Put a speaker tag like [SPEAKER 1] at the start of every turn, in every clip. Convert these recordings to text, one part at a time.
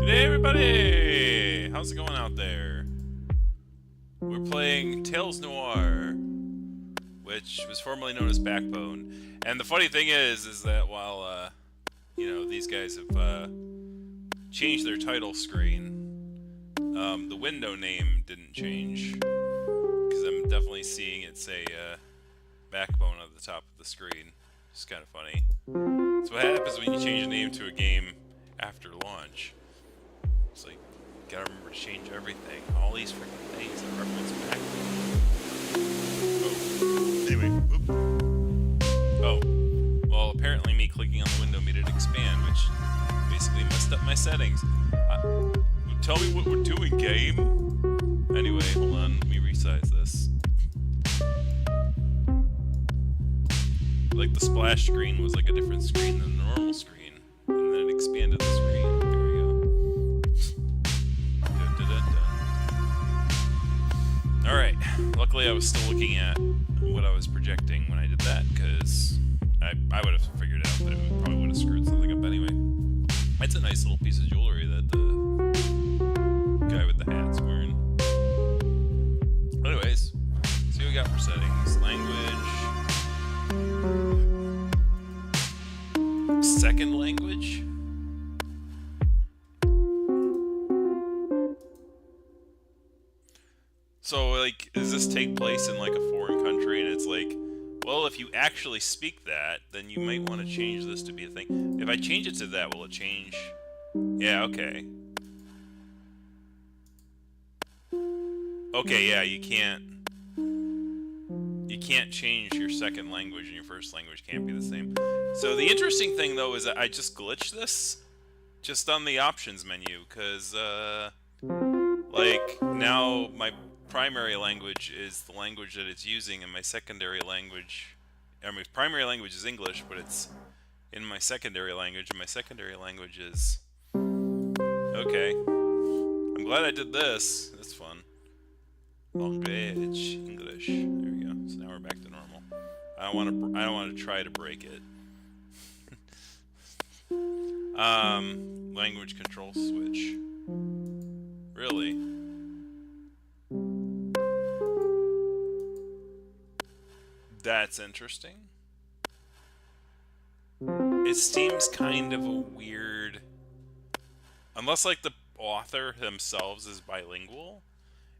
[SPEAKER 1] Hey everybody! How's it going out there? We're playing Tales Noir, which was formerly known as Backbone. And the funny thing is that while, these guys have, changed their title screen, the window name didn't change. Because I'm definitely seeing it say, Backbone at the top of the screen. It's kind of funny. That's what happens when you change a name to a game after launch. It's like, gotta remember to change everything. All these freaking things that reference back. Oh. Anyway, oop. Oh. Well, apparently me clicking on the window made it expand, which basically messed up my settings. Tell me what we're doing, game. Anyway, hold on. Let me resize this. Like the splash screen was like a different screen than the normal screen. And then it expanded the screen. There we go. Alright, luckily I was still looking at what I was projecting when I did that, because I would have figured out that it probably would have screwed something up anyway. It's a nice little piece of jewelry that the guy with the hat's wearing. Anyways, see what we got for settings. Language. Second language? So, like, does this take place in, like, a foreign country, and it's like, well, if you actually speak that, then you might want to change this to be a thing. If I change it to that, will it change? Yeah, okay. Okay, yeah, you can't change your second language, and your first language can't be the same. So the interesting thing, though, is that I just glitched this just on the options menu, because, like, now my primary language is the language that it's using, and my secondary language... I mean, primary language is English, but it's in my secondary language, and my secondary language is... Okay. I'm glad I did this. That's fun. Language, English. There we go. So now we're back to normal. I don't want to try to break it. Language control switch. Really? That's interesting. It seems kind of a weird... Unless, like, the author themselves is bilingual,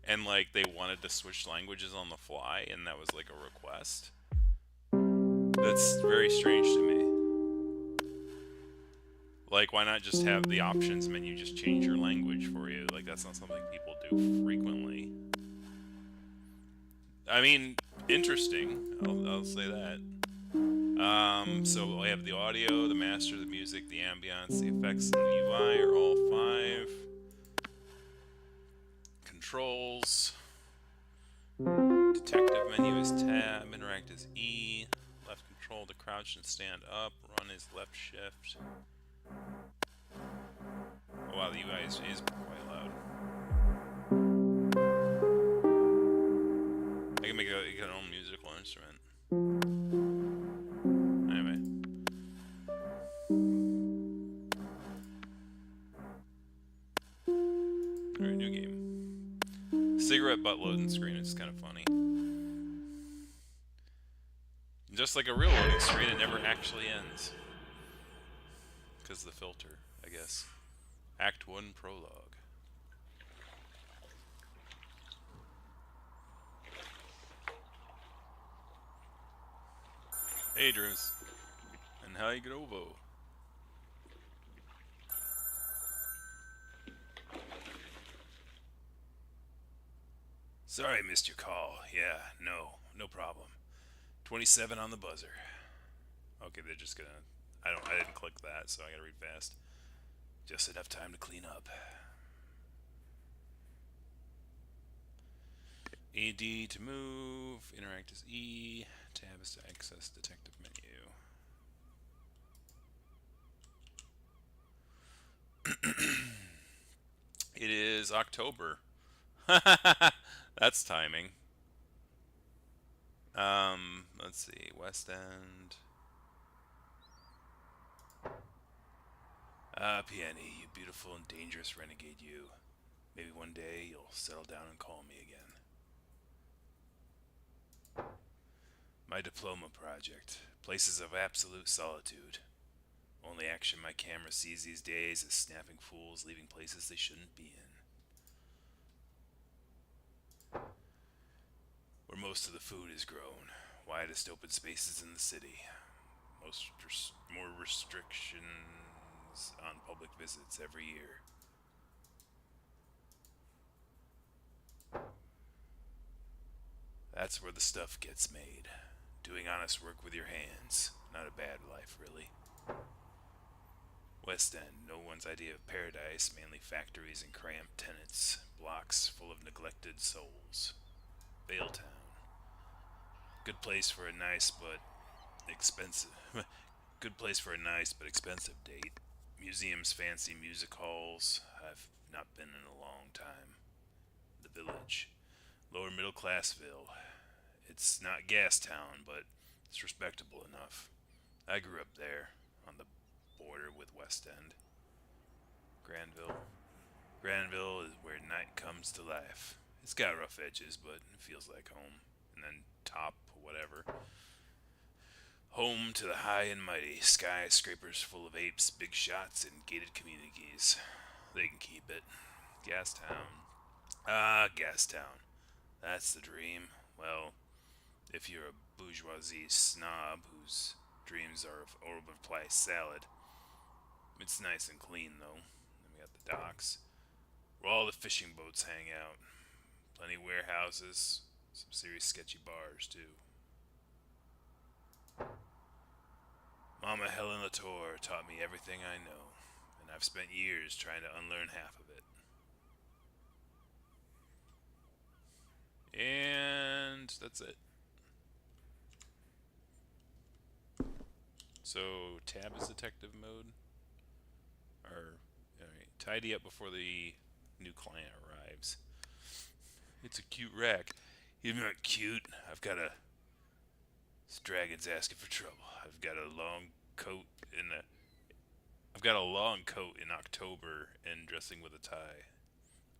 [SPEAKER 1] and, like, they wanted to switch languages on the fly, and that was, like, a request. That's very strange to me. Like, why not just have the options menu just change your language for you? Like, that's not something people do frequently. I mean, interesting. I'll say that. So I have the audio, the master, the music, the ambience, the effects, and the UI are all 5. Controls. Detective menu is tab, interact is E, left control to crouch and stand up, run is left shift. Oh wow, the UI is quite loud. I can make a own musical instrument. Anyway. Alright, new game. Cigarette butt loading screen, it's kind of funny. Just like a real loading screen, it never actually ends. Because the filter, I guess. Act 1 prologue. Hey, Drews. And how you get over? Sorry I missed your call. Yeah, no problem. 27 on the buzzer. Okay, they're just gonna... I didn't click that, so I gotta read fast. Just enough time to clean up. AD to move, interact is E, tab is to access detective menu. It is October. That's timing. Let's see, West End. Ah, Peony, you beautiful and dangerous renegade you. Maybe one day you'll settle down and call me again. My diploma project. Places of absolute solitude. Only action my camera sees these days is snapping fools leaving places they shouldn't be in. Where most of the food is grown. Widest open spaces in the city. More restrictions on public visits every year. That's where the stuff gets made. Doing honest work with your hands. Not a bad life, really. West End, no one's idea of paradise, mainly factories and cramped tenants, blocks full of neglected souls. Vale Town, good place for a nice but expensive, good place for a nice but expensive date. Museums, fancy music halls. I've not been in a long time. The Village, lower middle classville. It's not gas town, but it's respectable enough. I grew up there, on the border with West End. Granville. Granville is where night comes to life. It's got rough edges, but it feels like home. And then top, whatever. Home to the high and mighty. Skyscrapers full of apes, big shots, and gated communities. They can keep it. Gastown. Ah, Gastown. That's the dream. Well, if you're a bourgeoisie snob whose dreams are of overpriced salad. It's nice and clean, though. Then we got the docks, where all the fishing boats hang out. Plenty of warehouses, some serious sketchy bars, too. Mama Helen Latour taught me everything I know, and I've spent years trying to unlearn half of it. And that's it. So, tab is detective mode. Or, alright, tidy up before the new client arrives. It's a cute rack. He's not cute. This dragon's asking for trouble. I've got a long coat in October and dressing with a tie,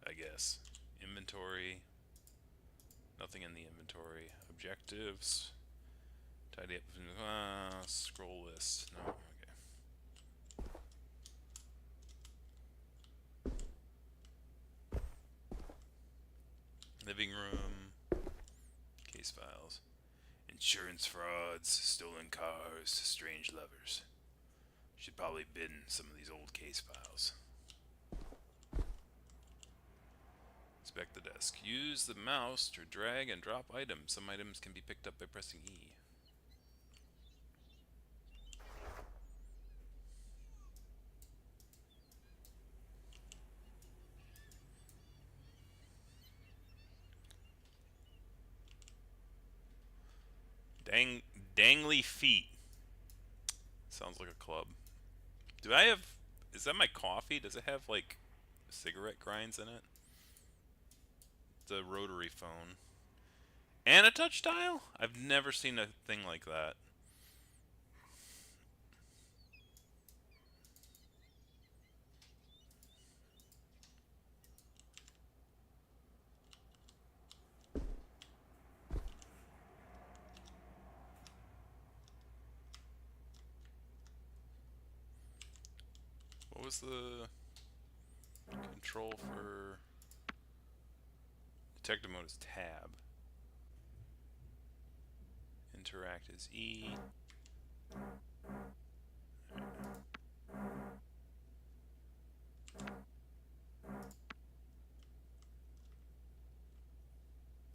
[SPEAKER 1] I guess. Inventory. Nothing in the inventory. Objectives. Tidy up. Scroll list. No. Okay. Living room. Case files. Insurance frauds. Stolen cars. Strange lovers. Should probably bin some of these old case files. Inspect the desk. Use the mouse to drag and drop items. Some items can be picked up by pressing E. Dangly feet. Sounds like a club. Do I have... Is that my coffee? Does it have, like, cigarette grinds in it? The rotary phone. And a touch dial? I've never seen a thing like that. What was the control for... Detective mode is tab. Interact is E.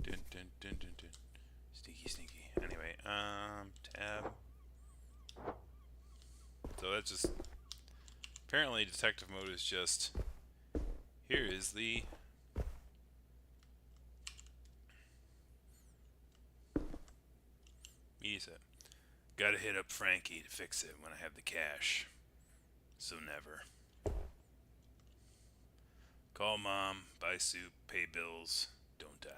[SPEAKER 1] Dun, dun, dun, dun, dun. Sneaky, sneaky. Anyway, tab. So that's just... Apparently detective mode is just... Here is the... Media set. Gotta hit up Frankie to fix it when I have the cash. So never. Call mom, buy soup, pay bills, don't die.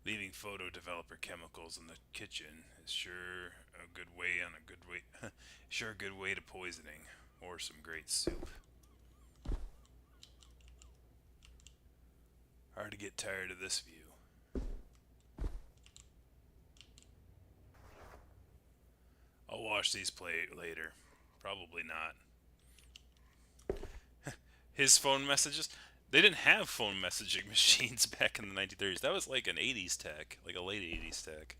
[SPEAKER 1] Leaving photo developer chemicals in the kitchen is sure a good way on a good way sure a good way to poisoning or some great soup. Hard to get tired of this view. I'll watch these play later. Probably not. His phone messages. They didn't have phone messaging machines back in the 1930s. That was like an 80s tech, like a late 80s tech.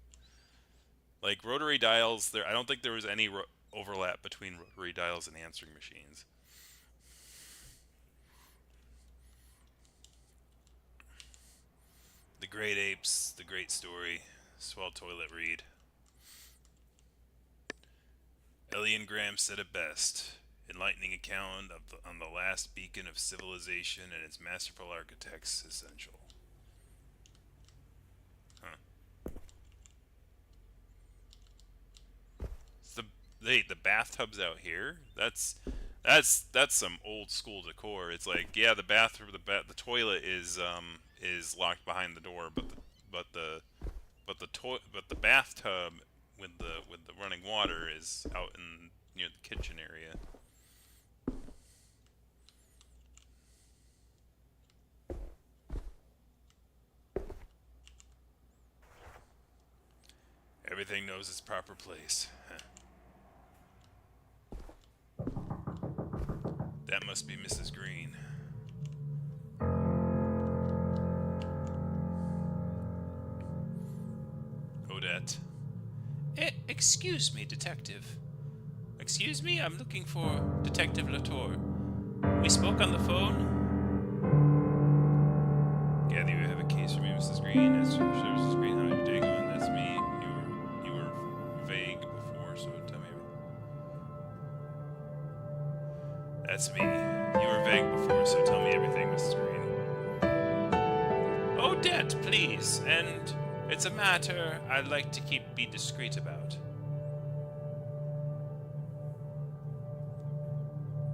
[SPEAKER 1] Like rotary dials, there. I don't think there was any overlap between rotary dials and answering machines. The Great Apes, The Great Story, swell toilet read. Elian Graham said it best. Enlightening account of on the last beacon of civilization and its masterful architects essential. Huh. The bathtub's out here. That's some old school decor. It's like, yeah, the bathroom, the toilet is locked behind the door, but the bathtub with the running water is out in near the kitchen area. Everything knows its proper place. That must be Mrs. Green. Odette.
[SPEAKER 2] Excuse me, Detective. Excuse me, I'm looking for Detective Latour. We spoke on the phone.
[SPEAKER 1] Gather you have a case for me, Mrs. Green. That's Mrs. Green. How your day going? That's me. You were vague before, so tell me. That's me. You were vague before, so tell me everything, Mrs. Green.
[SPEAKER 2] Odette, please. And it's a matter I'd like to be discreet about.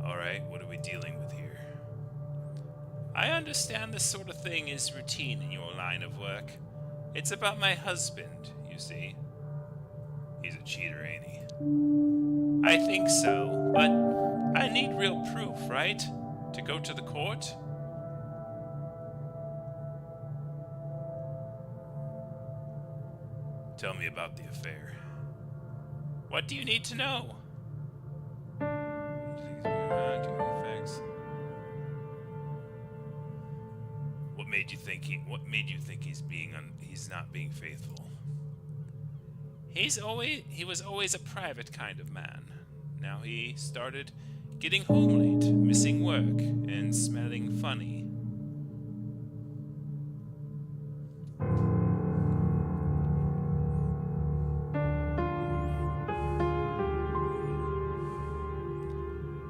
[SPEAKER 1] Alright, what are we dealing with here?
[SPEAKER 2] I understand this sort of thing is routine in your line of work. It's about my husband, you see.
[SPEAKER 1] He's a cheater, ain't he?
[SPEAKER 2] I think so, but I need real proof, right? To go to the court?
[SPEAKER 1] Tell me about the affair.
[SPEAKER 2] What do you need to know?
[SPEAKER 1] What made you think he's not being faithful?
[SPEAKER 2] He was always a private kind of man. Now he started getting home late, missing work, and smelling funny.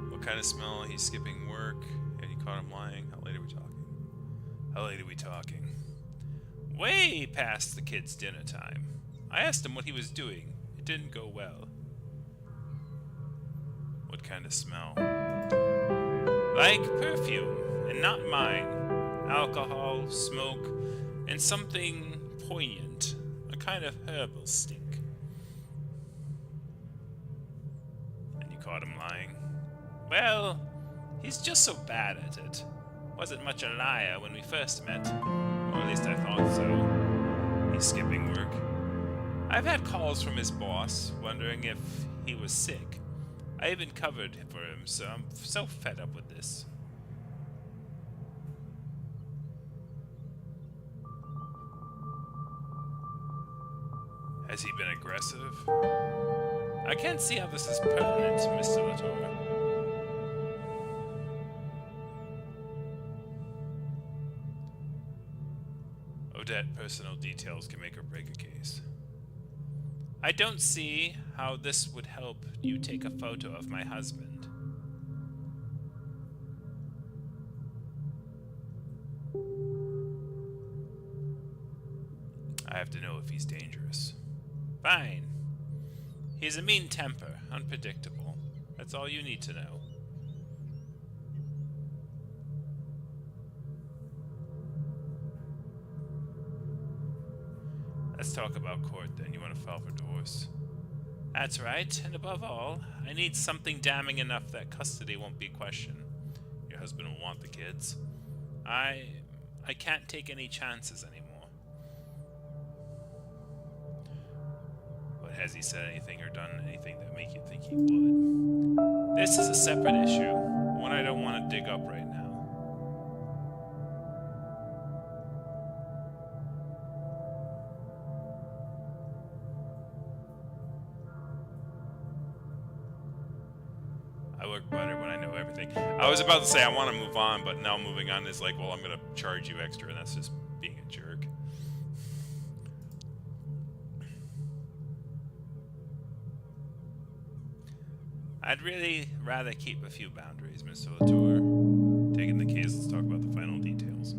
[SPEAKER 1] What kind of smell? He's skipping work, and you caught him lying. How late are we talking?
[SPEAKER 2] Way past the kids' dinner time. I asked him what he was doing. It didn't go well.
[SPEAKER 1] What kind of smell?
[SPEAKER 2] Like perfume, and not mine. Alcohol, smoke, and something poignant. A kind of herbal stink.
[SPEAKER 1] And you caught him lying?
[SPEAKER 2] Well, he's just so bad at it. Wasn't much a liar when we first met. Or at least I thought so.
[SPEAKER 1] He's skipping work?
[SPEAKER 2] I've had calls from his boss, wondering if he was sick. I even covered for him, so I'm so fed up with this.
[SPEAKER 1] Has he been aggressive?
[SPEAKER 2] I can't see how this is permanent, Mr. Latour.
[SPEAKER 1] Odette, personal details can make or break a case.
[SPEAKER 2] I don't see how this would help you take a photo of my husband.
[SPEAKER 1] I have to know if he's dangerous.
[SPEAKER 2] Fine. He's a mean temper, unpredictable. That's all you need to know. Let's talk about court then. You want to file for divorce? That's right, and above all, I need something damning enough that custody won't be questioned. Your husband will want the kids. I can't take any chances anymore. But has he said anything or done anything that make you think he would? This is a separate issue, one I don't want to dig up right now. I work better when I know everything. I was about to say I want to move on, but now moving on is like, well, I'm going to charge you extra, and that's just being a jerk. I'd really rather keep a few boundaries, Mr. Latour. Taking the case, let's talk about the final details.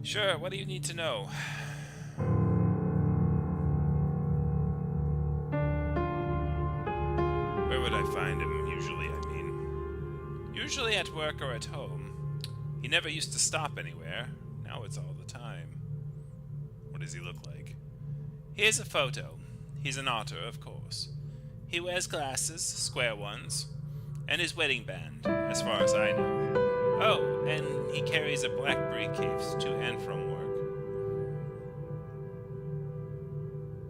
[SPEAKER 2] Sure, what do you need to know? Where would I find him, usually, I mean? Usually at work or at home. He never used to stop anywhere. Now it's all the time. What does he look like? Here's a photo. He's an otter, of course. He wears glasses, square ones, and his wedding band, as far as I know. Oh, and he carries a black briefcase to and from work.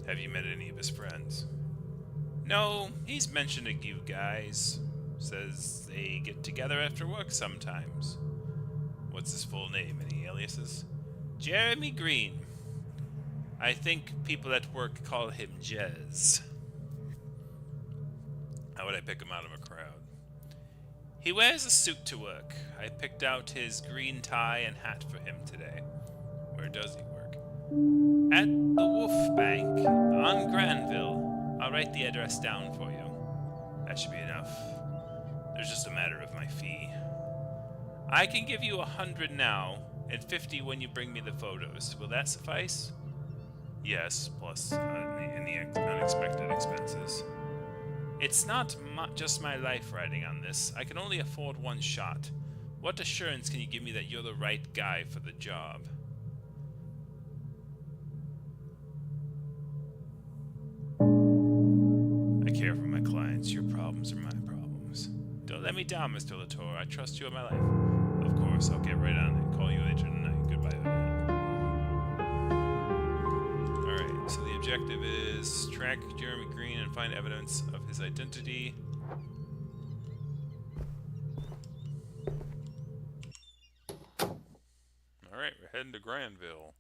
[SPEAKER 2] Have you met any of his friends? No, he's mentioned a few guys. Says they get together after work sometimes. What's his full name? Any aliases? Jeremy Green. I think people at work call him Jez. How would I pick him out of a crowd? He wears a suit to work. I picked out his green tie and hat for him today. Where does he work? At the Wolf Bank on Granville. I'll write the address down for you. That should be enough. There's just a matter of my fee. I can give you 100 now, and 50 when you bring me the photos. Will that suffice? Yes, plus any unexpected expenses. It's not just my life riding on this. I can only afford one shot. What assurance can you give me that you're the right guy for the job? I care for my clients. Your problems are my problems. Don't let me down, Mr. Latour. I trust you in my life. Of course, I'll get right on it. Call you later tonight. Goodbye, Vivian. Alright, so the objective is track Jeremy Green and find evidence of his identity. Alright, we're heading to Granville.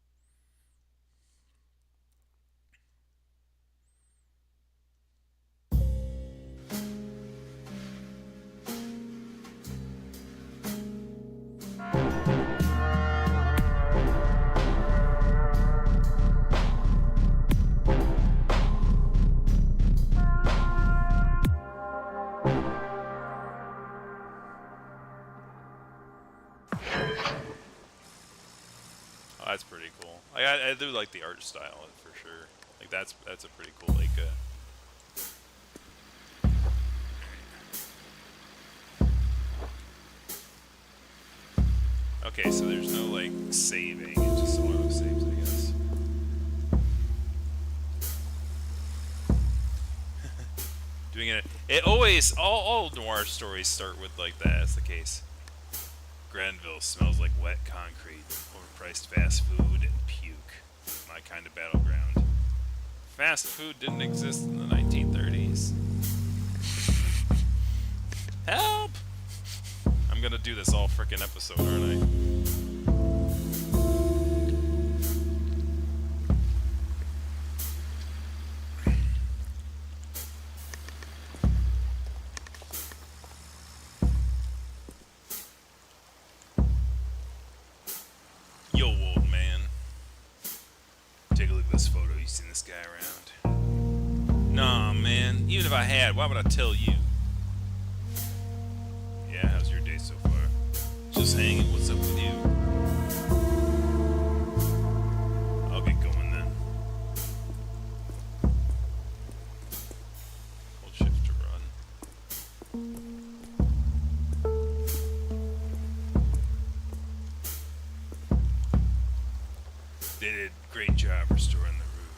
[SPEAKER 2] Oh, that's pretty cool. I do like the art style for sure. Like that's a pretty cool like. Okay, so there's no like saving; it's just auto saves, I guess. Doing it. It always all noir stories start with like that. That's the case. Granville smells like wet concrete, overpriced fast food, and puke. My kind of battleground. Fast food didn't exist in the 1930s. Help! I'm gonna do this all frickin' episode, aren't I? Yo, old man. Take a look at this photo. You seen this guy around? Nah, man. Even if I had, why would I tell you? Yeah, how's your day so far? Just hanging. What's up with you? I'll get going then. Hold shift to run. They did a great job restoring the roof.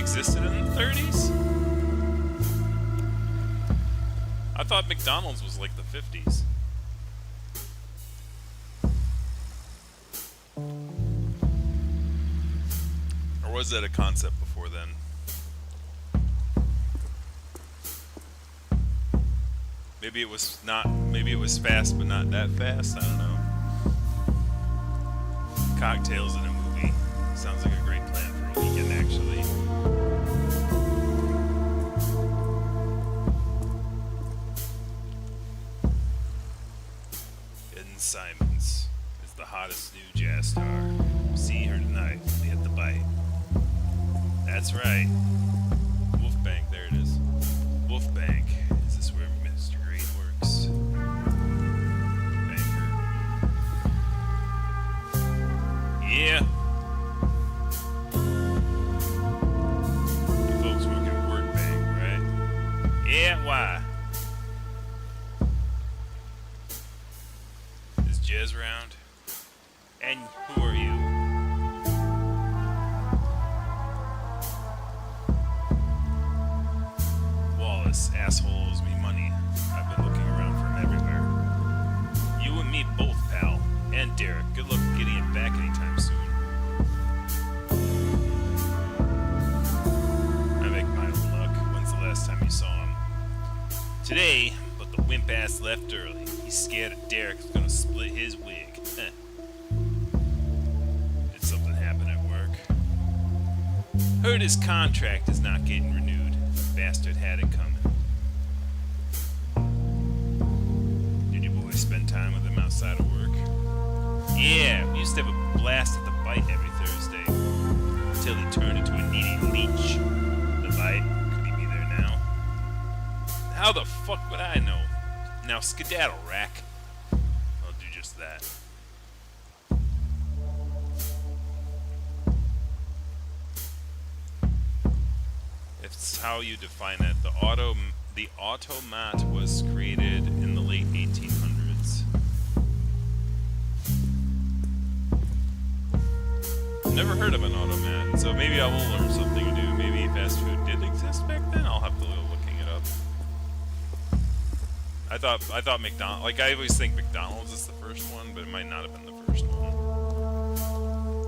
[SPEAKER 1] existed in the 30s? I thought McDonald's was like the 50s. Or was that a concept before then? Maybe it was not, maybe it was fast, but not that fast. I don't know. Cocktails in a movie. Sounds like a great plan for a weekend, actually. Eden Simons is the hottest new jazz star. See her tonight when we hit the bite. That's right. Wolfbank, there it is. Wolfbank. Is this where Mr. Green works? Banker. Yeah. You folks work at Workbank, right? Yeah, why? Is Jez around? And who are you? Wallace, asshole owes me money. I've been looking around for him everywhere. You and me both, pal. And Derek. Good luck getting him back anytime soon. I make my own luck. When's the last time you saw him? Today, but the wimp ass left early. He's scared of Derek's gonna split his wig. Did something happen at work? Heard his contract is not getting renewed. Bastard had it coming. Did you boys spend time with him outside of work? Yeah, we used to have a blast at the bite every Thursday. Until he turned into a needy leech. The bite? Could he be there now? How the fuck would I know? Now skedaddle, Rack. I'll do just that. It's how you define that. The automat was created in the late 1800s. Never heard of an automat, so maybe I will learn something new. Maybe fast food did exist back then. I'll have to go looking it up. I thought McDonald's. Like I always think McDonald's is the first one, but it might not have been the first one.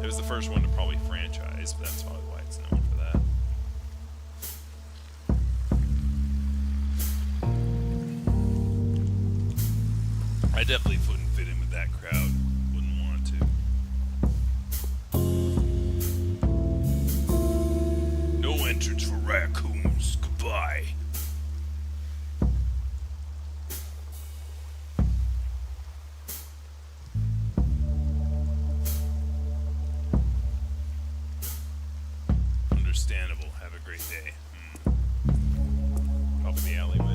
[SPEAKER 1] It was the first one to probably franchise, but that's probably why it's known for that. I definitely wouldn't fit in with that crowd. Wouldn't want to. No entrance for raccoons. Goodbye. Understandable. Have a great day. Probably the alleyway.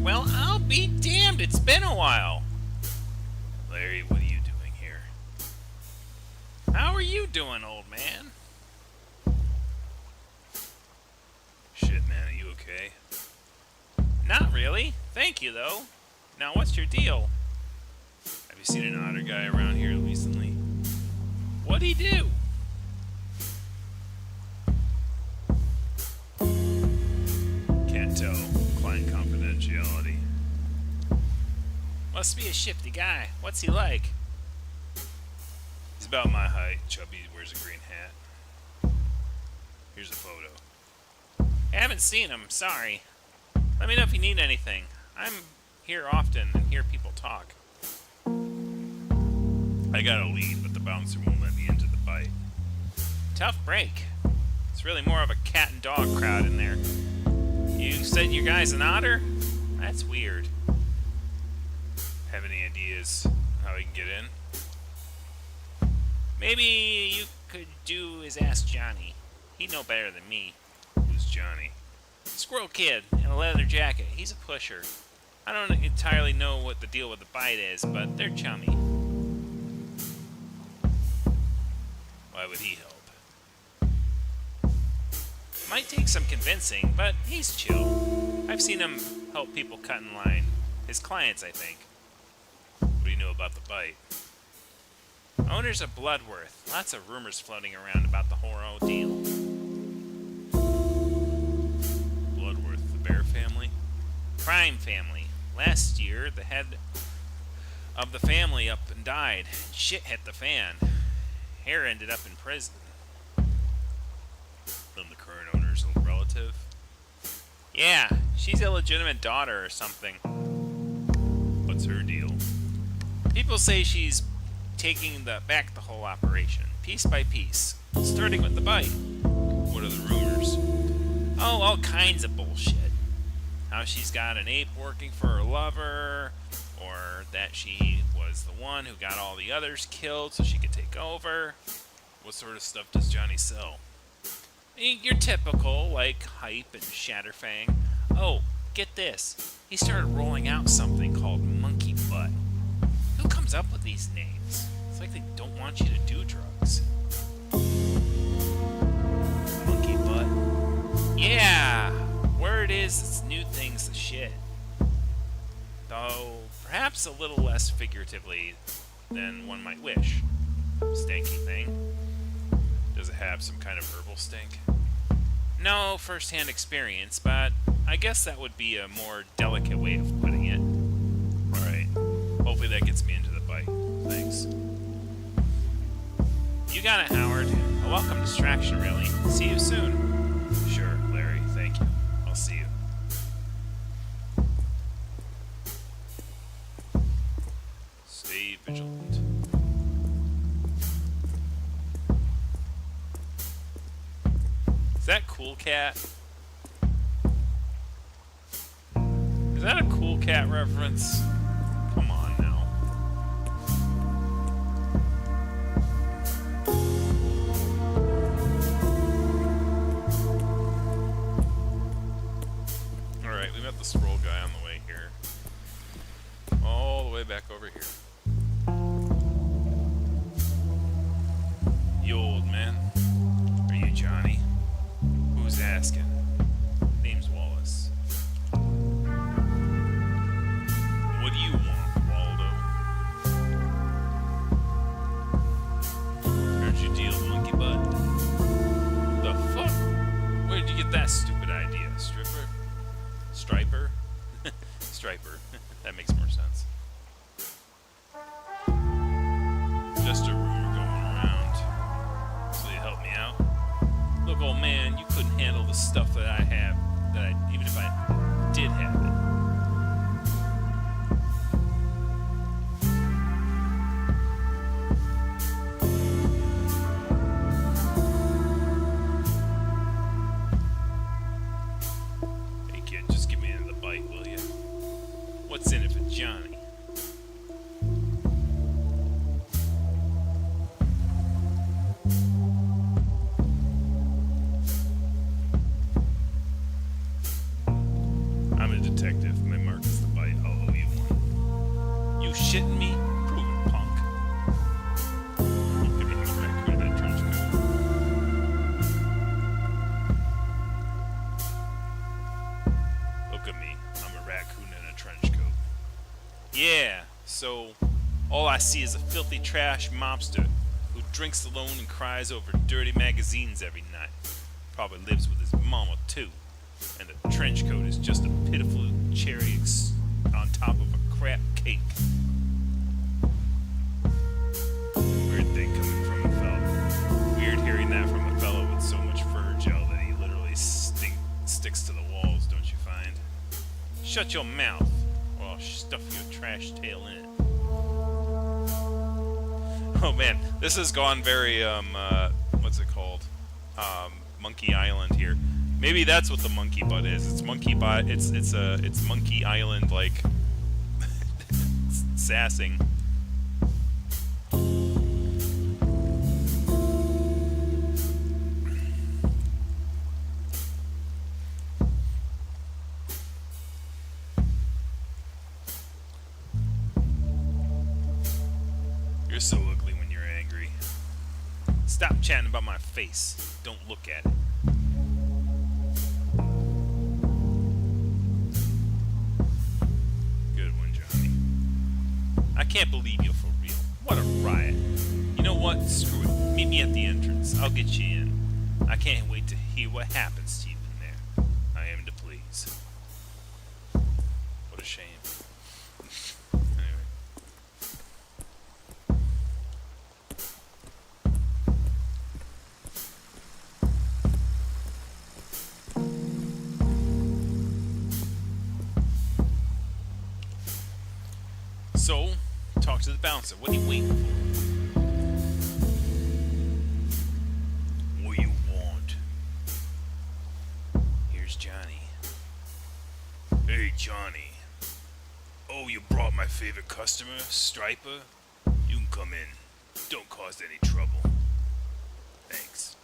[SPEAKER 1] Well, I'll be damned. It's been a while. Larry, what are you doing here? How are you doing, old man? Shit, man, are you okay? Not really. Thank you, though. Now, what's your deal? Have you seen an otter guy around here recently? What'd he do? Can't tell. Client confidentiality. Must be a shifty guy. What's he like? He's about my height. Chubby, wears a green hat. Here's a photo. I haven't seen him. Sorry. Let me know if you need anything. I'm here often and hear people talk. I got a lead, but the bouncer won't let me into the bite. Tough break. It's really more of a cat and dog crowd in there. You said your guy's an otter? That's weird. Have any ideas how he can get in? Maybe you could do is ask Johnny. He'd know better than me. Who's Johnny? Squirrel Kid in a leather jacket. He's a pusher. I don't entirely know what the deal with the bite is, but they're chummy. Why would he help? Might take some convincing, but he's chill. I've seen him help people cut in line.
[SPEAKER 2] his clients, I think. What do you know about the bite? Owners of Bloodworth. Lots of rumors floating around about the whole ordeal.
[SPEAKER 1] Bloodworth, the bear family?
[SPEAKER 2] Crime family. Last year, the head of the family up and died. Shit hit the fan. Hare ended up in prison.
[SPEAKER 1] From the current owner's relative?
[SPEAKER 2] Yeah, she's a illegitimate daughter or something.
[SPEAKER 1] What's her deal?
[SPEAKER 2] People say she's taking back the whole operation, piece by piece, starting with the bite.
[SPEAKER 1] What are the rumors?
[SPEAKER 2] Oh, all kinds of bullshit. How she's got an ape working for her lover, or that she was the one who got all the others killed so she could take over.
[SPEAKER 1] What sort of stuff does Johnny sell?
[SPEAKER 2] Your typical, like, hype and Shatterfang. Oh, get this. He started rolling out something called Monkey Butt. Who comes up with these names? It's like they don't want you to do drugs. Monkey Butt? Yeah! Word is it's new thing's the shit. Though, perhaps a little less figuratively than one might wish. Stanky thing.
[SPEAKER 1] Does it have some kind of herbal stink?
[SPEAKER 2] No first-hand experience, but I guess that would be a more delicate way of putting it.
[SPEAKER 1] Alright. Hopefully that gets me into the bite. Thanks.
[SPEAKER 2] You got it, Howard. A welcome distraction, really. See you soon.
[SPEAKER 1] Sure, Larry. Thank you. I'll see you. Stay vigilant.
[SPEAKER 2] Is that Cool Cat? Is that a Cool Cat reference? Come on now.
[SPEAKER 1] Alright, we met the scroll guy on the way here. All the way back over here.
[SPEAKER 2] You old man. Are you Johnny? Who's asking? Name's Wallace.
[SPEAKER 1] What do you want, Waldo? Heard you deal monkey butt.
[SPEAKER 2] The fuck? Where did you get that stupid idea? Stripper? Striper? Striper. That makes more sense.
[SPEAKER 1] Just a rumor going around. So you help me out?
[SPEAKER 2] Look, old man, you couldn't handle the stuff that I have, even if I did have it.
[SPEAKER 1] Hey kid, just give me into the bite, will you?
[SPEAKER 2] What's in it for Johnny?
[SPEAKER 1] I'm a detective. My mark is the bite. I'll owe you one.
[SPEAKER 2] You shitting me? Prove it, punk.
[SPEAKER 1] You could hang a raccoon in that trench coat. Look at me. I'm a raccoon in a trench coat.
[SPEAKER 2] Yeah, so all I see is a filthy trash mobster who drinks alone and cries over dirty magazines every night. Probably lives with his mama, too. And the trench coat is just a pitiful cherry on top of a crap cake.
[SPEAKER 1] Weird thing coming from a fellow.
[SPEAKER 2] Weird hearing that from a fellow with so much fur gel that he literally sticks to the walls, don't you find? Shut your mouth, or I'll stuff your trash tail in it. Oh man, this has gone very, what's it called? Monkey Island here. Maybe that's what the monkey butt is. It's monkey butt. It's Monkey Island like sassing.
[SPEAKER 1] You're so ugly when you're angry.
[SPEAKER 2] Stop chatting about my face. Don't look at it.
[SPEAKER 1] Good one.
[SPEAKER 2] can't believe you're for real. What a riot. You know what? Screw it. Meet me at the entrance. I'll get you in. I can't wait to hear what happens to you in there. I am to please. What a shame. Anyway. So, talk to the bouncer. What are you waiting for? What do you want? Here's Johnny. Hey, Johnny. Oh, you brought my favorite customer, Striper? You can come in. Don't cause any trouble. Thanks.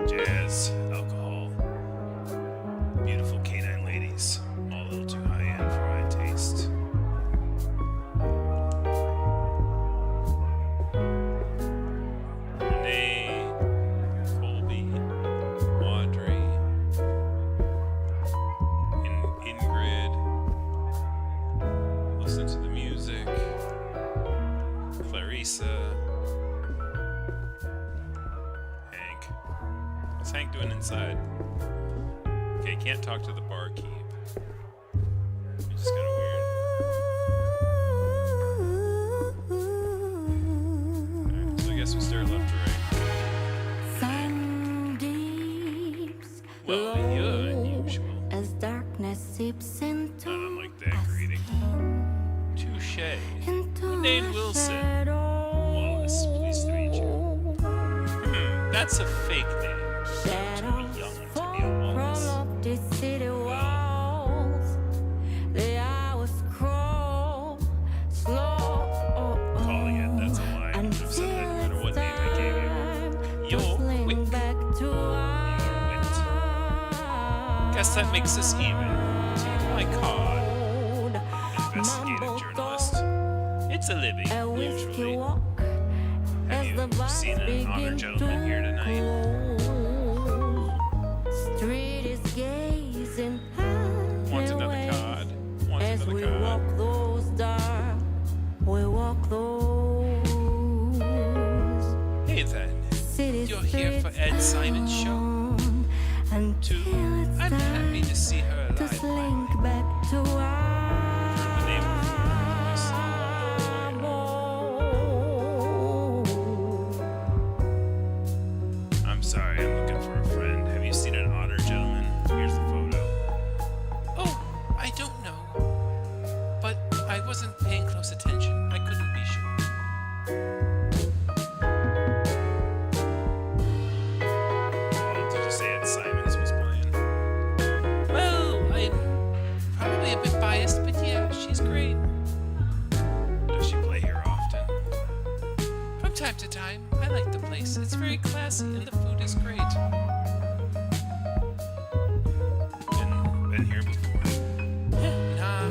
[SPEAKER 2] Jazz, alcohol, beautiful canine ladies, all a little too high-end for my taste. Renee, Colby, Audrey, Ingrid, listen to the music, Clarissa, Hank. What's Hank doing inside? Okay, can't talk to the barkeep. It's just kind of weird. Alright, so I guess we start left to right.
[SPEAKER 3] Sun deeps
[SPEAKER 2] Well, you're unusual.
[SPEAKER 3] as darkness seeps into
[SPEAKER 2] Not unlike that greeting. Touche.
[SPEAKER 3] into
[SPEAKER 2] Nate
[SPEAKER 3] the
[SPEAKER 2] Wilson.
[SPEAKER 3] shadows.
[SPEAKER 2] Wallace, pleased to meet you. That's a fake name.
[SPEAKER 3] Shadows
[SPEAKER 2] Too young to be a
[SPEAKER 3] fall
[SPEAKER 2] Wallace.
[SPEAKER 3] up the city walls. The hours crawl slow.
[SPEAKER 2] Calling it, that's a lie. You would have said that no matter what name I gave you. You're quick.
[SPEAKER 3] Back to
[SPEAKER 2] Guess that makes us even. Take my card.
[SPEAKER 3] old
[SPEAKER 2] Investigative journalist. It's a living,
[SPEAKER 3] a whiskey
[SPEAKER 2] usually.
[SPEAKER 3] walk
[SPEAKER 2] Have
[SPEAKER 3] as the
[SPEAKER 2] you
[SPEAKER 3] bars
[SPEAKER 2] seen an honored
[SPEAKER 3] begin
[SPEAKER 2] gentleman here tonight?
[SPEAKER 3] to street is gazing
[SPEAKER 2] Want another
[SPEAKER 3] highways
[SPEAKER 2] card? Want
[SPEAKER 3] as we
[SPEAKER 2] another
[SPEAKER 3] walk
[SPEAKER 2] card?
[SPEAKER 3] those dark, we walk those
[SPEAKER 2] Hey then.
[SPEAKER 3] city
[SPEAKER 2] You're here for
[SPEAKER 3] streets
[SPEAKER 2] Ed Simon's show?
[SPEAKER 3] down until it's
[SPEAKER 2] I'm happy to see her
[SPEAKER 3] to
[SPEAKER 2] alive.
[SPEAKER 3] slink back to
[SPEAKER 2] The name of her voice. I'm sorry, I'm looking for a friend. Have you seen an otter gentleman? Here's the photo. Oh, I don't know. But I wasn't paying close attention. I couldn't be sure. Oh, did you say Ed Simons was playing? Well, I'm probably a bit biased, but yeah, she's great. Does she play here often? From time to time. I like the place. It's very classy and the food is great. Been here before? Nah,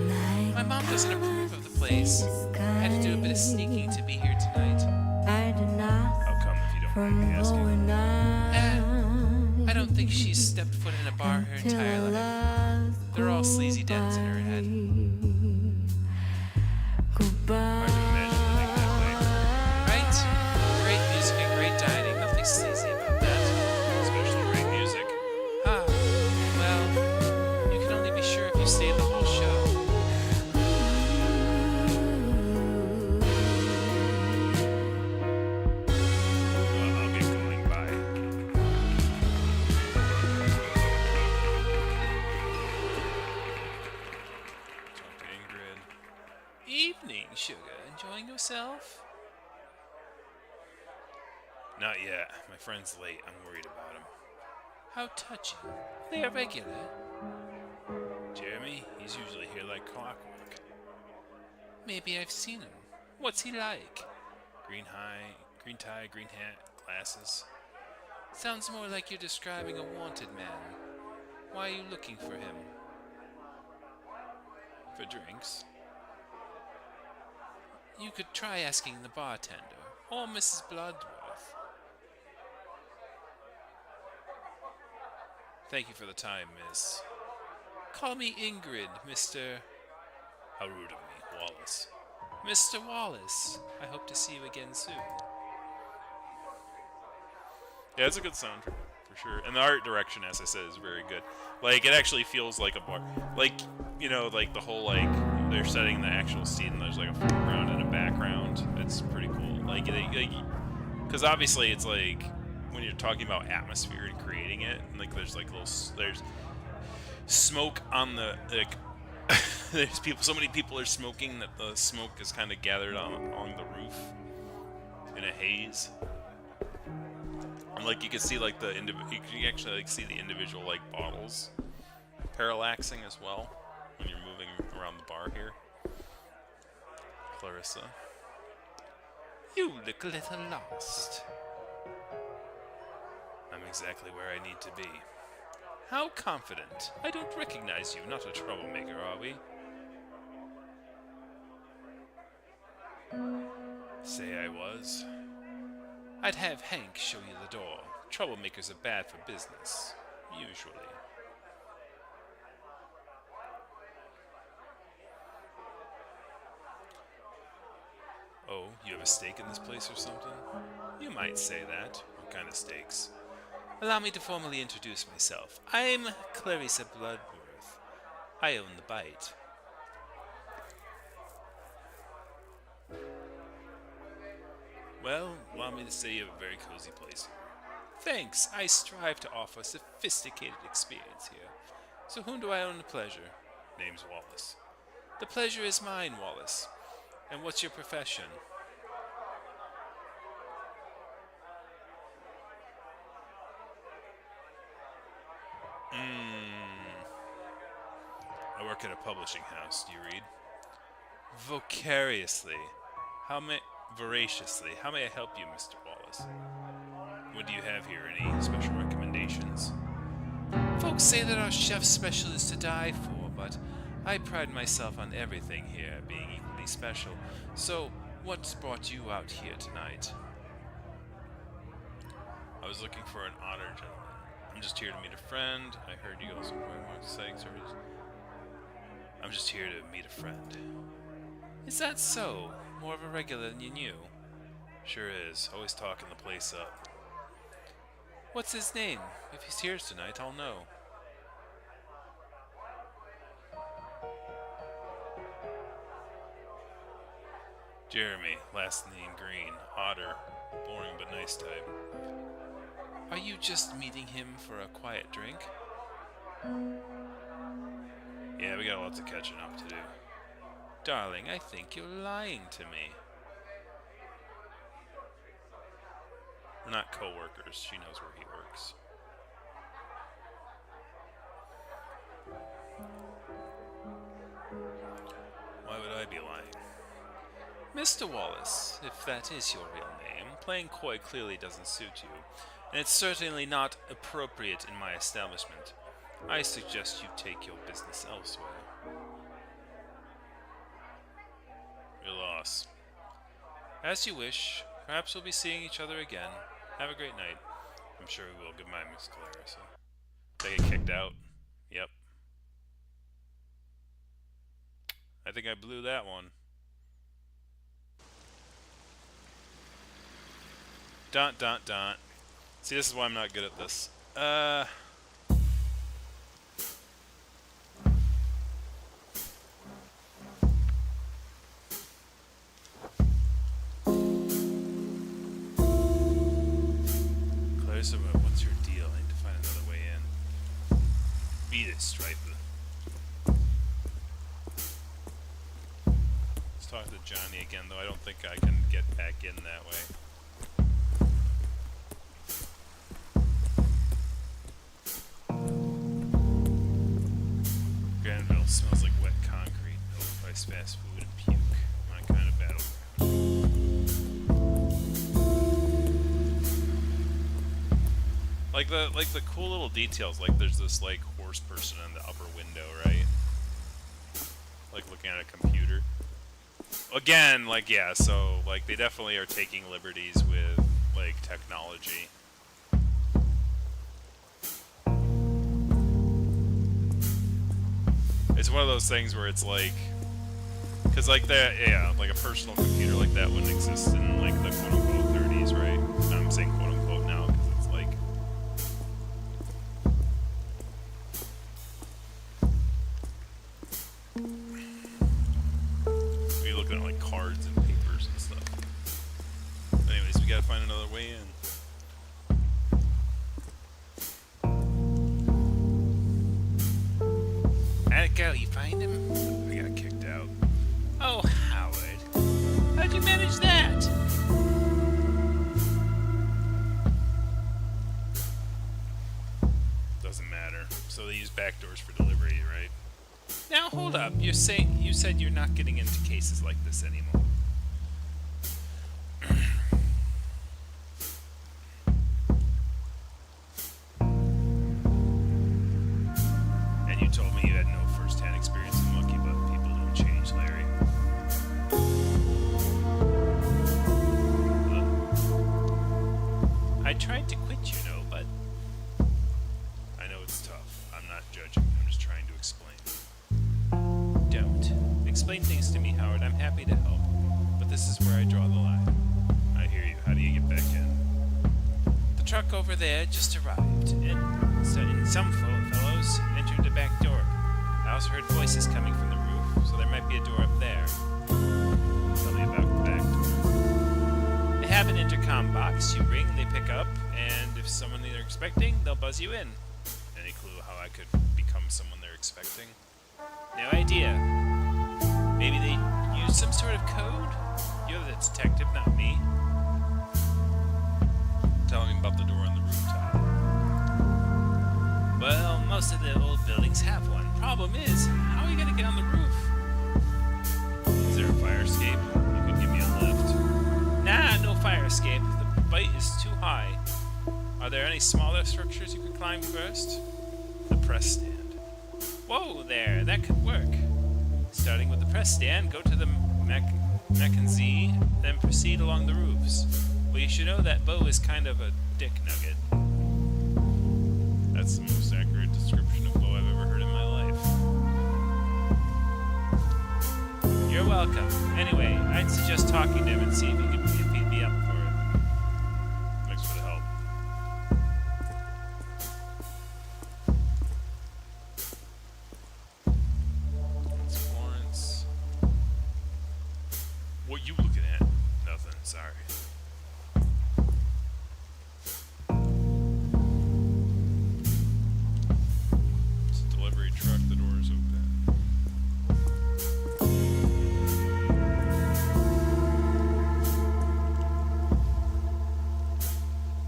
[SPEAKER 2] my mom doesn't approve of the place. I had to do a bit of sneaking to be here tonight.
[SPEAKER 3] I do not
[SPEAKER 2] How come if you don't mind me
[SPEAKER 3] from
[SPEAKER 2] asking?
[SPEAKER 3] going on.
[SPEAKER 2] I don't think she's stepped foot in a bar her entire life. They're all sleazy dens in her head.
[SPEAKER 3] Goodbye.
[SPEAKER 2] Hard to imagine living that way. Right? Great music and great dining. Nothing sleazy about that. Especially great music. Ah, well, you can only be sure if you stay the whole show. Well, I'll get going. Bye. Talk to Ingrid. Evening, sugar. Enjoying yourself? Not yet. My friend's late. I'm worried about him. How touching. They are regular. Jeremy? He's usually here like clockwork. Maybe I've seen him. What's he like? Green tie, green hat, glasses. Sounds more like you're describing a wanted man. Why are you looking for him? For drinks? You could try asking the bartender, or Mrs. Bloodworth. Thank you for the time, miss. Call me Ingrid, Mr. How rude of me, Wallace. Mr. Wallace, I hope to see you again soon.
[SPEAKER 1] Yeah, it's a good sound for sure, and the art direction, as I said, is very good. Like, it actually feels like a bar. Like, you know, like the whole like they're setting the actual scene. There's like a foreground and a background. It's pretty cool. Like, because obviously it's like when you're talking about atmosphere and creating it, and like there's like there's smoke on the like. There's people. So many people are smoking that the smoke is kind of gathered along the roof in a haze. And like you can see like you can actually like see the individual like bottles parallaxing as well when you're moving around the bar here. Clarissa.
[SPEAKER 2] You look a little lost. I'm exactly where I need to be. How confident. I don't recognize you, not a troublemaker, are we? Say I was. I'd have Hank show you the door. Troublemakers are bad for business, usually. Oh, you have a stake in this place or something? You might say that. What kind of stakes? Allow me to formally introduce myself. I'm Clarissa Bloodworth. I own the Bite. Well, allow me to say you have a very cozy place here. Thanks. I strive to offer a sophisticated experience here. So whom do I own the pleasure? Name's Wallace. The pleasure is mine, Wallace. And what's your profession? I work at a publishing house. Do you read? Voraciously. Voraciously. How may I help you, Mr. Wallace? What do you have here? Any special recommendations? Folks say that our chef's special is to die for, but I pride myself on everything here being equally special. So, what's brought you out here tonight?
[SPEAKER 1] I was looking for an honored gentleman. I'm just here to meet a friend. I heard you also play more exciting services. I'm just here to meet a friend.
[SPEAKER 2] Is that so? More of a regular than you knew?
[SPEAKER 1] Sure is. Always talking the place up.
[SPEAKER 2] What's his name? If he's here tonight, I'll know.
[SPEAKER 1] Jeremy, last name Green. Otter. Boring but nice type.
[SPEAKER 2] Are you just meeting him for a quiet drink?
[SPEAKER 1] Yeah, we got lots of catching up to do.
[SPEAKER 2] Darling, I think you're lying to me.
[SPEAKER 1] We're not co-workers. She knows where he works. Why would I be lying?
[SPEAKER 2] Mr. Wallace, if that is your real name, playing coy clearly doesn't suit you, and it's certainly not appropriate in my establishment. I suggest you take your business elsewhere.
[SPEAKER 1] Your loss.
[SPEAKER 2] As you wish. Perhaps we'll be seeing each other again. Have a great night.
[SPEAKER 1] I'm sure we will. Goodbye, Miss Clarissa. Did I get kicked out? Yep. I think I blew that one. Dun dun dun. See, this is why I'm not good at this. Clarissa, what's your deal? I need to find another way in. Beat it, Stripe. Let's talk to Johnny again, though I don't think I can get back in that way. Granville smells like wet concrete, overpriced fast food, and puke. My kind of battleground. Like the cool little details, like there's this like horse person in the upper window, right? Like looking at a computer. Again, like yeah, so like they definitely are taking liberties with like technology. It's one of those things where it's like, because like that, yeah, like a personal computer like that wouldn't exist in like the quote unquote 30s, right? I'm saying quote unquote now because it's like. You're looking at like cards and papers and stuff. But anyways, we gotta find another way in.
[SPEAKER 2] How'd it go? You find him?
[SPEAKER 1] I got kicked out.
[SPEAKER 2] Oh, Howard. How'd you manage that?
[SPEAKER 1] Doesn't matter. So they use backdoors for delivery, right?
[SPEAKER 2] Now, hold up. You said you're not getting into cases like this anymore.
[SPEAKER 1] And you told me you had no first-hand experience in Monkey, but people don't change, Larry.
[SPEAKER 2] I tried to quit, you know, but
[SPEAKER 1] I know it's tough. I'm not judging. I'm just trying to explain.
[SPEAKER 2] don't. Explain things to me, Howard. I'm happy to help. But this is where I draw the line.
[SPEAKER 1] I hear you. How do you get back in?
[SPEAKER 2] The truck over there just arrived, and some fellows entered the back door. I also heard voices coming from the roof, so there might be a door up there.
[SPEAKER 1] Tell me about the back door.
[SPEAKER 2] They have an intercom box. You ring, they pick up, and if someone they're expecting, they'll buzz you in.
[SPEAKER 1] Any clue how I could become someone they're expecting?
[SPEAKER 2] No idea. Maybe they use some sort of code? You're the detective, not me.
[SPEAKER 1] Tell me about the door on the rooftop.
[SPEAKER 2] Well, most of the old buildings have one. Problem is, how are you gonna get on the roof?
[SPEAKER 1] Is there a fire escape? You could give me a lift.
[SPEAKER 2] Nah, no fire escape. The bite is too high. Are there any smaller structures you could climb first?
[SPEAKER 1] The press stand.
[SPEAKER 2] Whoa there, that could work. Starting with the press stand, go to the Mackenzie, then proceed along the roofs. Well, you should know that Bo is kind of a dick nugget.
[SPEAKER 1] That's the most accurate description of Bo I've ever heard in my life.
[SPEAKER 2] You're welcome. Anyway, I'd suggest talking to him and see if he'd be up for it.
[SPEAKER 1] Thanks for the help. It's Florence. What you looking at? Nothing, sorry. It's a delivery truck, the door is open.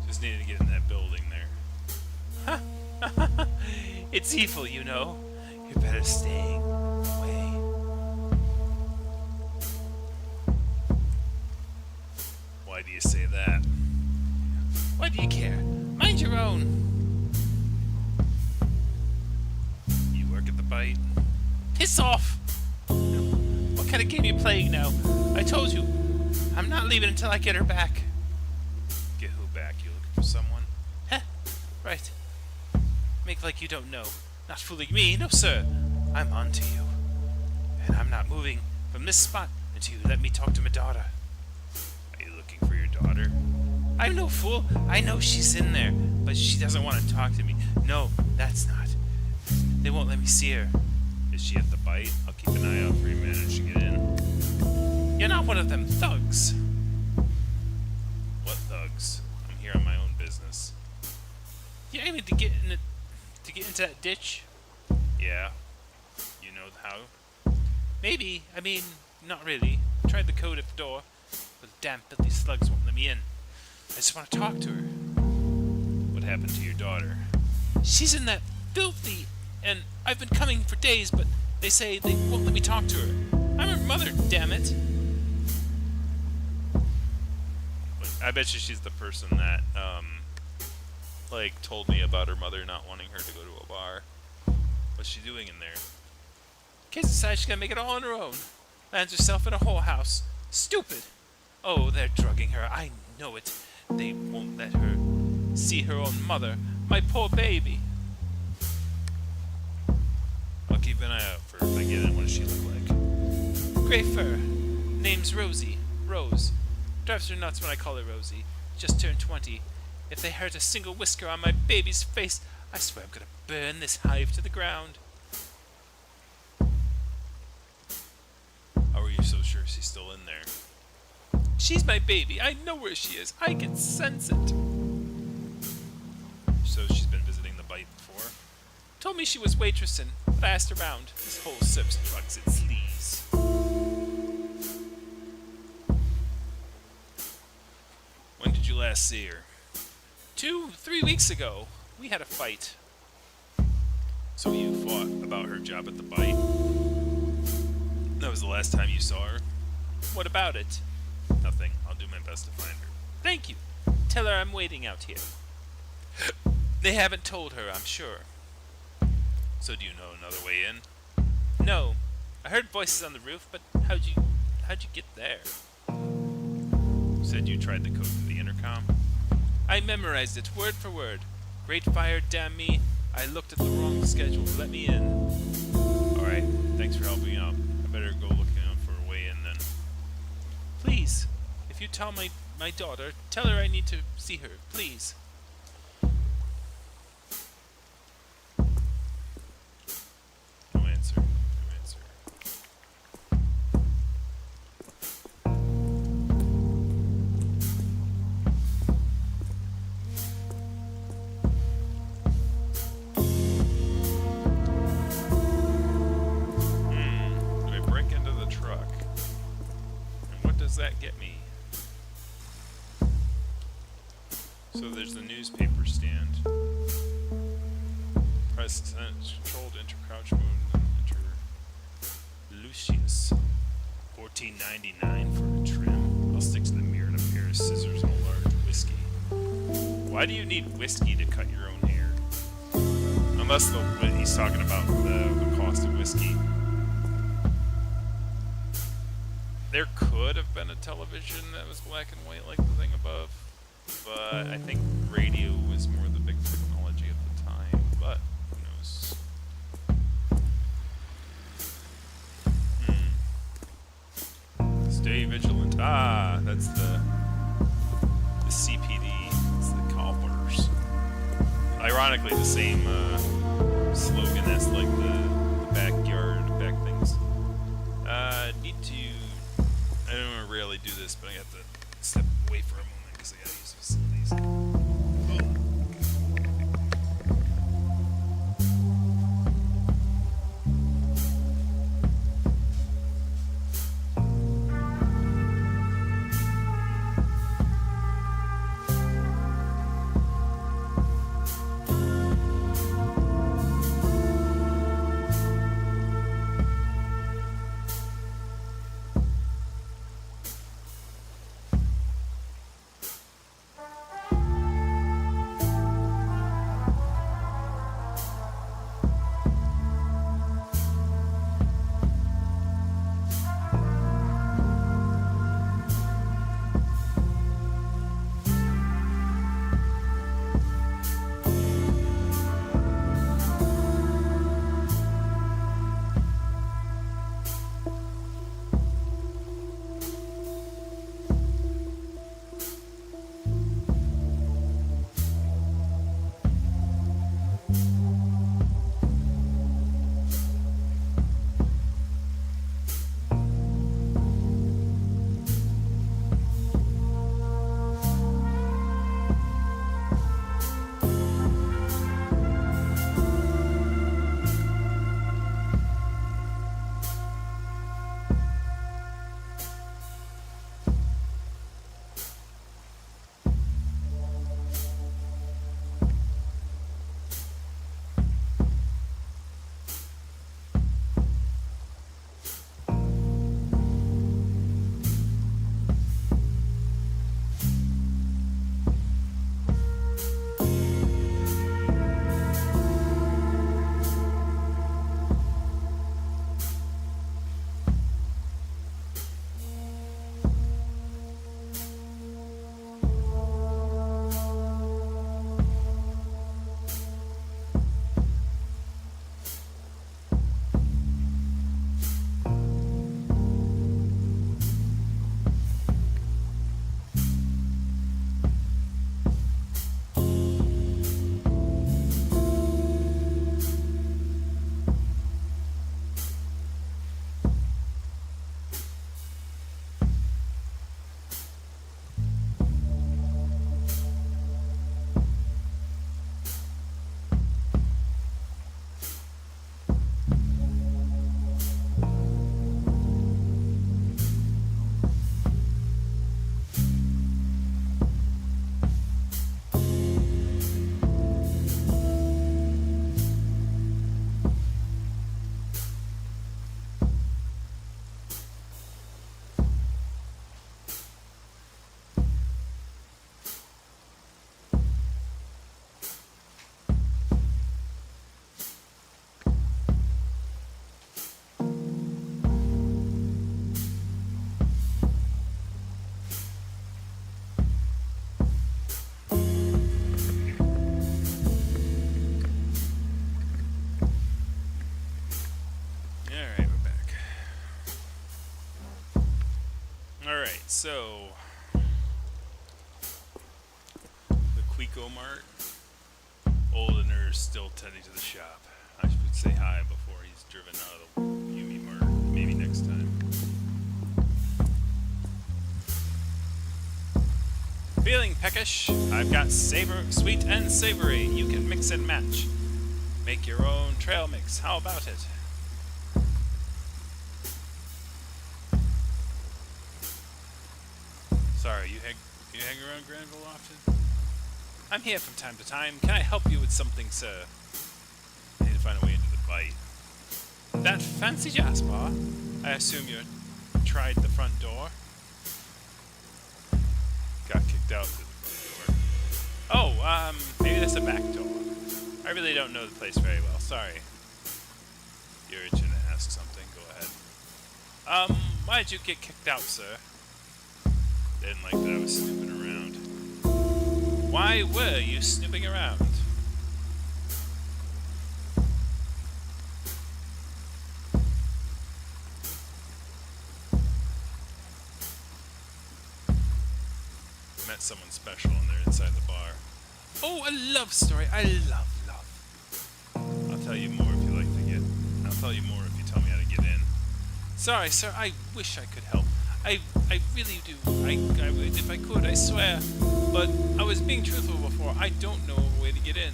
[SPEAKER 1] Just needed to get in that building there.
[SPEAKER 2] It's evil, you know. You're better staying away.
[SPEAKER 1] Why do you say that?
[SPEAKER 2] Why do you care? Mind your own.
[SPEAKER 1] You work at the bite?
[SPEAKER 2] Piss off! What kind of game are you playing now? I told you, I'm not leaving until I get her back.
[SPEAKER 1] Get who back? You looking for someone?
[SPEAKER 2] Heh, right. Make like you don't know. Not fooling me, no sir. I'm on to you. And I'm not moving from this spot until you let me talk to my daughter.
[SPEAKER 1] Are you looking for your daughter?
[SPEAKER 2] I'm no fool. I know she's in there, but she doesn't want to talk to me. No, that's not. They won't let me see her.
[SPEAKER 1] Is she at the bite? I'll keep an eye out for you, manage to get in.
[SPEAKER 2] You're not one of them thugs.
[SPEAKER 1] What thugs? I'm here on my own business.
[SPEAKER 2] You aiming to get into that ditch?
[SPEAKER 1] Yeah. You know how?
[SPEAKER 2] Maybe. I mean, not really. I tried the code at the door, but the damn filthy slugs won't let me in. I just want to talk to her.
[SPEAKER 1] What happened to your daughter?
[SPEAKER 2] She's in that filthy, and I've been coming for days, but they say they won't let me talk to her. I'm her mother, damn it.
[SPEAKER 1] I bet you she's the person that, like, told me about her mother not wanting her to go to a bar. What's she doing in there?
[SPEAKER 2] Kid decides she's gonna make it all on her own. Lands herself in a whorehouse. Stupid. Oh, they're drugging her. I know it. They won't let her see her own mother. My poor baby.
[SPEAKER 1] I'll keep an eye out for
[SPEAKER 2] fur if I get in. What does she look like? Gray fur. Name's Rosie. Rose. Drives her nuts when I call her Rosie. Just turned 20. If they hurt a single whisker on my baby's face, I swear I'm gonna burn this hive to the ground.
[SPEAKER 1] How are you so sure she's still in there?
[SPEAKER 2] She's my baby. I know where she is. I can sense it.
[SPEAKER 1] So she's been visiting the bite before?
[SPEAKER 2] Told me she was waitressing, but I asked around. This whole serves drugs and sleaze.
[SPEAKER 1] When did you last see her?
[SPEAKER 2] 2-3 weeks ago, we had a fight.
[SPEAKER 1] So you fought about her job at the bite? That was the last time you saw her?
[SPEAKER 2] What about it?
[SPEAKER 1] Nothing. I'll do my best to find her.
[SPEAKER 2] Thank you. Tell her I'm waiting out here. They haven't told her, I'm sure.
[SPEAKER 1] So do you know another way in?
[SPEAKER 2] No. I heard voices on the roof, but how'd you get there?
[SPEAKER 1] You said you tried the code for the intercom?
[SPEAKER 2] I memorized it word for word. Great fire, damn me. I looked at the wrong schedule. Let me in.
[SPEAKER 1] Alright, thanks for helping out. I better go looking out for a way in then.
[SPEAKER 2] Please, if you tell my daughter, tell her I need to see her, please.
[SPEAKER 1] No answer. No answer. Do I break into the truck? And what does that get me? So there's the newspaper stand. Press control to enter crouch mode and then enter Lucius. $14.99 for a trim. I'll stick to the mirror and a pair of scissors and a large whiskey. Why do you need whiskey to cut your own hair? Unless he's talking about the cost of whiskey. There could have been a television that was black and white like the thing above, but I think radio was more the big technology at the time, but who knows. Stay vigilant. Ah, that's the CPD. It's the cobblers. Ironically, the same slogan as like the backyard back things. Need to. I don't rarely do this, but I have to step away for a moment because I gotta use the facilities. Boom. Alright, so the Quico Mart. Oldener's still tending to the shop. I should say hi before he's driven out of the Yumi Mart. Maybe next time. Feeling peckish? I've got sweet and savory. You can mix and match. Make your own trail mix. How about it? Sorry, you hang around Granville often? I'm here from time to time. Can I help you with something, sir? I need to find a way into the bite. That fancy Jasper? I assume you tried the front door? Got kicked out through the front door. Oh, maybe that's a back door. I really don't know the place very well. Sorry. You're itching to ask something. Go ahead. Why did you get kicked out, sir? They didn't like that I was snooping around. Why were you snooping around? Met someone special and they're inside the bar. Oh, a love story. I love love. I'll tell you more if you like to get. I'll tell you more if you tell me how to get in. Sorry, sir. I wish I could help. I really do. I would if I could, I swear. But I was being truthful before. I don't know a way to get in.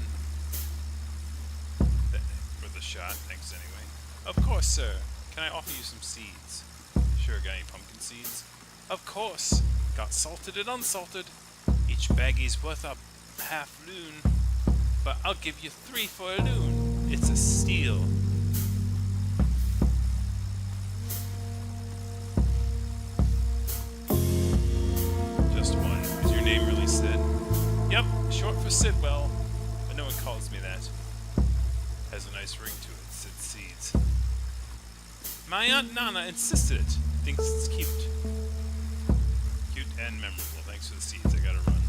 [SPEAKER 1] For the shot, thanks anyway. Of course, sir. Can I offer you some seeds? Sure, got any pumpkin seeds? Of course. Got salted and unsalted. Each baggie's worth a half loon. But I'll give you 3 for a loon. It's a steal. Just one. Is your name really Sid? Yep, short for Sidwell. But no one calls me that. Has a nice ring to it, Sid Seeds. My Aunt Nana insisted it. Thinks it's cute. Cute and memorable. Thanks for the seeds. I gotta run.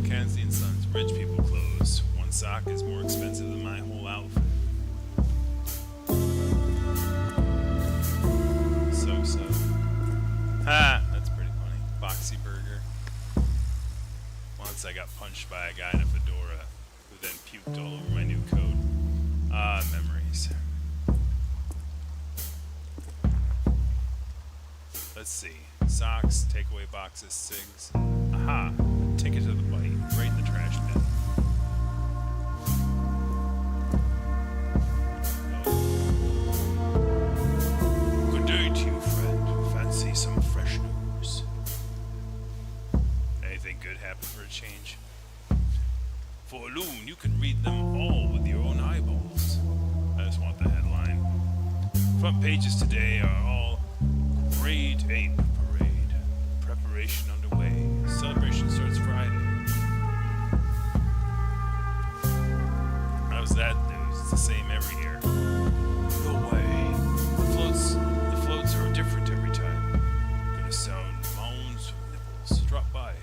[SPEAKER 1] Mackenzie and Sons, rich people clothes. One sock is more expensive than my whole outfit. So. Ha! That's pretty funny. Boxy burger. Once I got punched by a guy in a fedora who then puked all over my new coat. Ah, memories. Let's see. Socks, takeaway boxes, cigs. Aha! Ticket to the bite. Right in the trash bin. Good day to you, friend. Fancy some fresh news? Anything good happen for a change? For a loon, you can read them all with your own eyeballs. I just want the headline. Front pages today are all Great Ape Parade. Preparation underway. Celebration starts Friday. How's that news? It's the same every year. No way. The floats are different every time. Gonna sound moans from nipples. Drop by.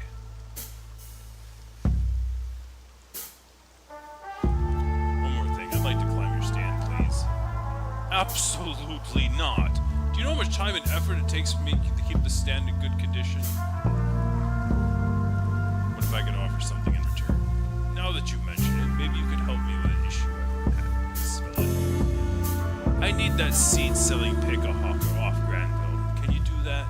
[SPEAKER 1] One more thing. I'd like to climb your stand, please. Absolutely not. Do you know how much time and effort it takes for me to keep the stand in good condition? What if I could offer something in return? Now that you mention it, maybe you could help me with an issue I've had. Smell it. I need that seed-selling pick-a-hawker off Granville. Can you do that?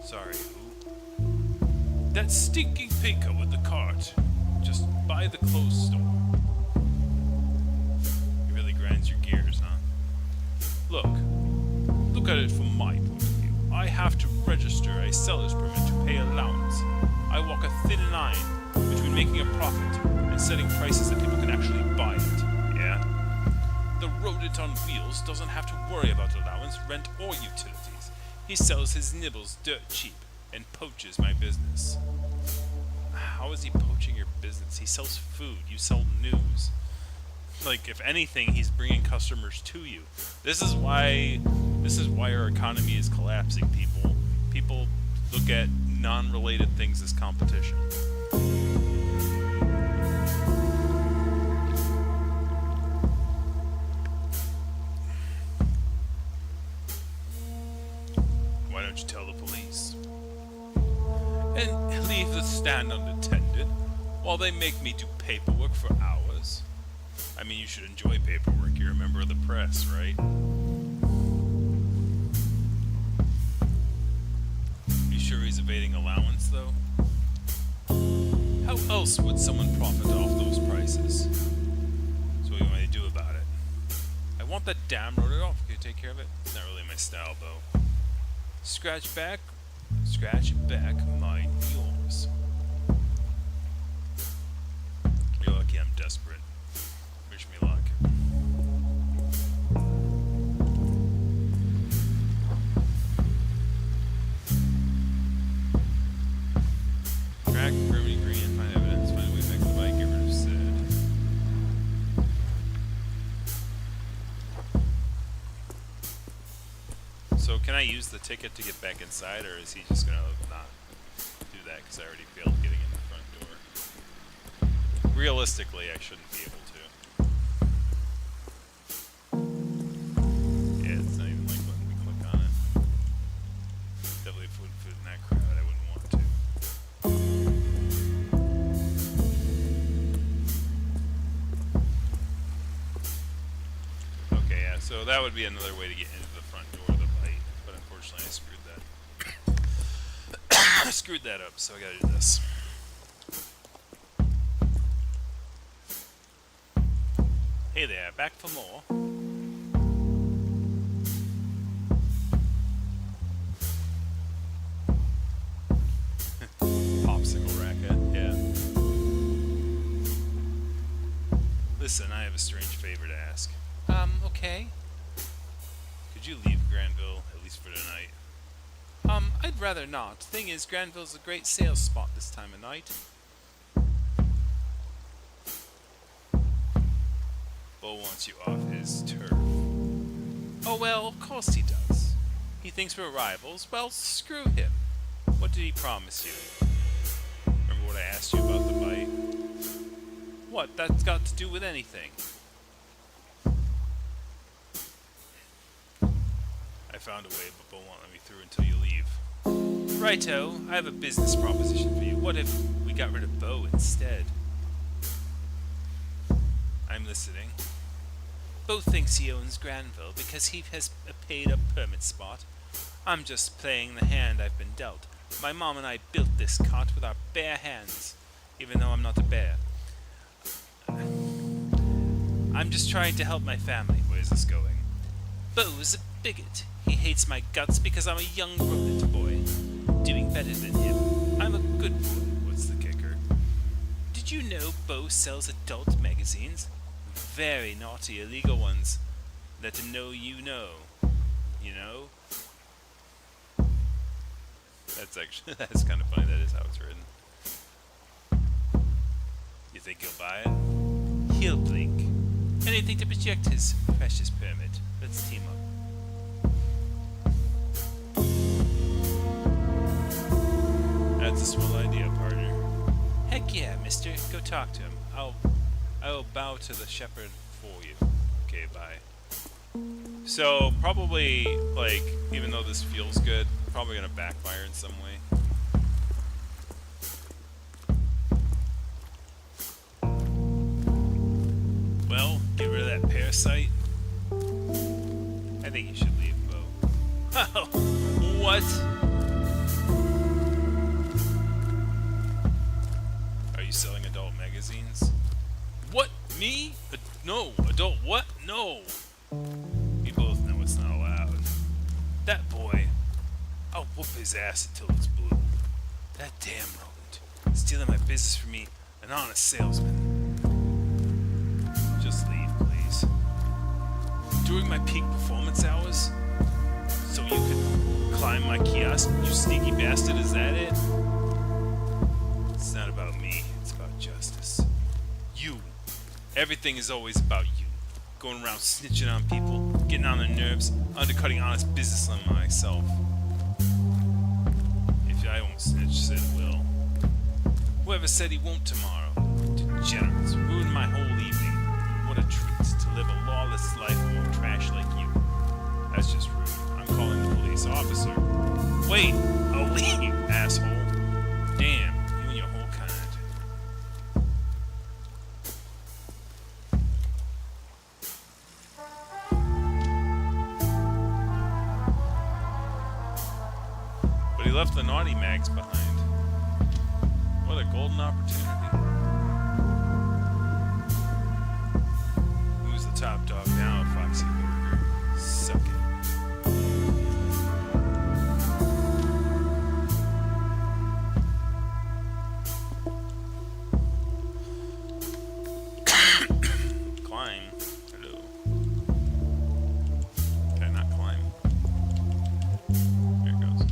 [SPEAKER 1] Sorry, who? That stinking picker with the cart. Just by the clothes store. It really grinds your gears, huh? Look at it from my point of view. I have to register a seller's permit to pay allowance. I walk a thin line between making a profit and setting prices that people can actually buy it, yeah? The rodent on wheels doesn't have to worry about allowance, rent, or utilities. He sells his nibbles dirt cheap and poaches my business. How is he poaching your business? He sells food. You sell news. Like, if anything, he's bringing customers to you. This is why our economy is collapsing, people. People look at non-related things as competition. stand unattended while they make me do paperwork for hours. I mean, you should enjoy paperwork. You're a member of the press, right? You sure he's evading allowance, though? How else would someone profit off those prices? So what do you want me to do about it? I want that damn roaded off. Can you take care of it? It's not really my style, though. Scratch back, mine, yours. You're lucky I'm desperate. Wish me luck. Track, Grimmy Green, find evidence, find a way back to the bike, get rid of Sid. So can I use the ticket to get back inside, or is he just gonna not do that because I already failed getting in the front door? Realistically, I shouldn't be able to. Yeah, it's not even like letting me click on it. Definitely if it would fit in that crowd, I wouldn't want to. Okay, yeah, so that would be another way to get into the front door of the bite, but unfortunately I screwed that. I screwed that up, so I gotta do this. Hey there, back for more. Popsicle racket, yeah. Listen, I have a strange favor to ask. Okay. Could you leave Granville, at least for tonight? I'd rather not. Thing is, Granville's a great sales spot this time of night. Bo wants you off his turf. Oh well, of course he does. He thinks we're rivals. Well, screw him. What did he promise you? Remember what I asked you about the bite? What? That's got to do with anything. I found a way, but Bo won't let me through until you leave. Righto, I have a business proposition for you. What if we got rid of Bo instead? I'm listening. Bo thinks he owns Granville because he has a paid-up permit spot. I'm just playing the hand I've been dealt. My mom and I built this cot with our bare hands, even though I'm not a bear. I'm just trying to help my family. Where's this going? Bo's a bigot. He hates my guts because I'm a young rodent boy, doing better than him. I'm a good boy. What's the kicker? Did you know Bo sells adult magazines? Very naughty, illegal ones. Let him know you know. You know? That's kind of funny. That is how it's written. You think he'll buy it? He'll blink. Anything to project his precious permit. Let's team up. That's a swell idea, partner. Heck yeah, mister. Go talk to him. I will bow to the shepherd for you. Okay, bye. So, probably, like, even though this feels good, probably gonna backfire in some way. Well, get rid of that parasite. I think you should leave, Bo. Oh, what? Are you selling adult magazines? What? Me? No. Adult what? No. We both know it's not allowed. That boy, I'll whoop his ass until it's blue. That damn rodent. Stealing my business from me, an honest salesman. Just leave, please. During my peak performance hours? So you could climb my kiosk, you sneaky bastard, is that it? It's not about me, it's about justice. You. Everything is always about you. Going around snitching on people, getting on their nerves, undercutting honest business on myself. If I won't snitch, Sid will. Whoever said he won't tomorrow? Degenerates, ruined my whole evening. What a treat to live a lawless life among trash like you. That's just rude. I'm calling the police officer. Wait, I'll leave, asshole. Damn, you and your left the naughty mags behind. What a golden opportunity. Who's the top dog now, Foxy Burger? Suck it. Climb. Hello. Can I not climb? Here it goes.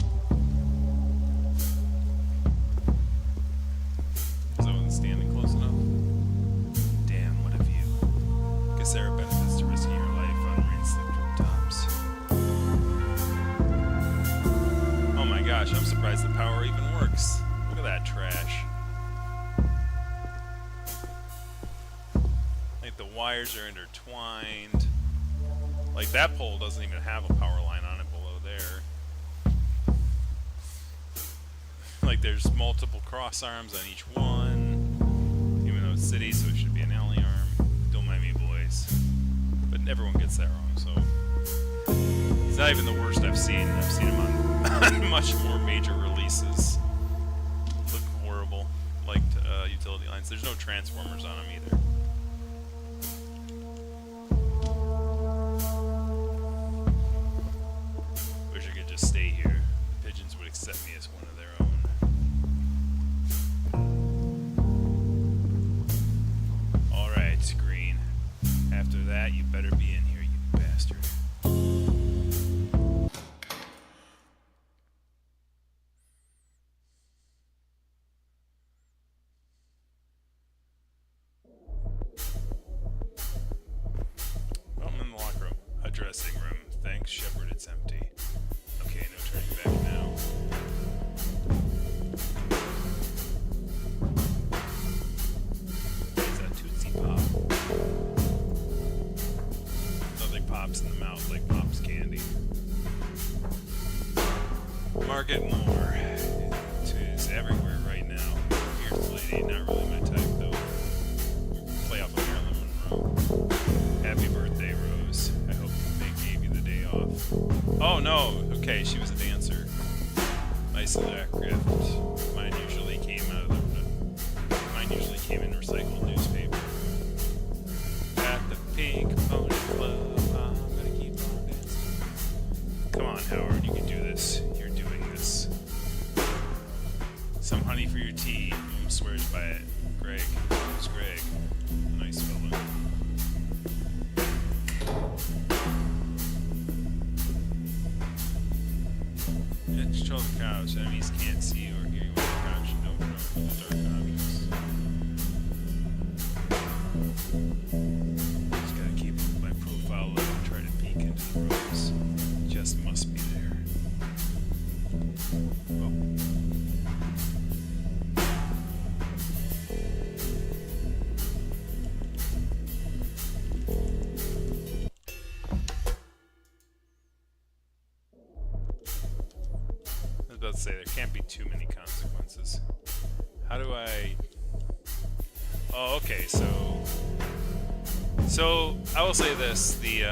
[SPEAKER 1] Because I wasn't standing close enough. Damn, what a view. Guess there are benefits to risking your life on rain-slicked rooftops. Oh my gosh, I'm surprised the power even works. Look at that trash. Like the wires are intertwined. Like that pole doesn't even have a power line on it below there. Like there's multiple cross arms on each one. Even though it's city, so it should be an alley arm. Don't mind me, boys. But everyone gets that wrong, so. It's not even the worst I've seen. I've seen him on much more major releases. Look horrible. Like utility lines. There's no transformers on them either. Wish I could just stay here. The pigeons would accept me as one of their own. Alright, Green. After that, you better be in here, you bastard. Well, I'm in the locker room. A dressing room. Thanks, Shepard, it's empty. Okay, no turning back now. It's a Tootsie Pop. Nothing pops in the mouth like Pop's candy. Market Moore. It is everywhere right now. Fierce lady, not really my type though. Play off of Marilyn Monroe. Happy birthday, Rose. I hope they gave you the day off. Oh no! Okay, she was a dancer. Nice of that gift. Mine usually came in recycled newspaper. At the Pink Pony Club, I'm gonna keep on dancing. Come on, Howard, you can do this. You're doing this. Some honey for your tea. Mom swears by it. Greg. Who's Greg? Nice fellow. Yeah, control the couch. Enemies can't see or hear you on the couch. Don't know the dark objects. Just gotta keep my profile low and try to peek into the rooms. Just must be there. Oh. I was about to say, there can't be too many consequences. How do I... Oh, okay, so I will say this, the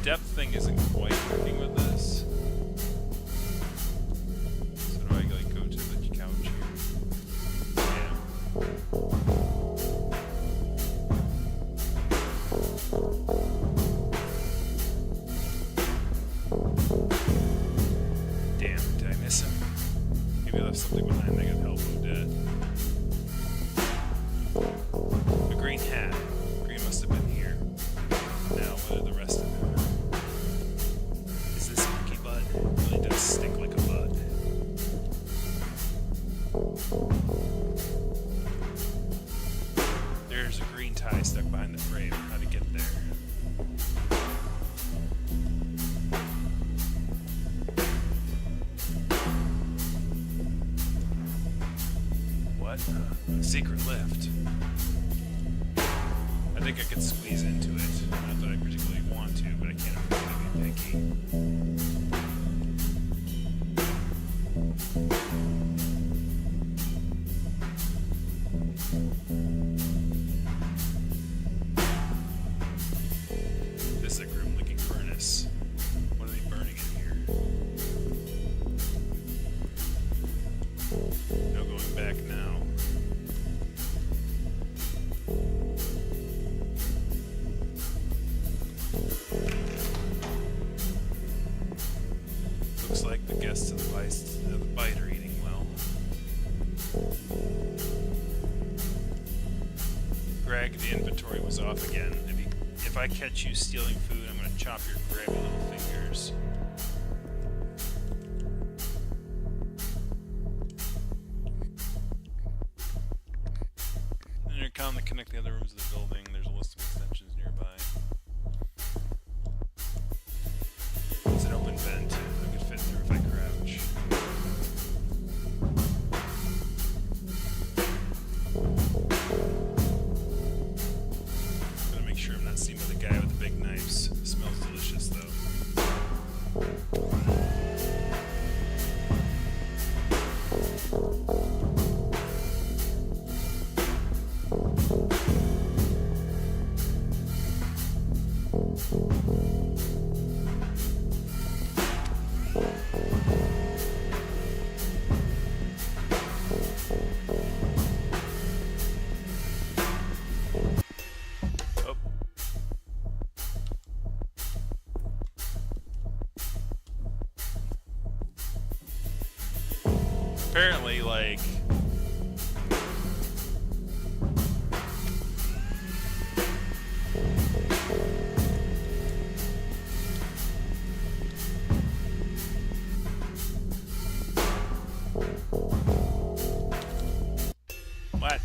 [SPEAKER 1] depth thing isn't quite working with this. So do I like go to the couch here? Yeah. Damn, did I miss him? Maybe I left something behind that could help with that. A green hat. Green must have been here. Now, what are the rest of them? Is this monkey butt? It really does stink like a butt. There's a green tie stuck behind the frame. How to get there? What? A secret lift. I think I could squeeze into it. Not that I particularly want to, but I can't afford to be picky. This is a grim-looking furnace. What are they burning in here?
[SPEAKER 2] Greg, the inventory was off again. If I catch you stealing food, I'm gonna chop your grabby little fingers. Intercom to connect the other rooms of the building. There's a list of extensions nearby. It's an open vent. I could fit through if I crouch. Gotta make sure I'm not seen by the guy with the big knives. It smells delicious though. Oh. Apparently, like... What?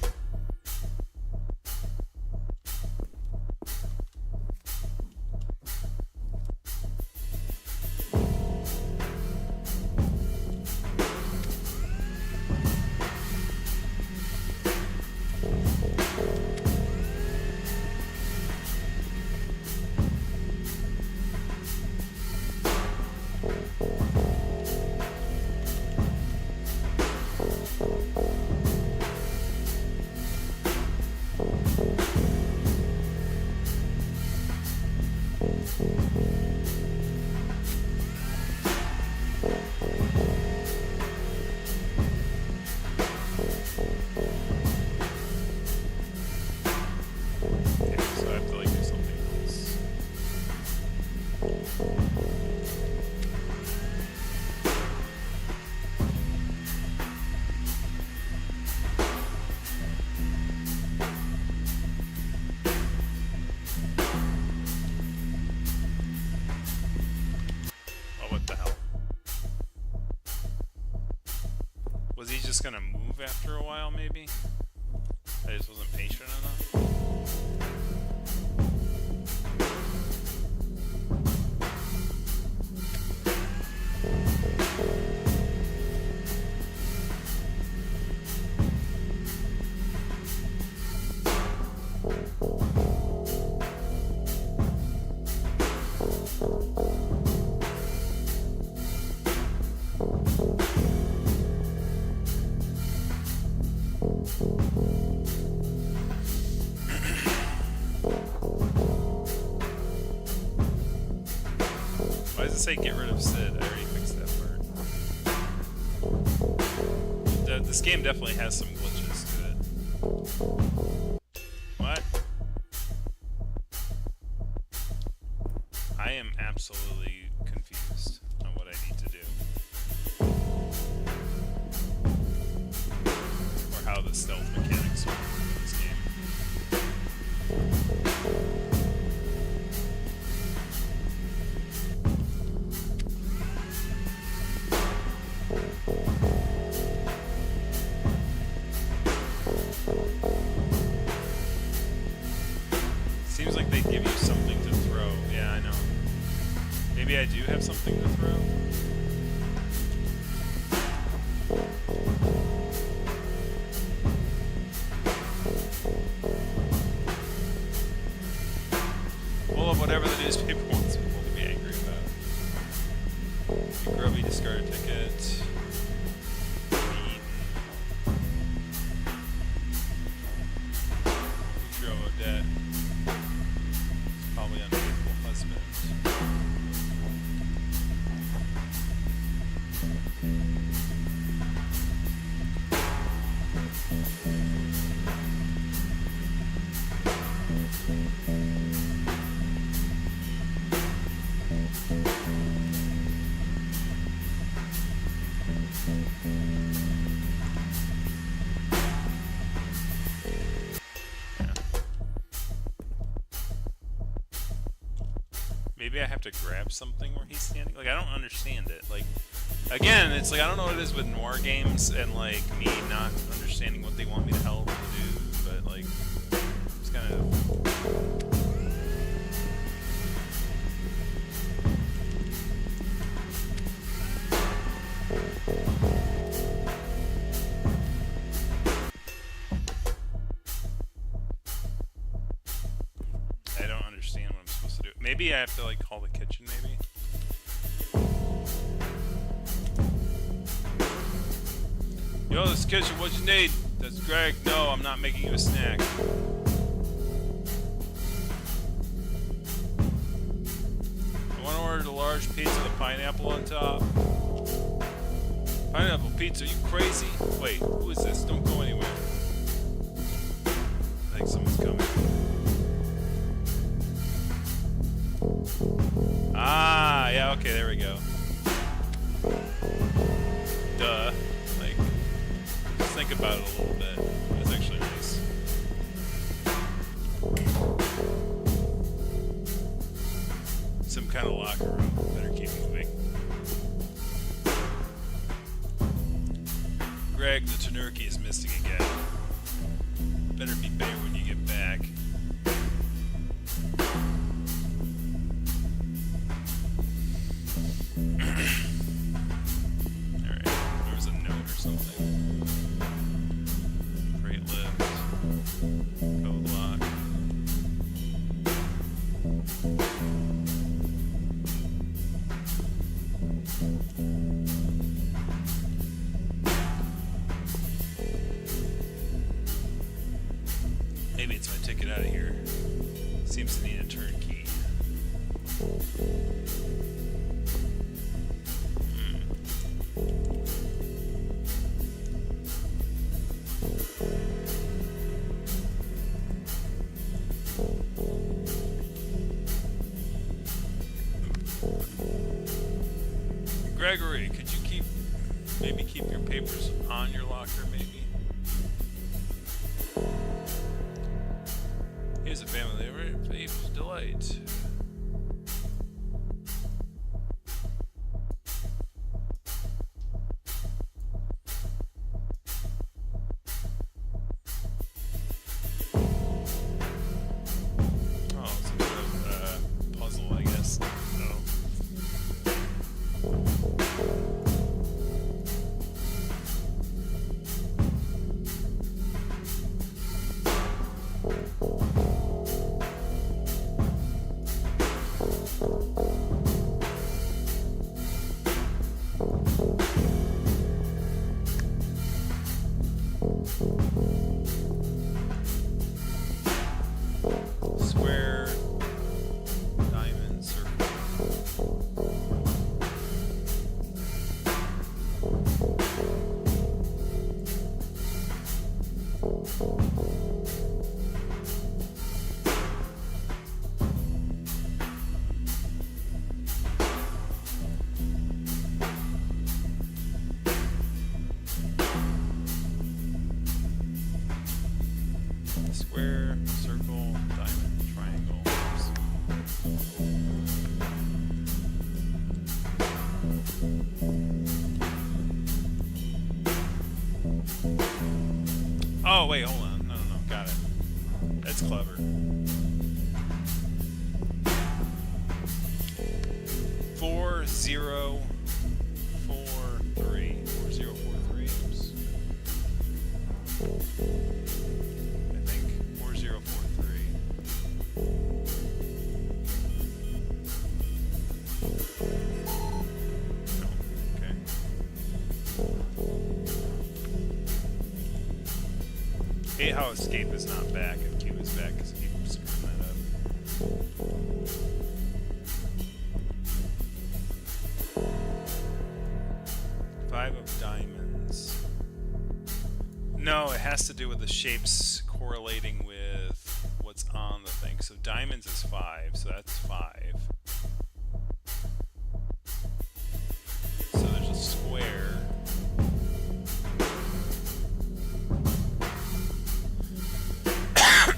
[SPEAKER 2] Okay, so I have to like do something else. Oh, what the hell? Was he just gonna move after a while, maybe? I just wasn't patient enough. Why does it say get rid of Sid? I already fixed that part. This game definitely has some glitches to it. What? I am absolutely confused on what I need to do. Or how the stealth mechanics work in this game. Seems like they give you something to throw. Yeah, I know. Maybe I do have something to throw. Full of whatever the newspaper wants people to be angry about. You grubby discard a ticket. Mean. Throw a debt. Probably unfaithful husband.
[SPEAKER 1] Maybe I have to grab something where he's standing. Like, I don't understand it. Like, again, it's like I don't know what it is with Noir games and like me not understanding what they want me to help to do. But like, it's kind of. I don't understand what I'm supposed to do. Maybe I have to like call the kitchen, maybe? Yo, this kitchen, what you need? That's Greg. No, I'm not making you a snack. I want to order the large pizza with pineapple on top. Pineapple pizza, are you crazy? Wait, who is this? Don't go anywhere. I think someone's coming. Ah, yeah, okay, there we go. Duh. Like, just think about it a little bit. That's actually nice. Some kind of locker room. Better keep moving. Greg, the Tantroo is missing again. Better be better when you get back. Alright, there was a note or something. Freight lift. Code lock. Maybe it's my ticket out of here. Seems to need a turnkey. Gregory, could you maybe keep your papers on your locker, maybe? Here's a family favorite delight. Oh, some sort of puzzle, I guess. Oh. Square, diamond, circle. Square, circle, diamond, triangle. Oh, wait, hold on. No, got it. That's clever. 4043. 4043. Oops. I think 4043. No. Okay. Hate how escape is not back and Q is back because he keeps screwing that up. Five of diamonds. No, it has to do with the shapes correlating with what's on the thing. So diamonds is 5, so that's 5. So there's a square.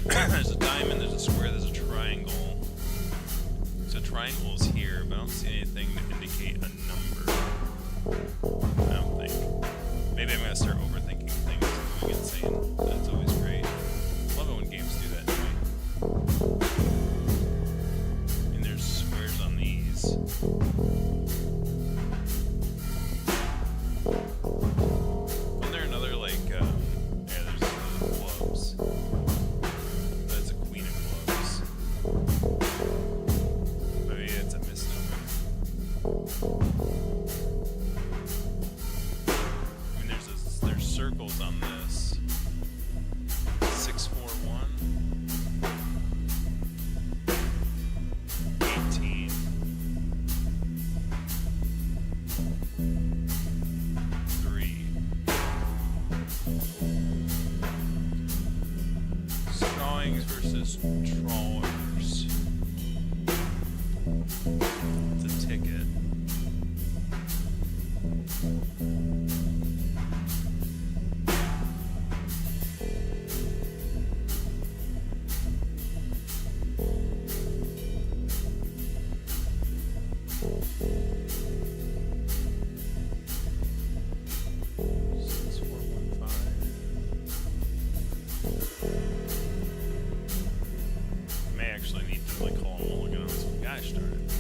[SPEAKER 1] There's a diamond, there's a square, there's a triangle. So triangles here, but I don't see anything to indicate a number. I don't think. Maybe I'm gonna start overthinking things and going insane. That's always great. I love it when games do that to me. I mean, there's squares on these. Wasn't there another, like, yeah, there's the clubs. That's a queen of clubs. Maybe it's a misnomer. I mean, there's circles on this. 6, 4, 1. 18. 3. Drawings versus trawlers. It's a ticket. May actually need to like call a mulligan on some guy started.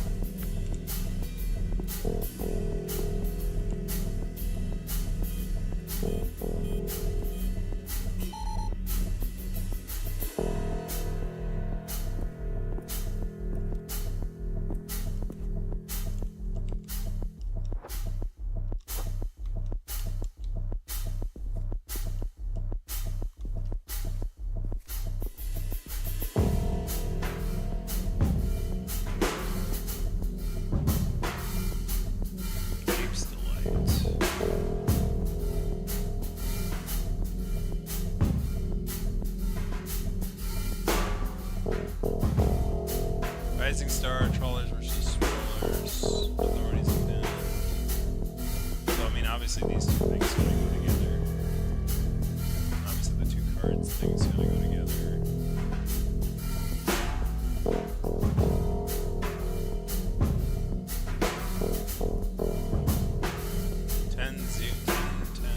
[SPEAKER 1] Cape's Delight. Rising Star, Trawlers versus Swirlers, Authorities Condemned. So, I mean, obviously these two things gotta go together. Obviously the two cards things gotta go together. Ten, 10.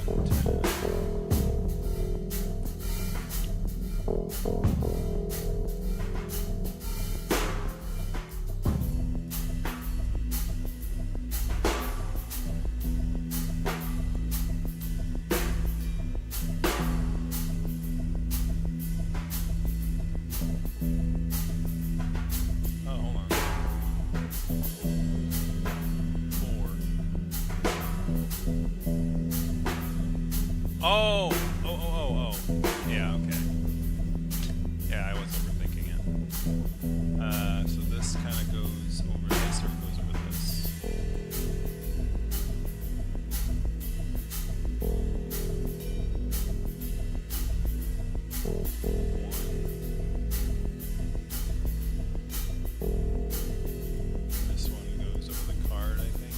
[SPEAKER 1] Oh, hold on. 4. Oh! Yeah, okay. Yeah, I was overthinking it. So this kind of goes over this, or goes over this. This one goes over the card, I think.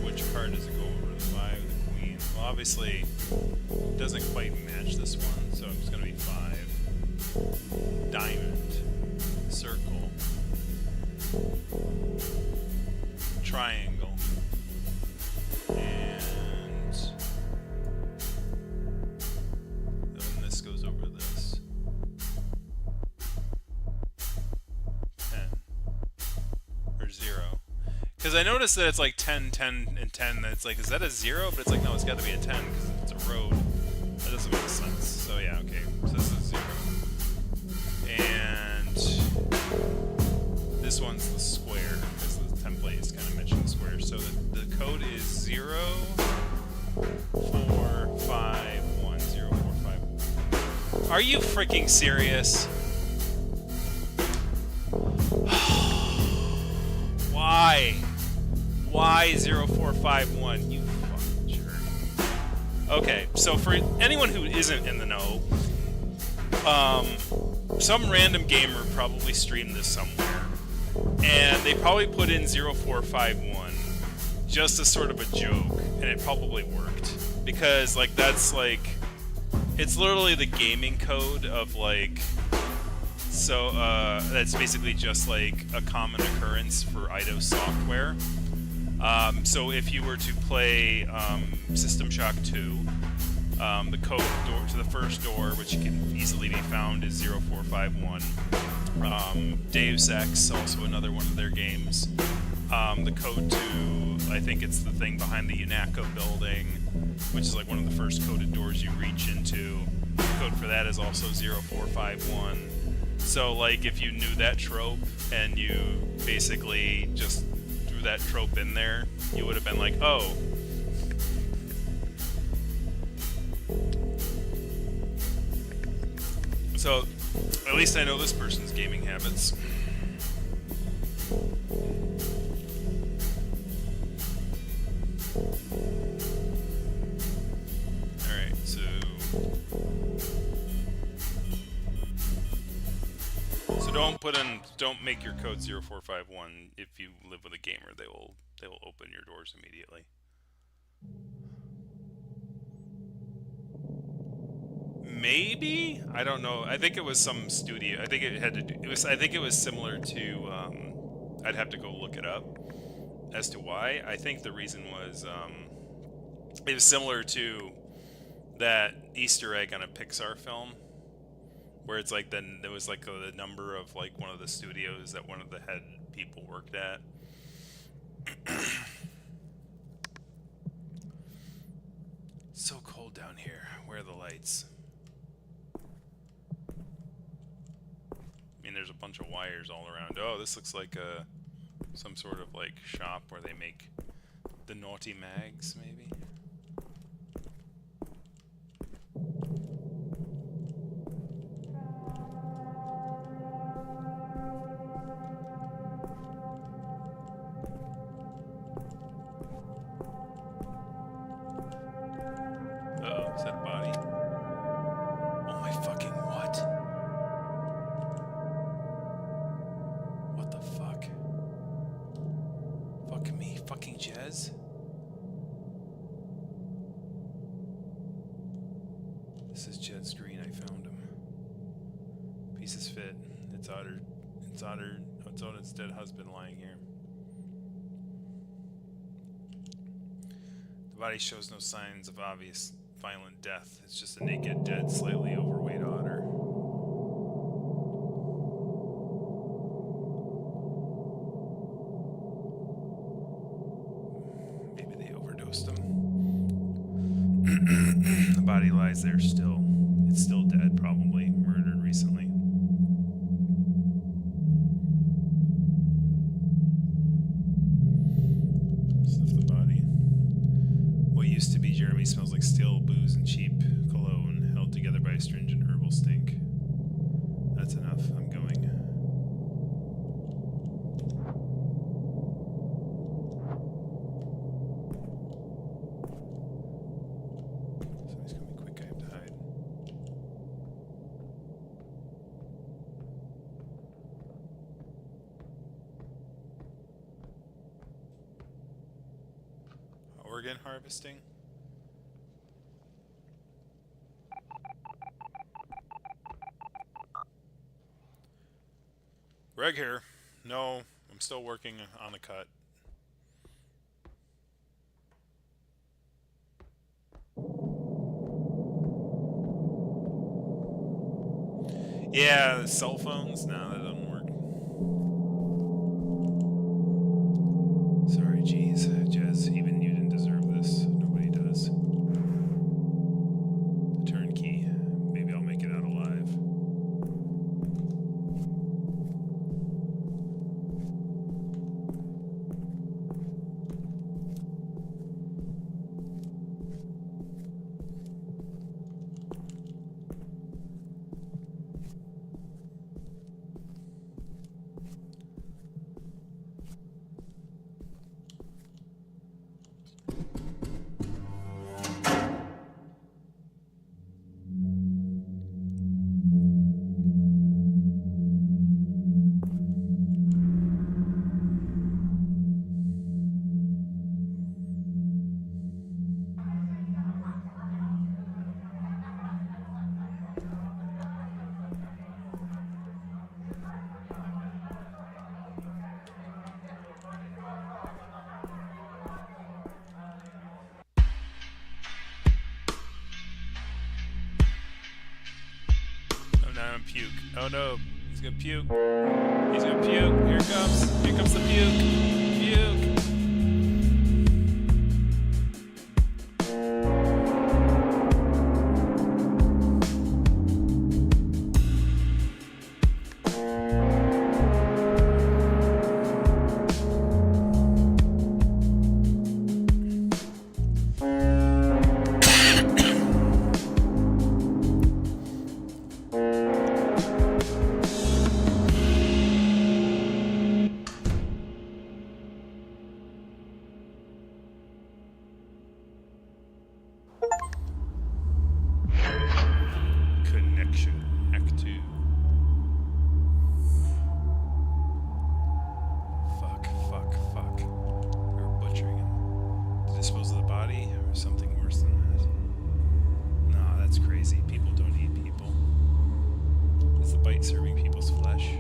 [SPEAKER 1] Which card does it go over? The 5, the queen. Well, obviously, it doesn't quite match this one, so it's going to be 5. Diamond. Circle. Triangle. And then this goes over this. 10. Or 0. Because I noticed that it's like 10, 10, and 10. That it's like, is that a 0? But it's like, no, it's got to be a 10 because it's a road. That doesn't make sense. So yeah, okay. So this is 0. And this one's the square because the template is kind of mentioning squares. So the code is 0, 4, 5, 1, 0, 4, 5. Are you freaking serious? Why? Why 0, 4, 5, 1? You fucking jerk. Okay, so for anyone who isn't in the know, some random gamer probably streamed this somewhere, and they probably put in 0451 just as sort of a joke, and it probably worked. Because, like, that's, like, it's literally the gaming code of, like, So that's basically just like a common occurrence for IDO software. So if you were to play System Shock 2, the code door to the first door, which can easily be found, is 0451. Deus Ex, also another one of their games. The code to, I think it's the thing behind the UNACO building, which is like one of the first coded doors you reach into. The code for that is also 0451. So like if you knew that trope and you basically just threw that trope in there, you would have been like, oh. So at least I know this person's gaming habits. Alright, so don't make your code 0451 if you live with a gamer. They will open your doors immediately. Maybe? I don't know. I think it was some studio. I think it had to do I think it was similar to I'd have to go look it up as to why. I think the reason was it was similar to that Easter egg on a Pixar film, where it's like then there was like the number of like one of the studios that one of the head people worked at. So cold down here. Where are the lights? I mean, there's a bunch of wires all around. Oh, this looks like some sort of like shop where they make the naughty mags, maybe. Uh-oh, is that a body? Oh my fucking what? What the fuck? Fuck me, fucking Jez? This is Jed's Green, I found him. Pieces fit. It's on its dead husband lying here. The body shows no signs of obvious violent death. It's just a naked, dead, slightly overweight otter. Maybe they overdosed him. The body lies there still. It's still dead, probably. Murdered recently. Sniff the body. What used to be Jeremy smells like stale booze and cheap cologne, held together by a stringent herbal stink. That's enough. I'm going. Somebody's coming quick. I have to hide. Organ harvesting? Greg here. No, I'm still working on the cut. Yeah, cell phones? No, that doesn't work. Sorry, jeez. Jez, even you didn't deserve this. Nobody does. The turnkey. Maybe I'll make it out alive.
[SPEAKER 2] Now I'm puke. Oh no, he's gonna puke. He's gonna puke. Here it comes. Here comes the puke. Puke. Connection. Act 2. Fuck. They were butchering him. To dispose of the body, or something worse than that? No, that's crazy. People don't eat people. Is the bite serving people's flesh?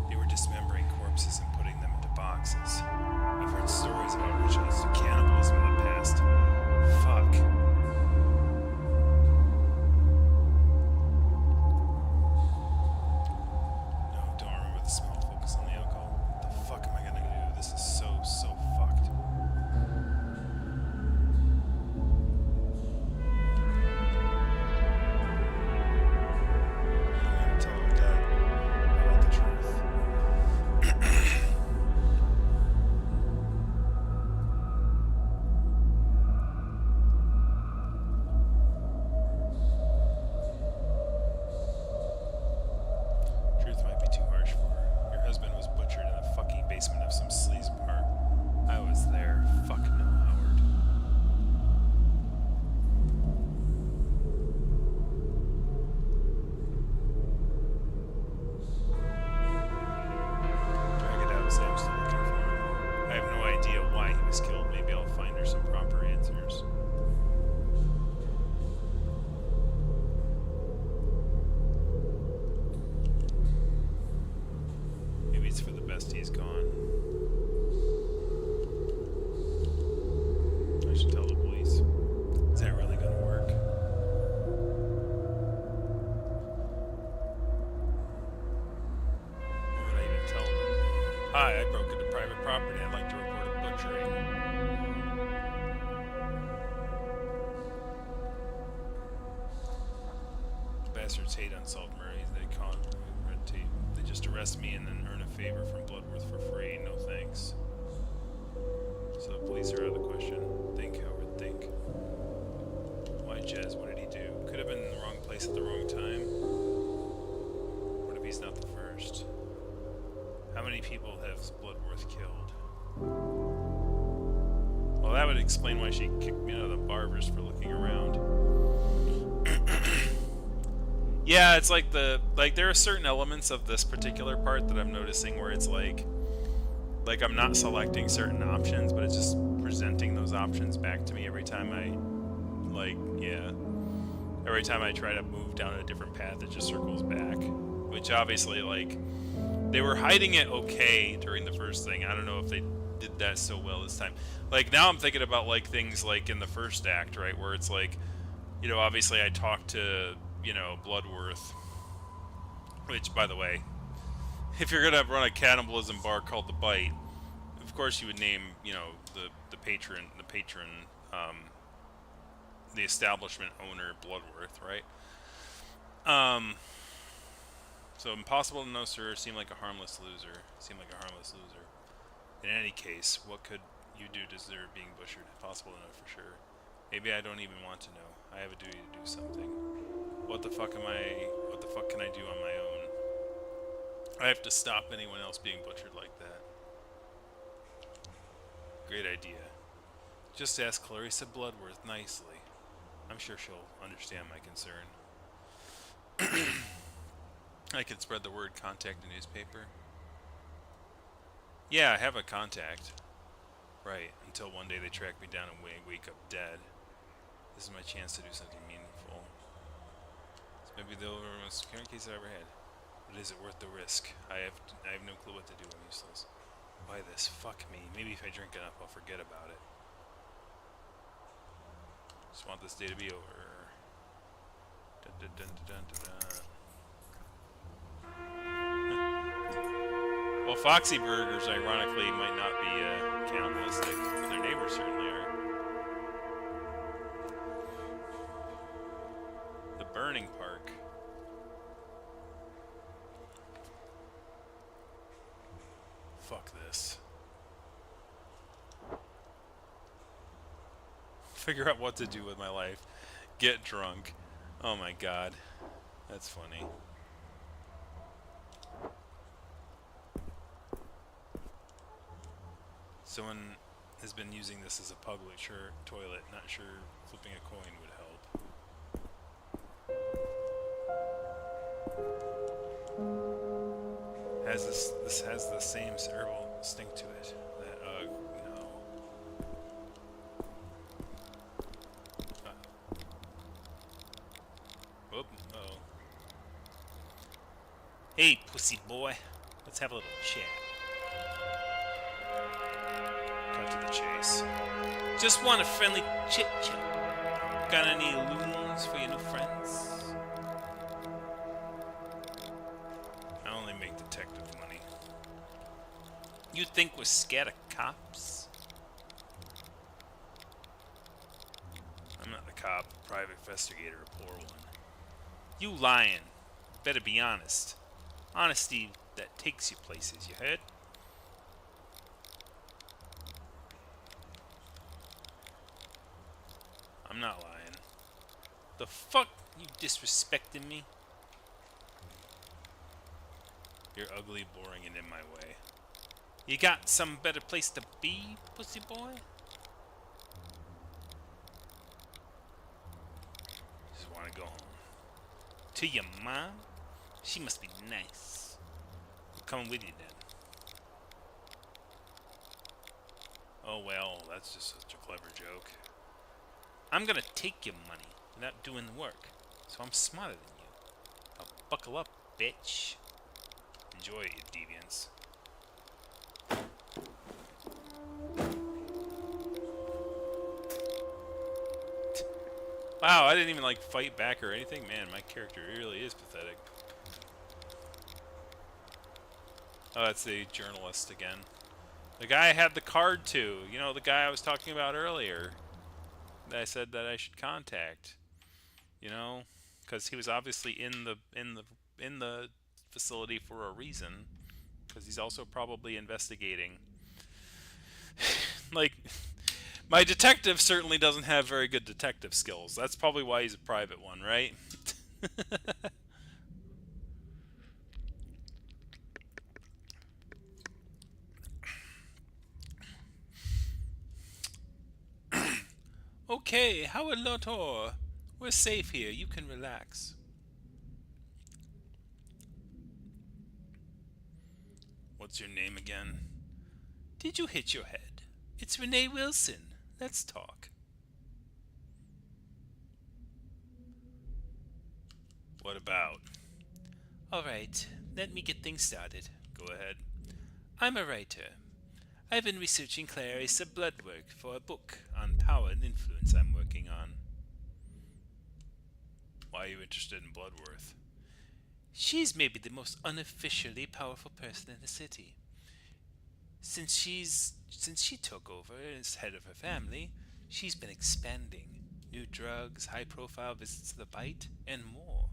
[SPEAKER 2] They were dismembering corpses and putting them into boxes. I've heard stories about rituals of cannibalism in the past. Fuck. No, don't remember the smell. Focus on the alcohol. What the fuck am I gonna do? This is so fucked. I'm gonna tell him that. I want the truth. Truth might be too harsh for her. Your husband was butchered in a fucking basement of some sleaze bar. I was there. Fuck no, Howard. Drag it out, Sam's still looking for him. I have no idea why he was killed. Maybe I'll find her some proper answers. Maybe it's for the best he's gone. I should tell the police. Is that really gonna work? What would I even tell them? Hi, I broke into private property. I'd like to report a butchering. Bastards hate unsolved murders. They call it red tape. They just arrest me and then earn a favor from Bloodworth for free. No thanks. So the police are out of the question. Think, Howard, think. Why Jez? What did he do? Could have been in the wrong place at the wrong time. What if he's not the first? How many people has Bloodworth killed? Well, that would explain why she kicked me out of the barber's for looking around. Yeah, it's like there are certain elements of this particular part that I'm noticing where it's like I'm not selecting certain options, but it's just presenting those options back to me every time every time I try to move down a different path, it just circles back. Which obviously, like, they were hiding it okay during the first thing. I don't know if they did that so well this time. Like, now I'm thinking about, like, things like in the first act, right, where it's like, you know, obviously I talked to, you know, Bloodworth, which, by the way, if you're gonna run a cannibalism bar called The Bite, of course you would name, you know, the patron, the establishment owner Bloodworth, right? So impossible to know, sir. Seem like a harmless loser. In any case, what could you do to deserve being butchered? Impossible to know for sure. Maybe I don't even want to know. I have a duty to do something. What the fuck can I do on my own? I have to stop anyone else being butchered like that. Great idea. Just ask Clarissa Bloodworth nicely. I'm sure she'll understand my concern. I could spread the word, contact the newspaper. Yeah, I have a contact. Right, until one day they track me down and wake up dead. This is my chance to do something meaningful. This may be the most current case I ever had. But is it worth the risk? I have no clue what to do. I'm useless. Why this? Fuck me. Maybe if I drink enough, I'll forget about it. Just want this day to be over. Dun, dun, dun, dun, dun, dun.
[SPEAKER 1] Foxy burgers, ironically, might not be cannibalistic, but their neighbors certainly are. The Burning Park. Fuck this. Figure out what to do with my life. Get drunk. Oh my god. That's funny. Someone has been using this as a public toilet. Not sure flipping a coin would help. This has the same herbal stink to it. That no. Whoop, uh-oh. Hey, pussy boy. Let's have a little chat. Cut to the chase. Just want a friendly chit-chat. Got any loons for your new friends? I only make detective money. You think we're scared of cops? I'm not the cop, private investigator, a poor one. You lying. Better be honest. Honesty that takes you places, you heard? I'm not lying. The fuck you disrespecting me? You're ugly, boring, and in my way. You got some better place to be, pussy boy? Just want to go home. To your mom? She must be nice. I'm coming with you then. Oh well, that's just such a clever joke. I'm gonna take your money without doing the work, so I'm smarter than you. Now buckle up, bitch. Enjoy it, you deviants. Wow, I didn't even like fight back or anything. Man, my character really is pathetic. Oh, that's the journalist again. The guy I had the card to. You know, the guy I was talking about earlier. That I said that I should contact. You know, because he was obviously in the facility for a reason. Because he's also probably investigating. Like, my detective certainly doesn't have very good detective skills. That's probably why he's a private one, right? Okay, Howard Lotor. We're safe here. You can relax. What's your name again? Did you hit your head? It's Renee Wilson. Let's talk. What about? Alright, let me get things started. Go ahead. I'm a writer. I've been researching Clarice's blood work for a book on power and influence I'm working on. Why are you interested in Bloodworth? She's maybe the most unofficially powerful person in the city. Since she took over as head of her family, she's been expanding. New drugs, high-profile visits to the Bite, and more.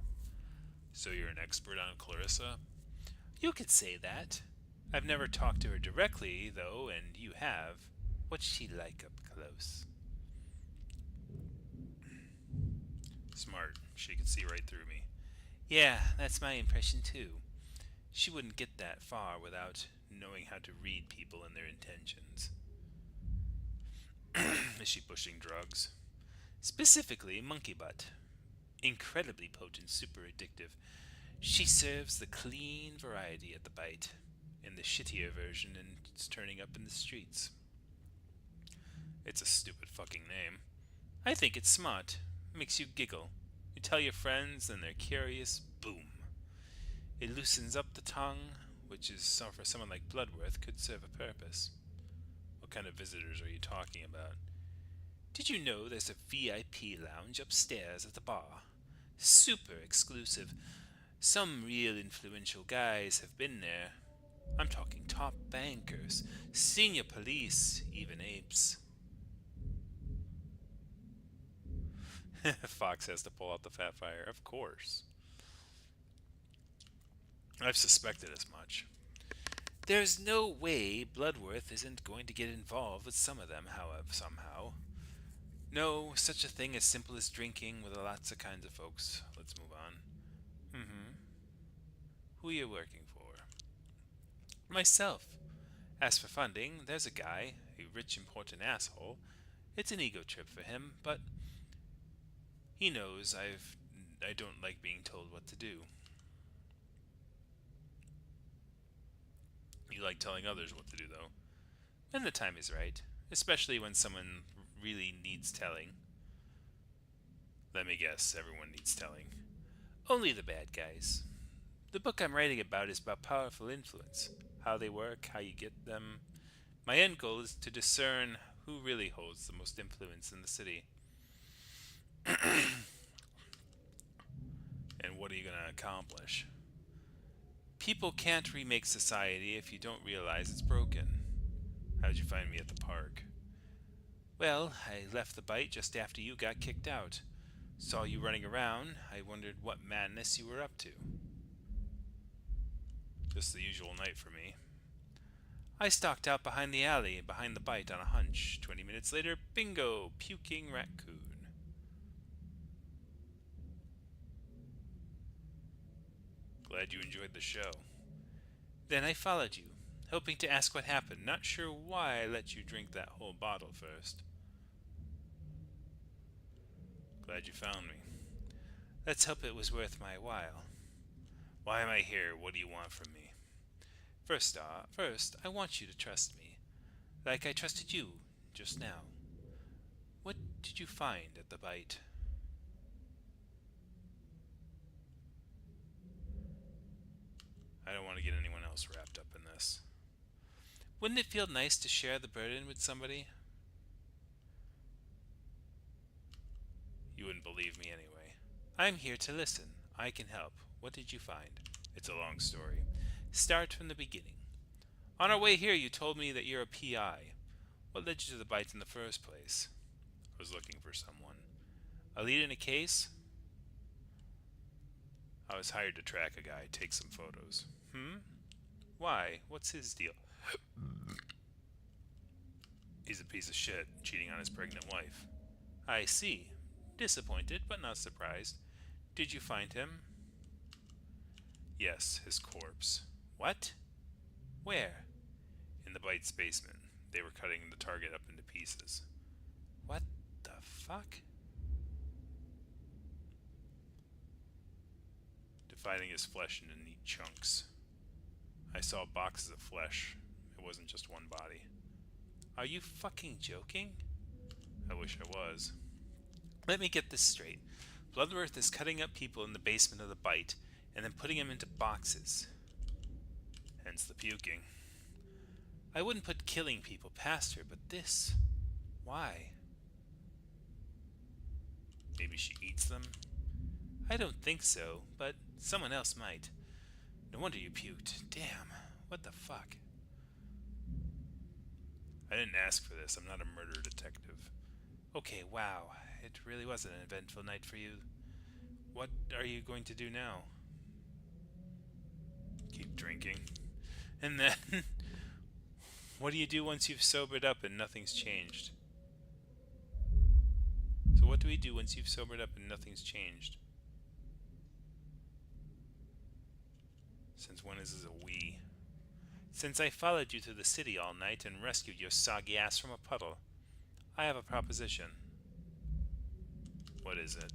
[SPEAKER 1] So you're an expert on Clarissa? You could say that. I've never talked to her directly, though, and you have. What's she like up close? Smart. She could see right through me. Yeah, that's my impression, too. She wouldn't get that far without knowing how to read people and their intentions. Is she pushing drugs? Specifically, monkey butt. Incredibly potent, super addictive. She serves the clean variety at the Bite, and the shittier version is turning up in the streets. It's a stupid fucking name. I think it's smart. Makes you giggle. You tell your friends, and they're curious. Boom. It loosens up the tongue, which is for someone like Bloodworth could serve a purpose. What kind of visitors are you talking about? Did you know there's a VIP lounge upstairs at the bar? Super exclusive. Some real influential guys have been there.
[SPEAKER 2] I'm talking top bankers, senior police, even apes. Fox has to pull out the fat fire, of course. I've suspected as much. There's no way Bloodworth isn't going to get involved with some of them, however, somehow. No, such a thing as simple as drinking with lots of kinds of folks. Let's move on. Who are you working for? Myself. As for funding, there's a guy, a rich, important asshole. It's an ego trip for him, but he knows I don't like being told what to do. You like telling others what to do, though. When the time is right, especially when someone really needs telling. Let me guess, everyone needs telling. Only the bad guys. The book I'm writing about is about powerful influence, how they work, how you get them. My end goal is to discern who really holds the most influence in the city. And what are you going to accomplish? People can't remake society if you don't realize it's broken. How'd you find me at the park? Well, I left the bite just after you got kicked out. Saw you running around. I wondered what madness you were up to. Just the usual night for me. I stalked out behind the alley, behind the bite on a hunch. 20 minutes later, bingo, puking raccoon. Glad you enjoyed the show. Then I followed you, hoping to ask what happened. Not sure why I let you drink that whole bottle first. Glad you found me. Let's hope it was worth my while. Why am I here? What do you want from me? First, I want you to trust me, like I trusted you just now. What did you find at the bite? I don't want to get anyone else wrapped up in this. Wouldn't it feel nice to share the burden with somebody? You wouldn't believe me anyway. I'm here to listen. I can help. What did you find? It's a long story. Start from the beginning. On our way here, you told me that you're a PI. What led you to the bite in the first place? I was looking for someone. A lead in a case? I was hired to track a guy, take some photos. Why? What's his deal? He's a piece of shit, cheating on his pregnant wife. I see. Disappointed, but not surprised. Did you find him? Yes, his corpse. What? Where? In the bite's basement. They were cutting the target up into pieces. What the fuck? Dividing his flesh into neat chunks. I saw boxes of flesh. It wasn't just one body. Are you fucking joking? I wish I was. Let me get this straight. Bloodworth is cutting up people in the basement of the bite and then putting them into boxes. Hence the puking. I wouldn't put killing people past her, but this... Why? Maybe she eats them? I don't think so, but someone else might. No wonder you puked. Damn, what the fuck? I didn't ask for this. I'm not a murder detective. Okay, wow. It really was an eventful night for you. What are you going to do now? Keep drinking. And then... what do you do once you've sobered up and nothing's changed? So what do we do once you've sobered up and nothing's changed? Since when is this a we? Since I followed you through the city all night and rescued your soggy ass from a puddle, I have a proposition. What is it?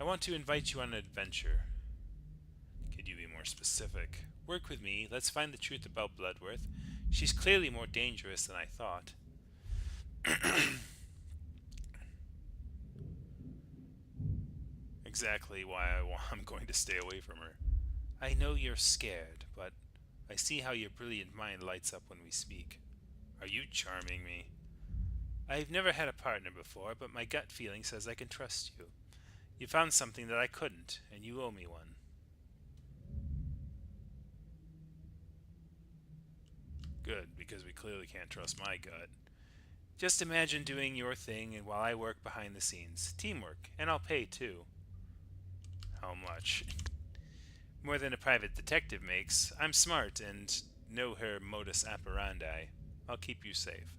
[SPEAKER 2] I want to invite you on an adventure. Could you be more specific? Work with me. Let's find the truth about Bloodworth. She's clearly more dangerous than I thought. Exactly why I'm going to stay away from her. I know you're scared, but I see how your brilliant mind lights up when we speak. Are you charming me? I've never had a partner before, but my gut feeling says I can trust you. You found something that I couldn't, and you owe me one. Good, because we clearly can't trust my gut. Just imagine doing your thing and while I work behind the scenes. Teamwork, and I'll pay too. How much? More than a private detective makes. I'm smart and know her modus operandi. I'll keep you safe.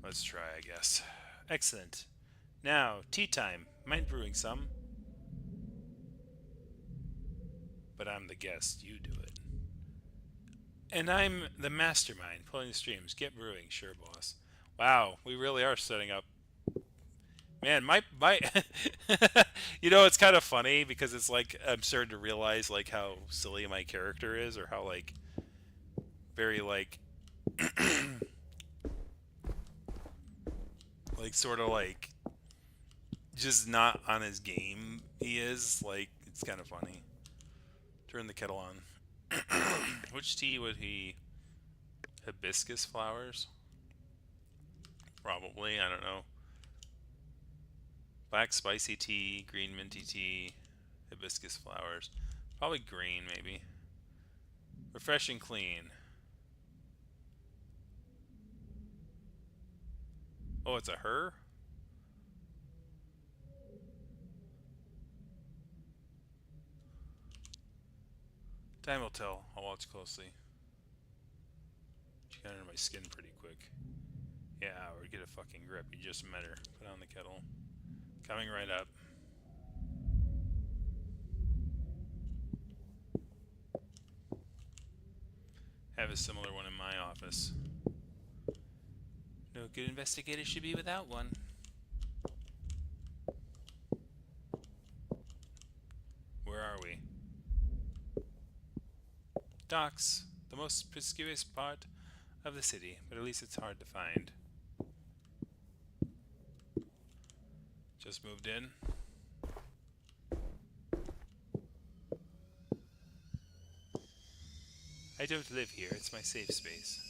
[SPEAKER 2] Let's try, I guess. Excellent. Now, tea time. Mind brewing some? But I'm the guest. You do it. And I'm the mastermind, pulling the strings. Get brewing, sure, boss. Wow, we really are setting up. Man, my you know, it's kind of funny because it's like I'm starting to realize like how silly my character is, or how like very like like sort of like just not on his game he is. Like, it's kind of funny. Turn the kettle on. Which tea would he? Hibiscus flowers? Probably, I don't know. Black spicy tea, green minty tea, hibiscus flowers. Probably green, maybe. Refreshing clean. Oh, it's a her? Time will tell. I'll watch closely. She got under my skin pretty quick. Yeah, or get a fucking grip. You just met her. Put on the kettle. Coming right up. Have a similar one in my office. No good investigator should be without one. Where are we? Docks. The most promiscuous part of the city, but at least it's hard to find. Just moved in. I don't live here, it's my safe space.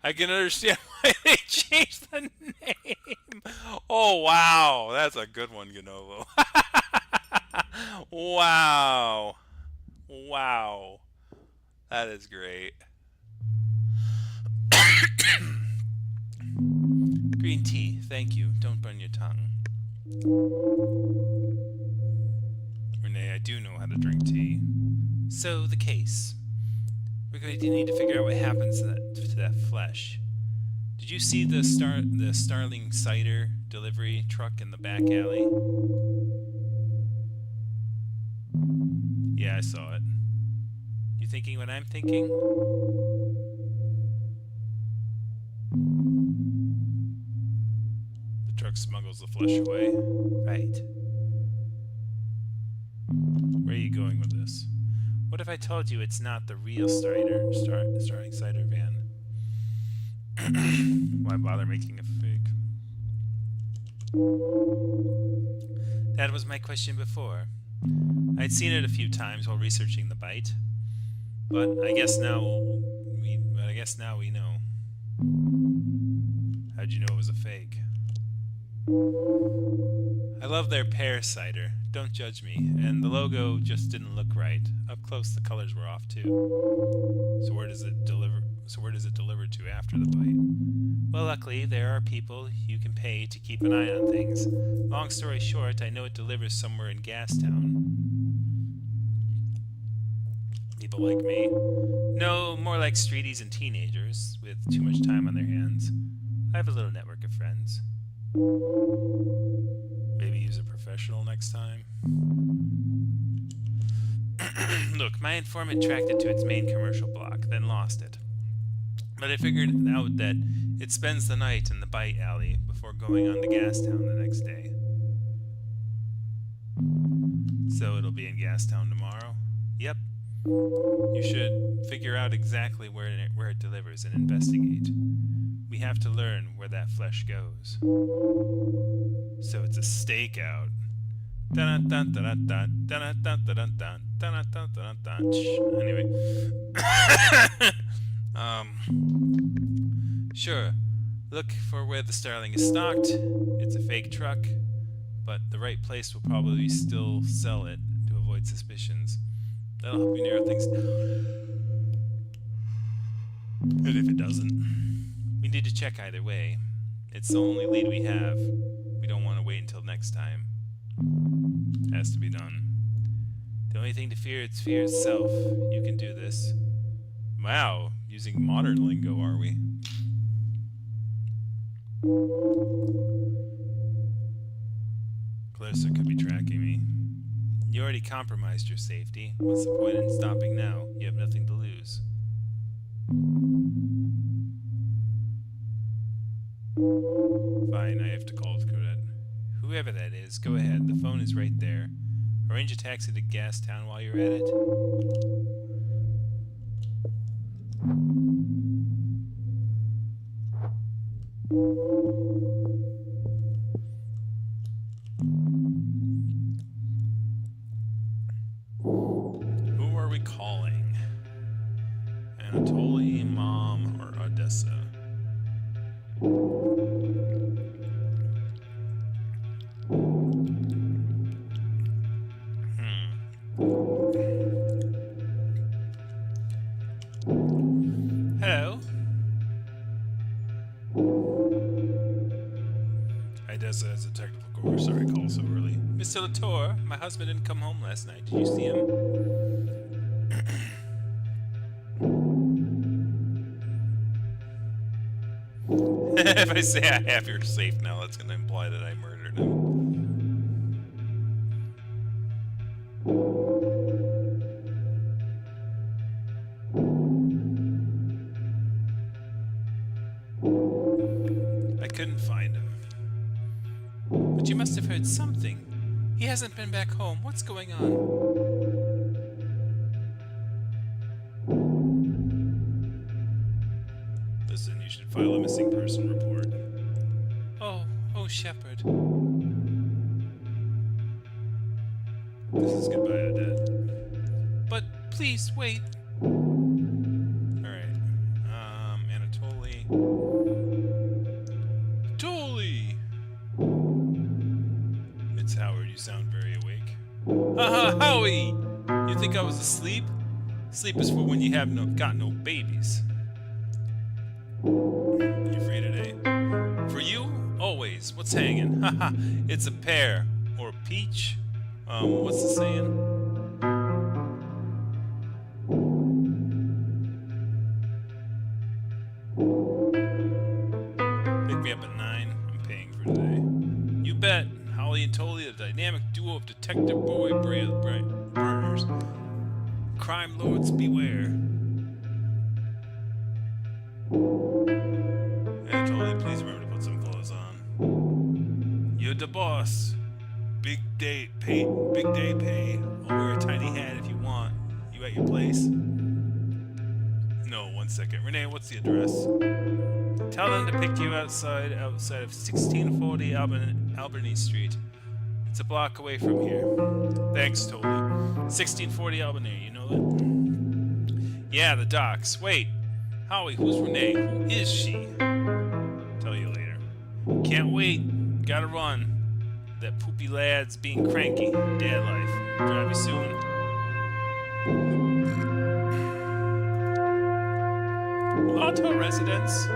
[SPEAKER 2] I can understand why they changed the name. Oh, wow. That's a good one, Ganovo. Wow. Wow. That is great. Green tea. Thank you. Don't burn your tongue. Renee, I do know how to drink tea. So, the case. We're going to need to figure out what happens to that flesh. Did you see the Starling cider delivery truck in the back alley? Yeah, I saw it. You thinking what I'm thinking? The truck smuggles the flesh away. Right. Where are you going with this? What if I told you it's not the real Starling cider van? Why bother making a fake? That was my question before. I'd seen it a few times while researching the bite, but I guess now we know. How'd you know it was a fake? I love their pear cider. Don't judge me. And the logo just didn't look right. Up close, the colors were off too. So where does it deliver to after the bite? Well, luckily, there are people you can pay to keep an eye on things. Long story short, I know it delivers somewhere in Gastown. People like me? No, more like streeties and teenagers with too much time on their hands. I have a little network of friends. Maybe use a professional next time. Look, my informant tracked it to its main commercial block, then lost it. But I figured out that it spends the night in the bite alley before going on to Gastown the next day. So it'll be in Gastown tomorrow? Yep. You should figure out exactly where it delivers and investigate. We have to learn where that flesh goes. So it's a stakeout.
[SPEAKER 1] Anyway. Sure. Look for where the Starling is stocked. It's a fake truck, but the right place will probably still sell it to avoid suspicions. That'll help you narrow things down. And if it doesn't, we need to check either way. It's the only lead we have. We don't want to wait until next time. Has to be done. The only thing to fear is fear itself. You can do this. Wow, using modern lingo, are we? Clarissa could be tracking me. You already compromised your safety. What's the point in stopping now? You have nothing to lose. Fine, I have to call Claudette. Whoever that is, go ahead. The phone is right there. Arrange a taxi to Gastown while you're at it. Who are we calling? Anatoly, Mom, or Odessa? Hello? Odessa has a technical core. Sorry, call so early. Mr. Latour, my husband didn't come home last night. Did you see him? If I say I have your safe now, that's going to imply that I murdered him. I couldn't find him. But you must have heard something. He hasn't been back home. What's going on? Listen, you should file a missing person report. Oh, Shepard. This is goodbye, Odette. But please, wait. Alright. Anatoly. Anatoly! It's Howard, you sound very awake. Haha, Howie! You think I was asleep? Sleep is for when you have got no babies. You free today? For you? Always. What's hanging? Haha, it's a pear. Or a peach? What's the saying? Pick me up at 9. I'm paying for today. You bet. Holly and Toly, a dynamic duo of detective boy burners. Crime lords beware. And Toly, please remember to put some clothes on. You're the boss. Big day pay. I'll wear a tiny hat if you want. You at your place? No, 1 second. Renee, what's the address? Tell them to pick you outside of 1640 Albany Street. It's a block away from here. Thanks, Toly. 1640 Albany, you know that? Yeah, the docks. Wait. Howie, who's Renee? Who is she? Tell you later. Can't wait. Gotta run. That poopy lad's being cranky. Dad life. Drive you soon. Auto residence.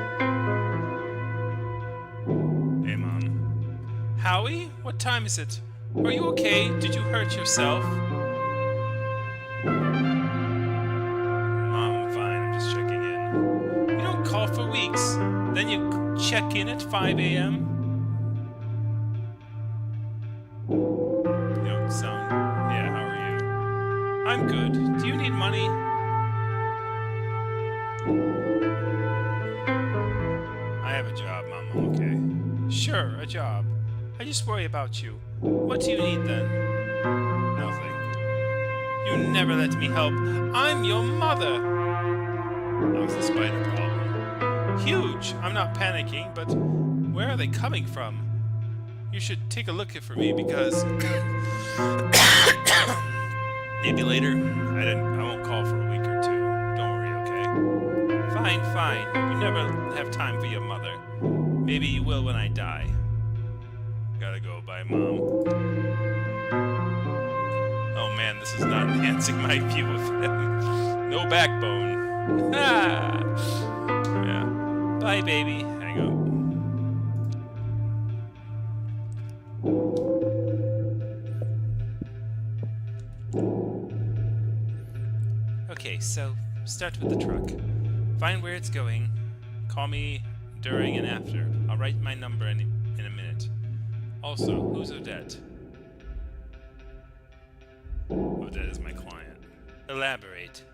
[SPEAKER 1] Hey, Mom. Howie? What time is it? Are you okay? Did you hurt yourself? Mom, I'm fine. I'm just checking in. You don't call for weeks. Then you check in at 5 a.m.? You don't sound... Yeah, how are you? I'm good. Do you need money? I have a job, Mom. I'm okay. Sure, a job. I just worry about you. What do you need then? Nothing. You never let me help. I'm your mother. How's the spider problem? Huge. I'm not panicking, but where are they coming from?
[SPEAKER 2] You should take a look for me because maybe later. I won't call for a week or two. Don't worry, okay? Fine, fine. You never have time for your mother. Maybe you will when I die. Gotta go. Bye, Mom. Oh man, this is not enhancing my view of him. No backbone. Ah! Yeah. Bye, baby. Hang up. Okay, so start with the truck. Find where it's going. Call me during and after. I'll write my number in a minute. Also, who's Odette? Odette is my client. Elaborate.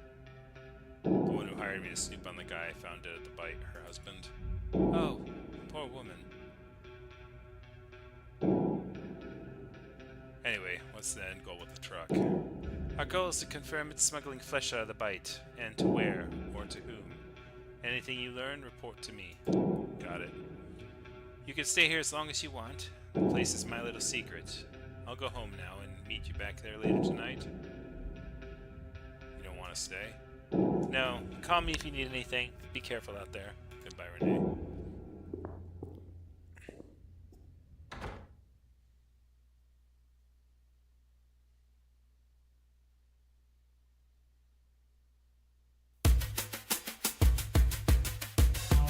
[SPEAKER 2] The one who hired me to snoop on the guy I found dead at the bite, her husband. Oh, poor woman. Anyway, what's the end goal with the truck? Our goal is to confirm it's smuggling flesh out of the bite, and to where, or to whom. Anything you learn, report to me. Got it. You can stay here as long as you want. The place is my little secret. I'll go home now and meet you back there later tonight. You don't want to stay? No. Call me if you need anything. Be careful out there. Goodbye, Renee.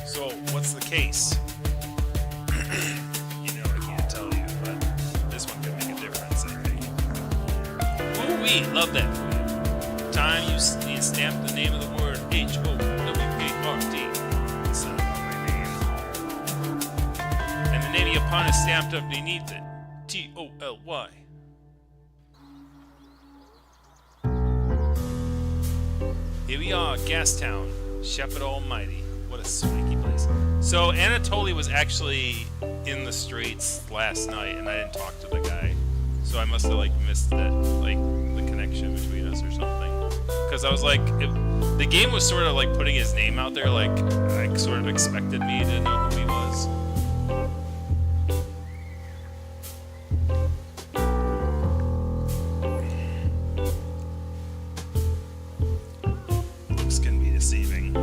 [SPEAKER 2] So, what's the case? You know, I can't tell you, but this one could make a difference, I think. Ooh-wee, love that for you. Time you need to stamp the name of the word H-O-W-A-R-D. Son of my name. And the name of your pawn is stamped underneath it. T-O-L-Y. Here we are, Gastown. Shepherd Almighty. What a swanky place. So Anatoly was actually in the streets last night, and I didn't talk to the guy. So I must have like missed that, like the connection between us or something. Because I was like, the game was sort of like putting his name out there, like sort of expected me to know who he was. Looks can be deceiving.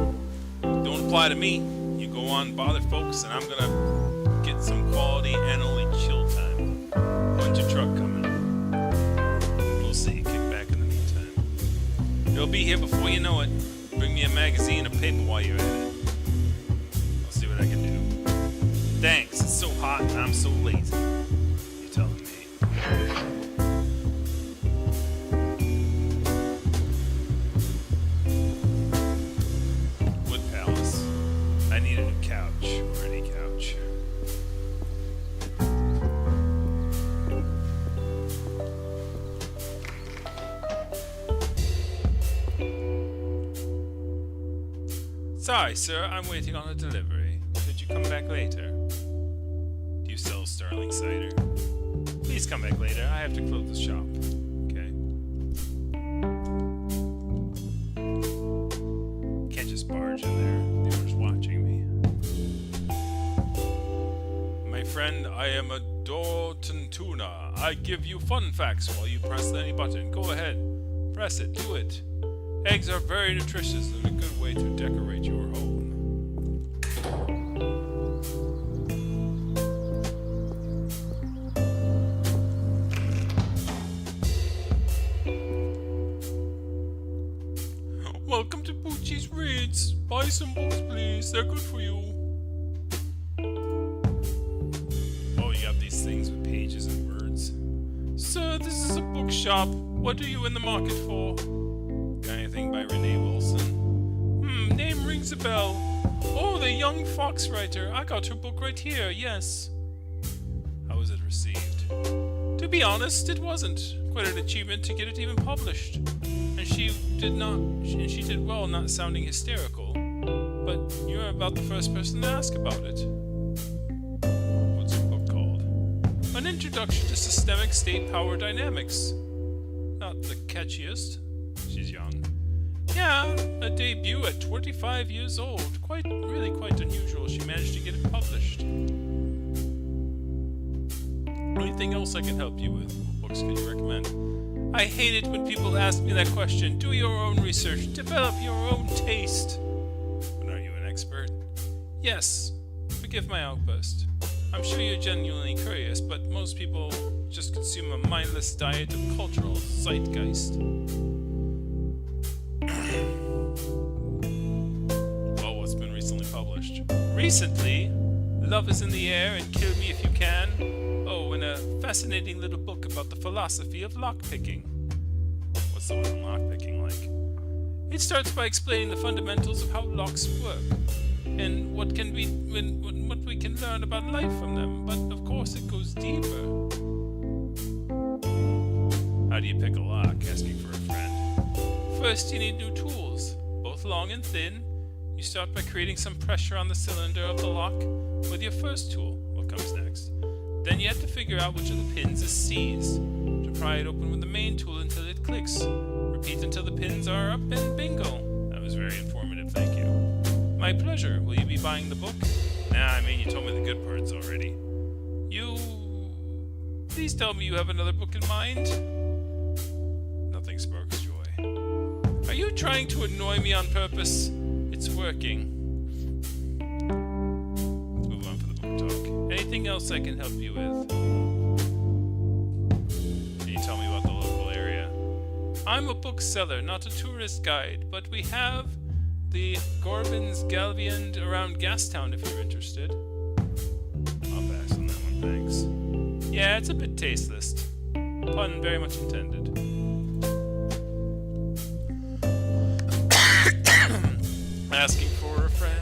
[SPEAKER 2] Don't apply to me. You go on, bother folks, and I'm gonna get some quality and only chill time. When's your truck coming? We'll see. Kick back in the meantime. It'll be here before you know it. Bring me a magazine or paper while you're at it. I'll see what I can do. Thanks. It's so hot and I'm so late. You're telling me. I need a new couch, or any couch. Sorry, sir, I'm waiting on a delivery. Could you come back later? Do you sell sterling cider? Please come back later. I have to close the shop. Okay. Can't just barge in there. The owner's watching me. My friend, I am a Dortentuna. I give you fun facts while you press any button. Go ahead. Press it. Do it. Eggs are very nutritious and a good way to decorate your home. Welcome to Poochie's Reads. Buy some books, please. They're good for you. Oh, you have these things with pages and words. Sir, this is a bookshop. What are you in the market for? Got anything by Renee Wilson? Name rings a bell. Oh, the young fox writer. I got her book right here, yes. How was it received? To be honest, it wasn't. Quite an achievement to get it even published. And she did well not sounding hysterical. But you're about the first person to ask about it. What's your book called? An Introduction to Systemic State Power Dynamics. Not the catchiest. She's young. Yeah, a debut at 25 years old. Really quite unusual she managed to get it published.
[SPEAKER 1] Anything else I can help you with? What books can you recommend? I hate it when people ask me that question. Do your own research. Develop your own taste. But are you an expert? Yes. Forgive my outburst. I'm sure you're genuinely curious, but most people just consume a mindless diet of cultural zeitgeist. Well, what's been recently published? Recently? Love is in the Air and Kill Me If You Can. Oh, and a fascinating little book about the philosophy of lockpicking. What's the one lockpicking like? It starts by explaining the fundamentals of how locks work and what we can learn about life from them. But of course, it goes deeper. How do you pick a lock? Asking for a friend. First, you need new tools, both long and thin. You start by creating some pressure on the cylinder of the lock with your first tool. What comes next? Then you have to figure out which of the pins is seized. To pry it open with the main tool until it clicks. Repeat until the pins are up and bingo. That was very informative, thank you. My pleasure. Will you be buying the book? Nah, I mean, you told me the good parts already. Please tell me you have another book in mind? Nothing sparks joy. Are you trying to annoy me on purpose? It's working. Let's move on for the book talk. Anything else I can help you with? Can you tell me about the local area? I'm a bookseller, not a tourist guide, but we have the Gorbin's Galviand around Gastown if you're interested. I'll pass on that one, thanks. Yeah, it's a bit tasteless. Pun very much intended. Asking for a friend.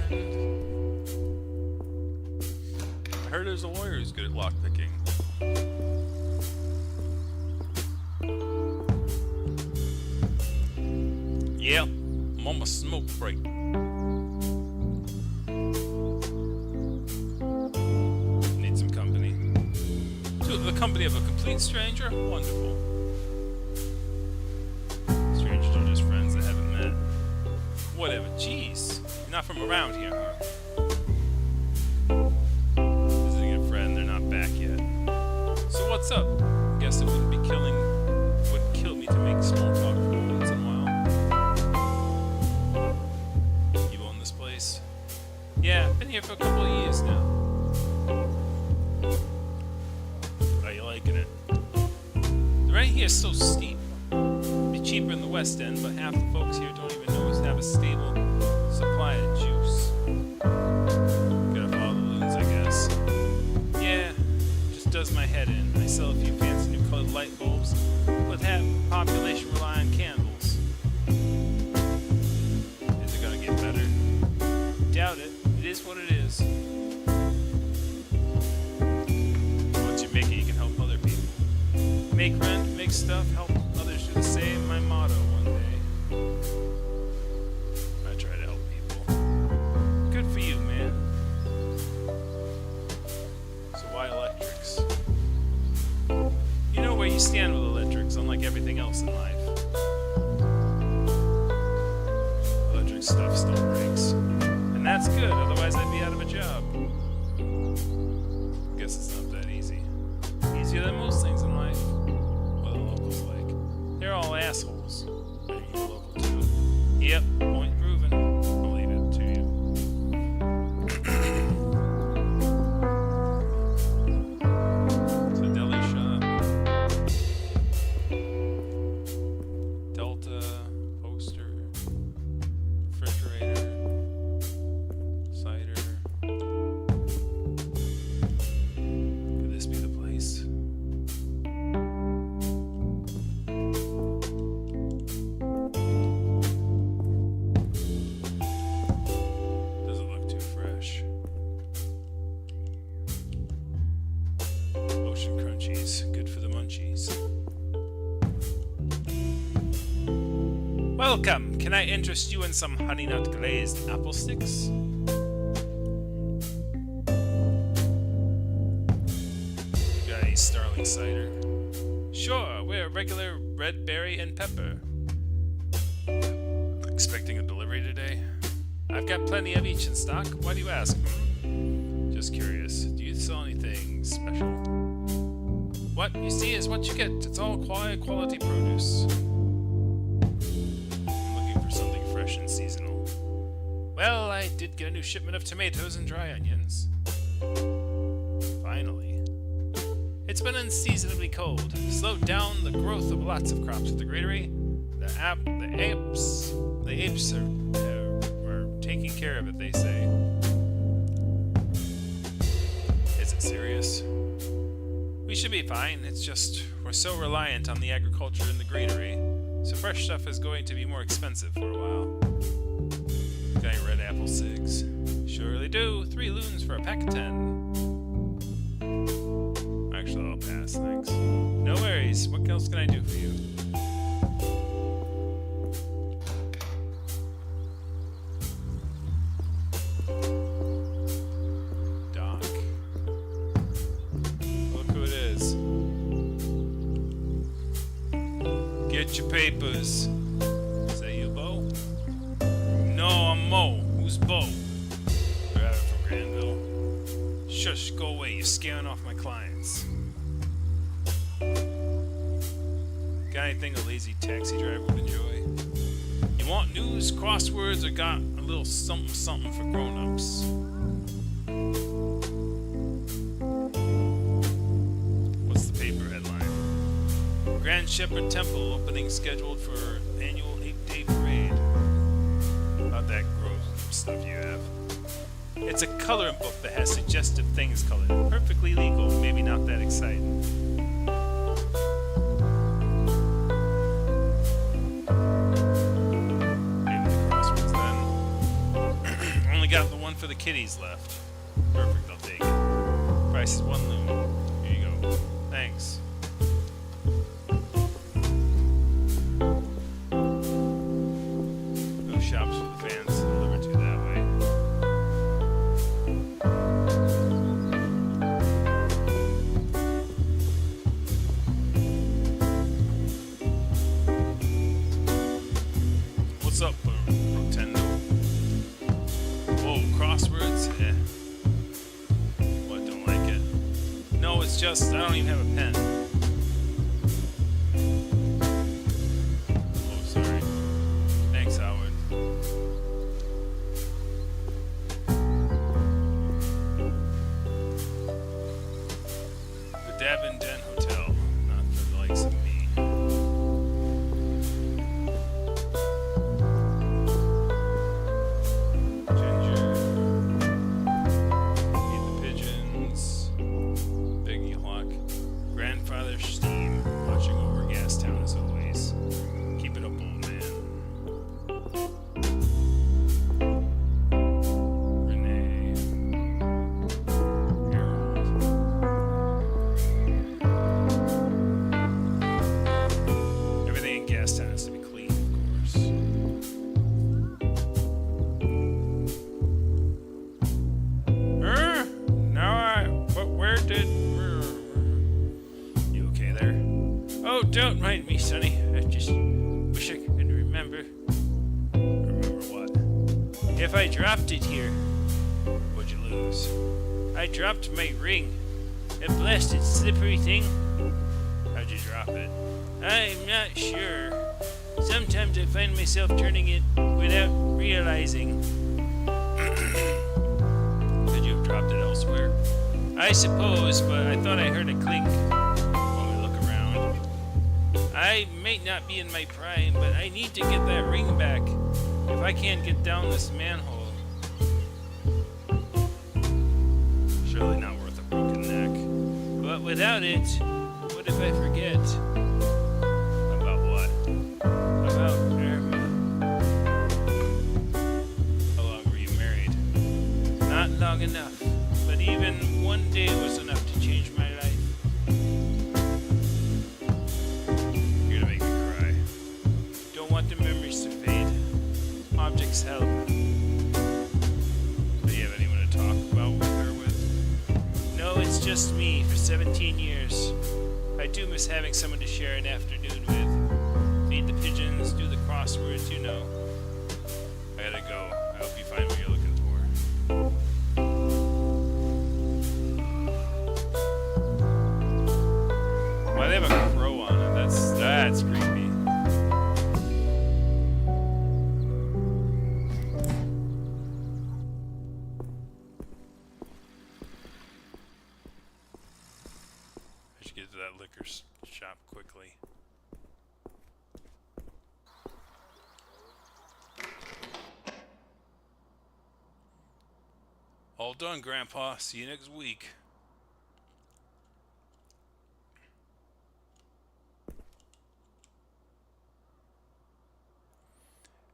[SPEAKER 1] I heard there's a lawyer who's good at lockpicking. Yeah, I'm on my smoke break. Need some company. To the company of a complete stranger? Wonderful. Strangers are just friends that haven't met. Whatever, jeez. You're not from around here, huh? Visiting a friend, they're not back yet. So what's up? Guess it wouldn't kill me to make small talk once in a while. You own this place? Yeah, I've been here for a couple of years now. How you liking it? The rent here is so steep. It'd be cheaper in the West End, but half the folks here don't even know have a stable supply of juice. Gotta follow the loons, I guess. Yeah, just does my head in. I sell a few fancy new colored light bulbs, but half the population rely on candles. Is it gonna get better? Doubt it. It is what it is. Once you make it, you can help other people. Make rent, make stuff, help others do the same. My motto one day. I try to help people. Good for you, man. So why electrics? You know where you stand with electrics, unlike everything else in life. Electric stuff still breaks. And that's good, otherwise I'd be out of a job. Guess it's not that easy. Easier than most things in life. What are the locals like? They're all assholes. Are you local too? Yep, point proven. I'll leave it to you. It's a deli shop. Delta, poster, refrigerator, cider. Could this be the place? Doesn't look too fresh. Ocean crunchies, good for the munchies. Welcome! Can I interest you in some honey nut glazed apple sticks? Got any Starling cider? Sure, we're regular red berry and pepper. Expecting a delivery today? I've got plenty of each in stock. Why do you ask? Just curious. Do you sell anything special?
[SPEAKER 2] what you see is what you get. It's all quality produce. I'm looking for something fresh and seasonal. Well, I did get a new shipment of tomatoes and dry onions. Finally. It's been unseasonably cold, slowed down the growth of lots of crops at the granary. The apes are taking care of it, they say. Is it serious? We should be fine. It's just we're so reliant on the agriculture in the granary, so fresh stuff is going to be more expensive for a while. Got any red apple cigs? Surely do. 3 loons for a pack of 10. Actually, I'll pass, thanks. No worries. What else can I do for you? Doc. Look who it is. Get your papers. Is that you, Bo? No, I'm Mo. Who's Bo? Driver from Granville. Shush, go away. You're scaring off my clients. Got anything a lazy taxi driver would enjoy? You want news, crosswords, or got a little something for grown-ups? What's the paper headline? Grand Shepherd Temple opening scheduled for annual 8-day parade. About that gross stuff you have. It's a coloring book that has suggestive things colored. Perfectly legal, maybe not that exciting. Maybe the crosswords then. Only got the one for the kiddies left. Perfect, I'll take it. Price is 1 loon. Here you go. Thanks. No shops for the fans to deliver to that way. What's up, Rotendo? Whoa, crosswords? Eh. What, don't like it? No, it's just, I don't even have a pen. Oh, sorry. Thanks, Howard. The Davin Den Hotel. Not for the likes of me. Ginger. Feed the pigeons. Biggie Hawk. Grandfather Steam. Watching over Gastown as always. Keep it up, old man. Renee. Harold. Everything in Gastown has to be clean, of course. But where did... You okay there? Oh, don't mind me, Sonny. I just wish I could remember. Remember what? If I dropped it here, what'd you lose? I dropped my ring. That blasted slippery thing. How'd you drop it? I'm not sure. Sometimes I find myself turning it without realizing. Could you have dropped it elsewhere? I suppose, but I thought I heard a clink. Let me look around. I may not be in my prime, but I need to get that ring back. If I can't get down this manhole. Surely not worth a broken neck. But without it, what if I forget? About what? About Irma. How long were you married? Not long enough. But even one day was enough to change my life. You're gonna make me cry. Don't want the memories to fade. Objects help. Do you have anyone to talk about with her with? No, it's just me for 17 years. I do miss having someone to share an afternoon with. Feed the pigeons, do the crosswords, you know. I gotta go. I hope you find what you're looking for.
[SPEAKER 1] All done, Grandpa. See you next week.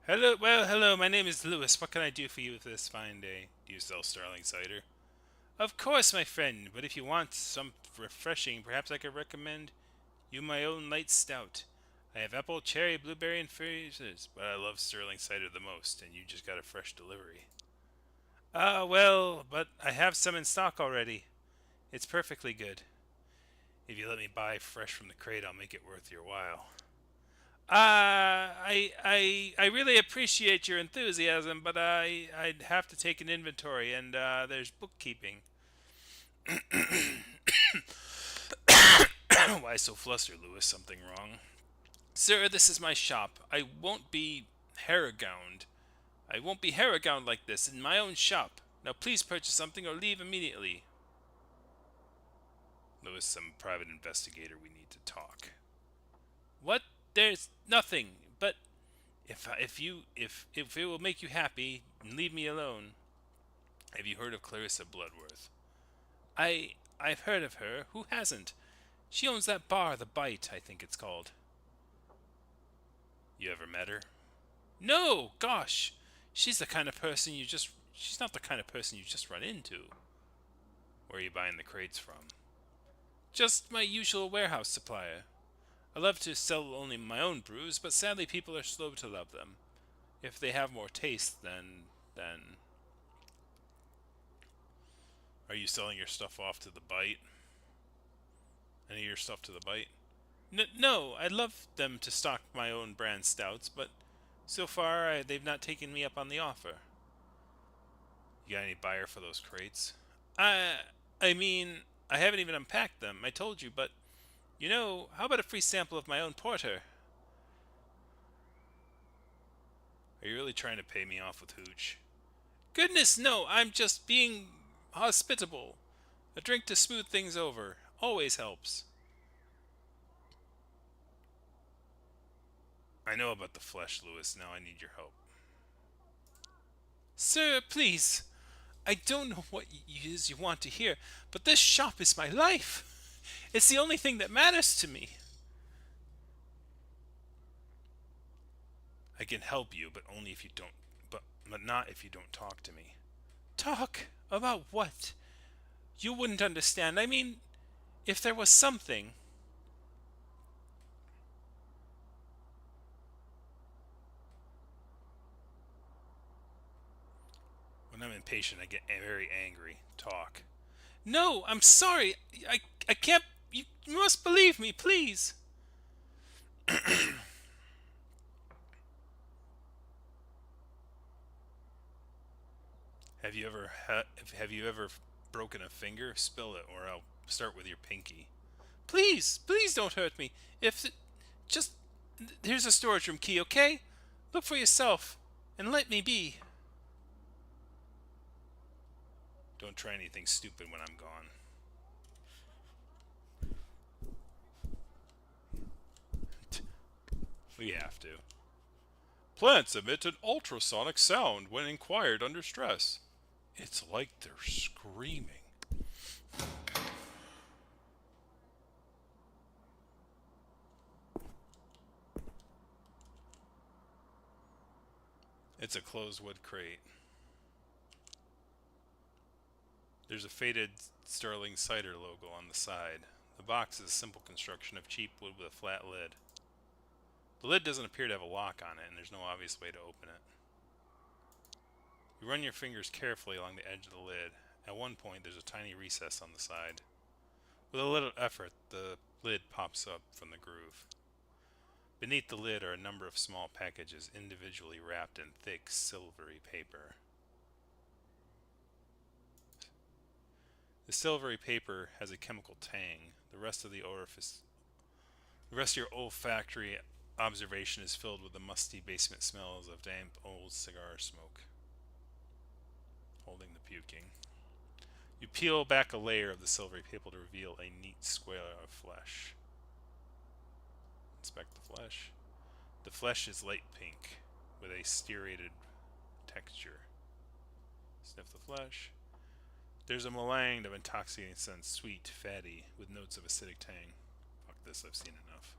[SPEAKER 1] Hello, my name is Lewis. What can I do for you this fine day? Do you sell sterling cider? Of course, my friend, but if you want some refreshing, perhaps I could recommend you my own light stout. I have apple, cherry, blueberry, and freezes, but I love sterling cider the most, and you just got a fresh delivery. Ah, well, but I have some in stock already. It's perfectly good. If you let me buy fresh from the crate, I'll make it worth your while. I really appreciate your enthusiasm, but I'd have to take an inventory, and there's bookkeeping. Why so flustered, Lewis? Something wrong? Sir, this is my shop. I won't be harrigowned. I won't be harrigowned like this in my own shop. Now please purchase something or leave immediately. Lewis, I'm a private investigator. We need to talk. What? There's nothing. But if it will make you happy, leave me alone. Have you heard of Clarissa Bloodworth? I've heard of her. Who hasn't? She owns that bar, The Bite, I think it's called. You ever met her? No, gosh. She's not the kind of person you just run into. Where are you buying the crates from? Just my usual warehouse supplier. I love to sell only my own brews, but sadly people are slow to love them. If they have more taste, then... Are you selling your stuff off to The Bite? Any of your stuff to The Bite? No, I'd love them to stock my own brand stouts, but so far they've not taken me up on the offer. You got any buyer for those crates? I mean, I haven't even unpacked them, I told you, but, you know, how about a free sample of my own porter? Are you really trying to pay me off with hooch? Goodness, no, I'm just being hospitable. A drink to smooth things over always helps. I know about the flesh, Lewis. Now I need your help. Sir, please. I don't know what it is you want to hear, but this shop is my life. It's the only thing that matters to me. I can help you, but only if you don't, but not if you don't talk to me. Talk? About what? You wouldn't understand. I mean, if there was something... When I'm impatient, I get very angry. Talk. No, I'm sorry. I can't... You must believe me, please. Have you ever broken a finger? Spill it, or I'll start with your pinky. Please don't hurt me. Just here's a storage room key, okay? Look for yourself and let me be. Don't try anything stupid when I'm gone. We have to. Plants emit an ultrasonic sound when inquired under stress. It's like they're screaming. It's a closed wood crate. There's a faded sterling cider logo on the side. The box is a simple construction of cheap wood with a flat lid. The lid doesn't appear to have a lock on it, and there's no obvious way to open it. You run your fingers carefully along the edge of the lid. At one point, there's a tiny recess on the side. With a little effort, the lid pops up from the groove. Beneath the lid are a number of small packages individually wrapped in thick, silvery paper. The silvery paper has a chemical tang. The rest of your olfactory observation is filled with the musty basement smells of damp old cigar smoke. Holding the puking. You peel back a layer of the silvery paper to reveal a neat square of flesh. Inspect the flesh. The flesh is light pink with a striated texture. Sniff the flesh.
[SPEAKER 2] There's a meringue of intoxicating scent, sweet, fatty, with notes of acidic tang. Fuck this, I've seen enough.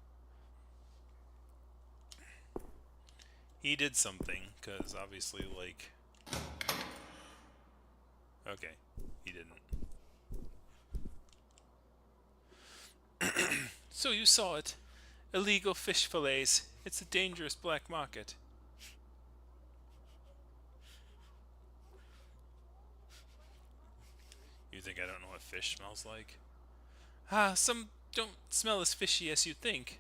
[SPEAKER 2] He did something, because obviously, like... Okay, he didn't. So you saw it. Illegal fish fillets. It's a dangerous black market. You think I don't know what fish smells like? Ah, some don't smell as fishy as you think.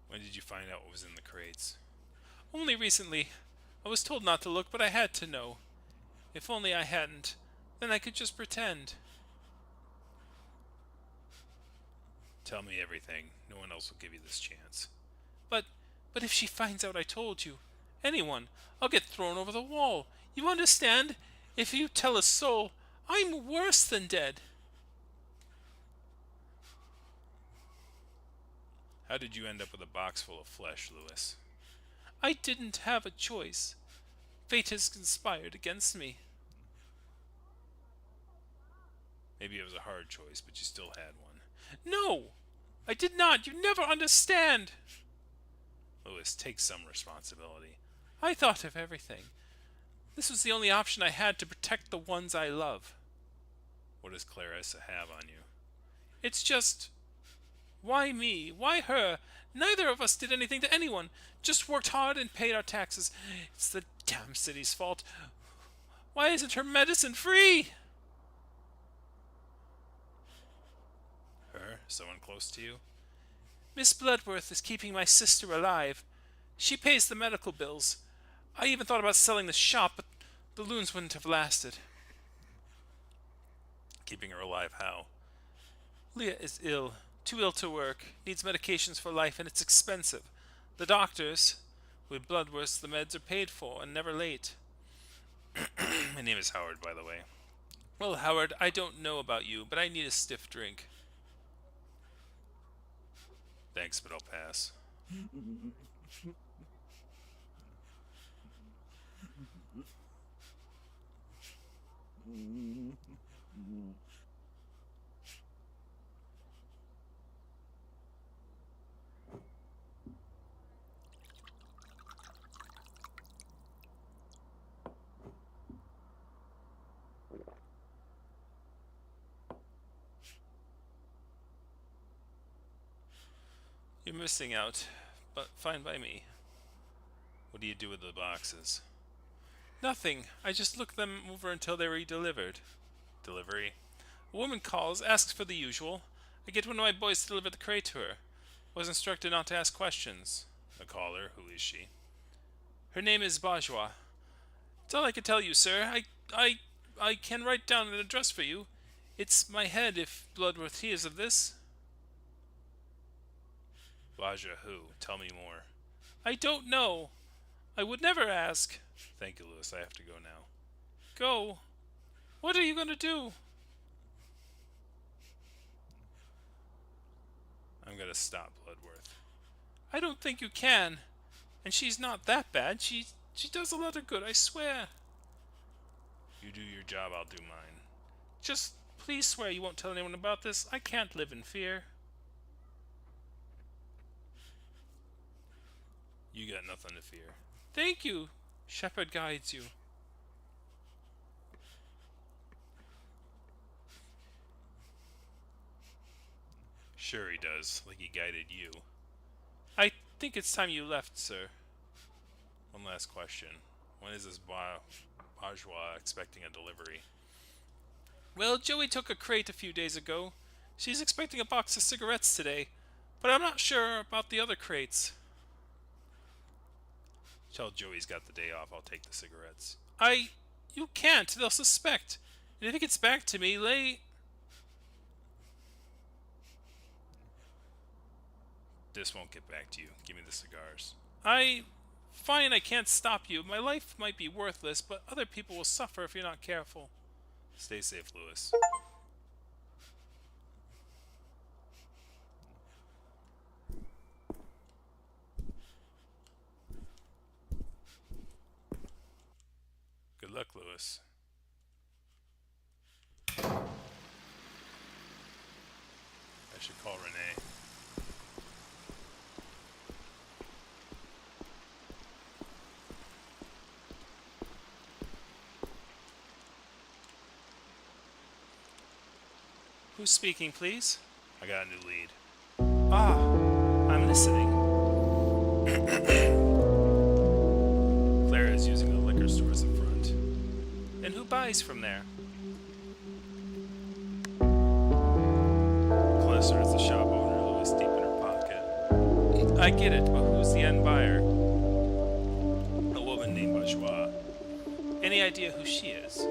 [SPEAKER 2] When did you find out what was in the crates? Only recently. I was told not to look, but I had to know. If only I hadn't, then I could just pretend. Tell me everything. No one else will give you this chance. But if she finds out I told you, anyone, I'll get thrown over the wall. You understand? If you tell a soul, I'm worse than dead. How did you end up with a box full of flesh, Lewis? I didn't have a choice. Fate has conspired against me. Maybe it was a hard choice, but you still had one. No! I did not! You never understand! Lewis, take some responsibility. I thought of everything. This was the only option I had to protect the ones I love. What does Clarissa have on you? It's just... Why me? Why her? Neither of us did anything to anyone. Just worked hard and paid our taxes. It's the damn city's fault. Why isn't her medicine free? Her? Someone close to you? Miss Bloodworth is keeping my sister alive. She pays the medical bills. I even thought about selling the shop, but the loons wouldn't have lasted. Keeping her alive how? Leah is ill. Too ill to work. Needs medications for life, and it's expensive. The doctors... With Bloodworth, the meds are paid for and never late. My name is Howard, by the way. Well, Howard, I don't know about you, but I need a stiff drink. Thanks, but I'll pass. You're missing out, but fine by me. What do you do with the boxes? Nothing. I just look them over until they're re-delivered. Delivery? A woman calls, asks for the usual. I get one of my boys to deliver the crate to her. Was instructed not to ask questions. A caller? Who is she? Her name is Bourgeois. That's all I can tell you, sir. I can write down an address for you. It's my head if Bloodworth hears of this. Baja who? Tell me more. I don't know. I would never ask. Thank you, Lewis. I have to go now. Go? What are you going to do? I'm going to stop Bloodworth. I don't think you can. And she's not that bad. She does a lot of good, I swear. You do your job, I'll do mine. Just please swear you won't tell anyone about this. I can't live in fear. You got nothing to fear. Thank you. Shepherd guides you. Sure he does, like he guided you. I think it's time you left, sir. One last question. When is this bourgeois expecting a delivery? Well, Joey took a crate a few days ago. She's expecting a box of cigarettes today, but I'm not sure about the other crates. Tell Joey's got the day off, I'll take the cigarettes. You can't, they'll suspect. And if it gets back to me, This won't get back to you. Give me the cigars. Fine, I can't stop you. My life might be worthless, but other people will suffer if you're not careful. Stay safe, Lewis.
[SPEAKER 1] Louis. I should call Renee.
[SPEAKER 2] Who's speaking, please?
[SPEAKER 1] I got a new lead.
[SPEAKER 2] Ah, I'm listening. Clara is using the liquor store as a front. And who buys from there? Closer is the shop owner, Louis deep in her pocket. I get it, but who's the end buyer?
[SPEAKER 1] A woman named Bourgeois.
[SPEAKER 2] Any idea who she is?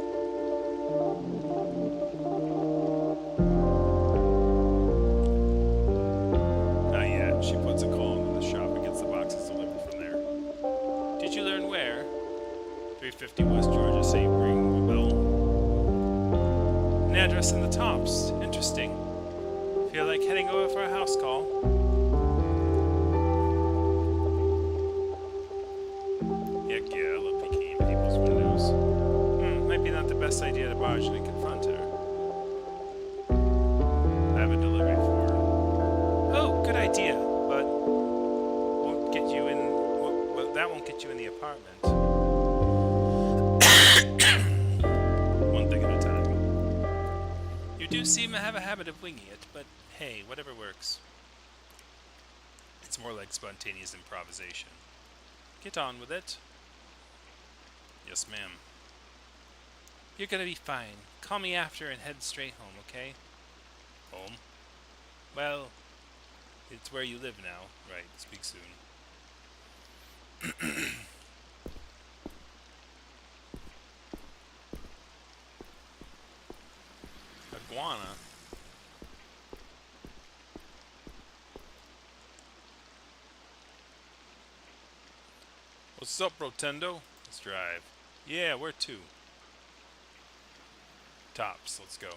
[SPEAKER 1] Not yet. She puts a call into the shop and gets the boxes delivered from there.
[SPEAKER 2] Did you learn where?
[SPEAKER 1] 350 West Georgia, St. Greenville.
[SPEAKER 2] An address in the tops. Interesting. Feel like heading over for a house call?
[SPEAKER 1] Heck yeah, I love peeking in people's windows.
[SPEAKER 2] Might be not the best idea to barge in and confront her.
[SPEAKER 1] I have a delivery for her.
[SPEAKER 2] Oh, good idea, but won't get you in. Well, that won't get you in the apartment.
[SPEAKER 1] One thing at a time.
[SPEAKER 2] You do seem to have a habit of winging it, but hey, whatever works.
[SPEAKER 1] It's more like spontaneous improvisation.
[SPEAKER 2] Get on with it.
[SPEAKER 1] Yes, ma'am.
[SPEAKER 2] You're gonna be fine. Call me after and head straight home, okay?
[SPEAKER 1] Home?
[SPEAKER 2] Well, it's where you live now.
[SPEAKER 1] Right, speak soon. Iguana? What's up, Rotendo? Let's drive. Yeah, where to? Tops, let's go.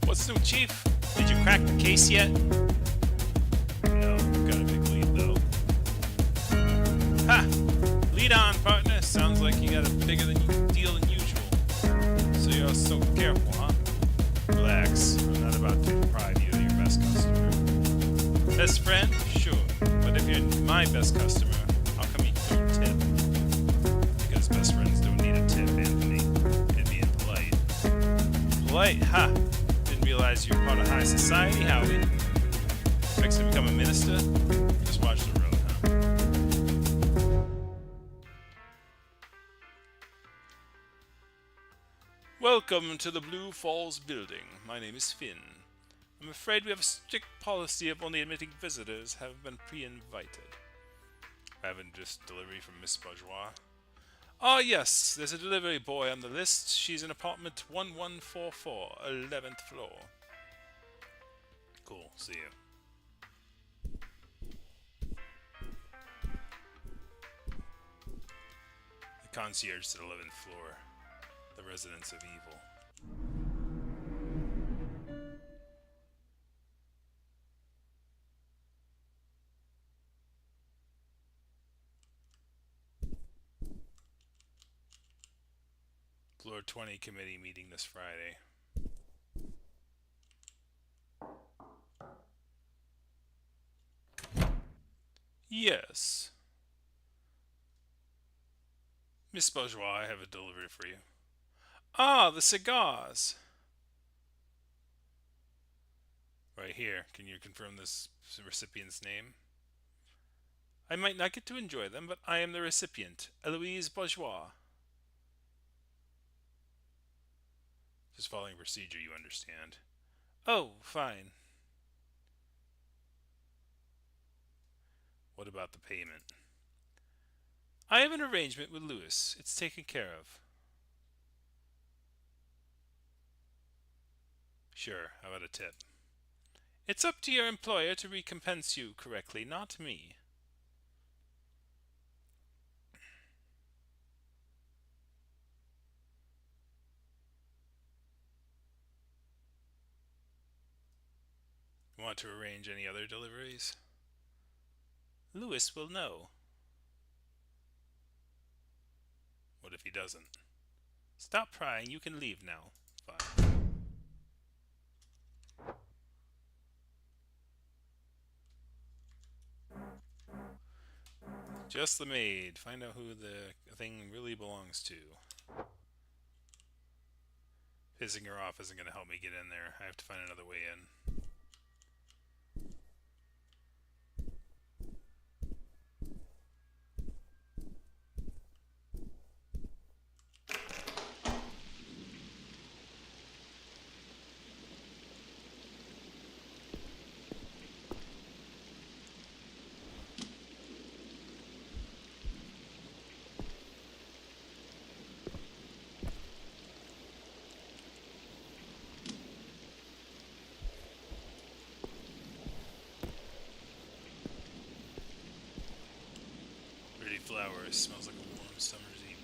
[SPEAKER 2] What's new, Chief? Did you crack the case yet?
[SPEAKER 1] No, got a big lead though.
[SPEAKER 2] Ha! Lead on, partner. Sounds like you got a bigger deal than usual.
[SPEAKER 1] So you're so careful, huh? Relax, I'm not about to deprive you of your best customer.
[SPEAKER 2] Best friend? Sure. But if you're my best customer, how come you don't tip?
[SPEAKER 1] Because best friends don't need a tip, Anthony. It'd be impolite.
[SPEAKER 2] Polite? Ha! Didn't realize you were part of high society, Howie. Fixed to become a minister?
[SPEAKER 1] Just watch the road, huh?
[SPEAKER 2] Welcome to the Blue Falls building. My name is Finn. I'm afraid we have a strict policy of only admitting visitors who have been pre-invited.
[SPEAKER 1] I have a just delivery from Miss Bourgeois.
[SPEAKER 2] Ah, yes, there's a delivery boy on the list. She's in apartment 1144, 11th floor.
[SPEAKER 1] Cool, see you. The concierge to the 11th floor. The residence of evil. Floor 20 committee meeting this Friday.
[SPEAKER 2] Yes.
[SPEAKER 1] Miss Bourgeois, I have a delivery for you.
[SPEAKER 2] Ah, the cigars.
[SPEAKER 1] Right here. Can you confirm this recipient's name?
[SPEAKER 2] I might not get to enjoy them, but I am the recipient, Eloise Bourgeois.
[SPEAKER 1] Just following procedure, you understand.
[SPEAKER 2] Oh, fine.
[SPEAKER 1] What about the payment?
[SPEAKER 2] I have an arrangement with Louis. It's taken care of.
[SPEAKER 1] Sure, how about a tip?
[SPEAKER 2] It's up to your employer to recompense you correctly, not me. Want to arrange any other deliveries? Lewis will know. What if he doesn't? Stop prying, you can leave now. Fine. Just the maid. Find out who the thing really belongs to. Pissing her off isn't going to help me get in there. I have to find another way in. Pretty flowers. Smells like a warm summer's evening.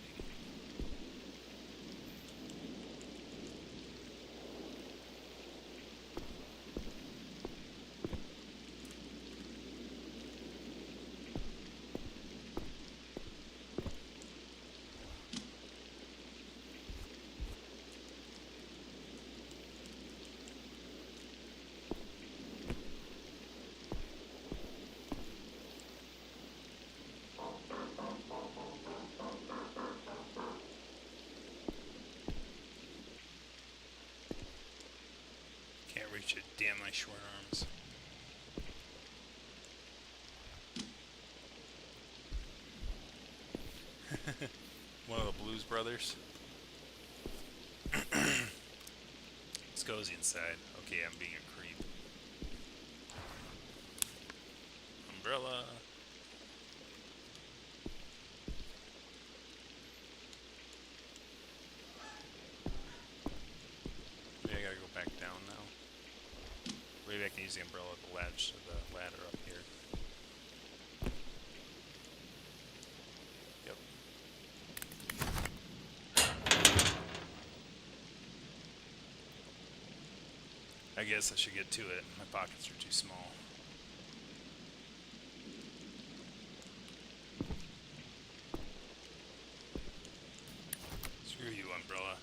[SPEAKER 2] Can't reach it. Damn my short arms. One of the Blues Brothers. It's cozy inside. Okay, I'm being a creep. Umbrella. Maybe I gotta go back down now. Maybe I can use the umbrella to latch the ladder up here. Yep. I guess I should get to it. My pockets are too small. Screw you, umbrella.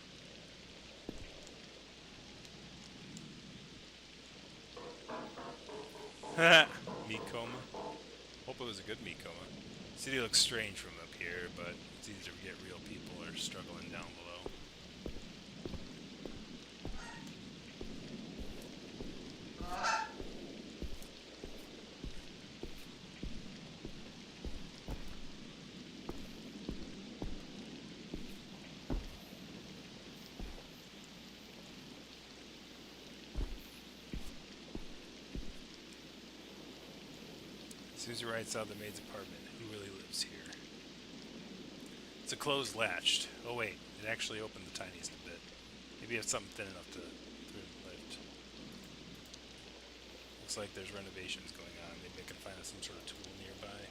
[SPEAKER 2] Meat coma. Hope it was a good meat coma. City looks strange from up here, but it's easy to get real people are struggling down below. Susie writes out the maid's apartment. Who really lives here? It's a closed latched. Oh wait, it actually opened the tiniest bit. Maybe it's something thin enough to lift. Looks like there's renovations going on. Maybe I can find some sort of tool nearby.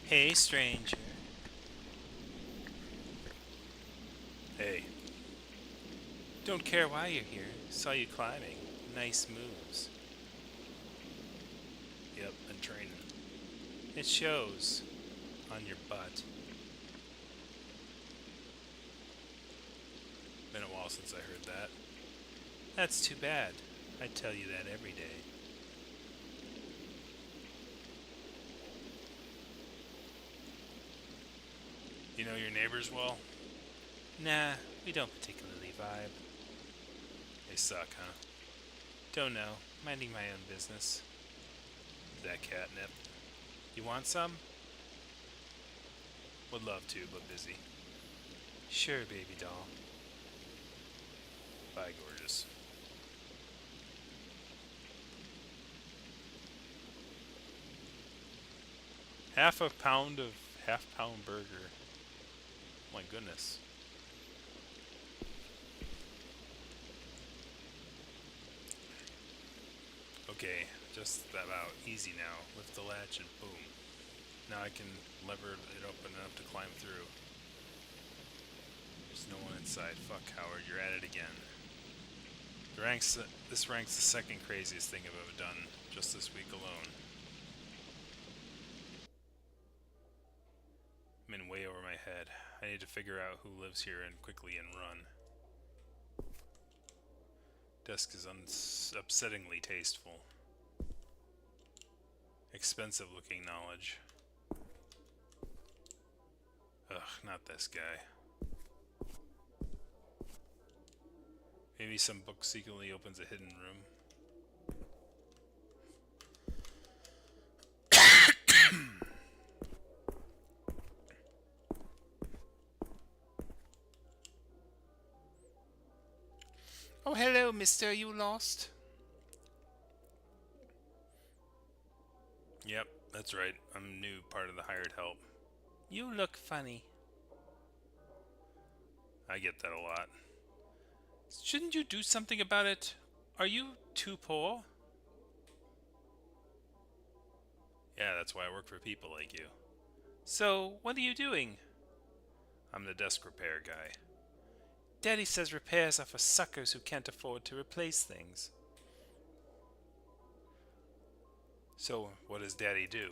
[SPEAKER 2] Hey, stranger. Hey. Don't care why you're here. Saw you climbing. Nice moves. Yep, been training. It shows on your butt. Been a while since I heard that. That's too bad. I tell you that every day. You know your neighbors well? Nah, we don't particularly vibe. They suck, huh? Don't know. Minding my own business. That catnip. You want some? Would love to, but busy. Sure, baby doll. Bye, gorgeous. Half a pound of half-pound burger. My goodness. Okay, just about easy now. Lift the latch and boom. Now I can lever it open enough to climb through. no one inside. Fuck, Howard, you're at it again. This ranks the second craziest thing I've ever done, just this week alone. I'm in way over my head. I need to figure out who lives here and quickly and run. Desk is upsettingly tasteful. Expensive looking knowledge. Ugh, not this guy. Maybe some book secretly opens a hidden room. Oh, hello, mister. You lost? Yep, that's right. I'm new, part of the hired help. You look funny. I get that a lot. Shouldn't you do something about it? Are you too poor? Yeah, that's why I work for people like you. So, what are you doing? I'm the desk repair guy. Daddy says repairs are for suckers who can't afford to replace things. So, what does Daddy do?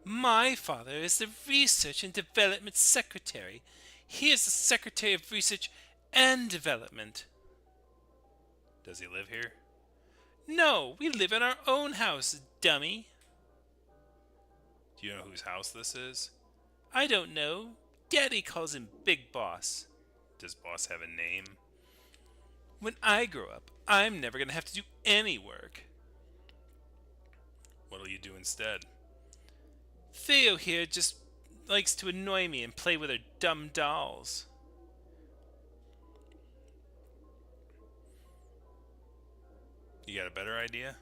[SPEAKER 2] My father is the Research and Development Secretary. He is the Secretary of Research and Development. Does he live here? No, we live in our own house, dummy. Do you know whose house this is? I don't know. Daddy calls him Big Boss. Does Boss have a name? When I grow up, I'm never going to have to do any work. What'll you do instead? Theo here just likes to annoy me and play with her dumb dolls. You got a better idea?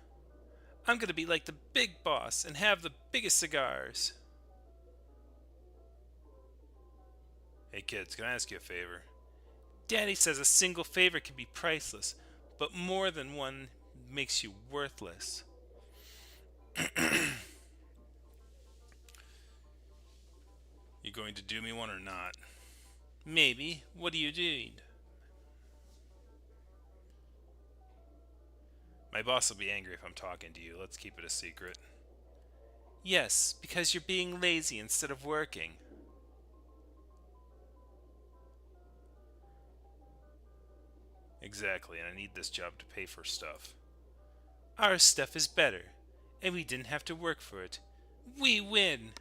[SPEAKER 2] I'm going to be like the Big Boss and have the biggest cigars. Hey kids, can I ask you a favor? Daddy says a single favor can be priceless, but more than one makes you worthless. You going to do me one or not? Maybe. What do you need? My boss will be angry if I'm talking to you. Let's keep it a secret. Yes, because you're being lazy instead of working. Exactly, and I need this job to pay for stuff. Our stuff is better, and we didn't have to work for it. We win!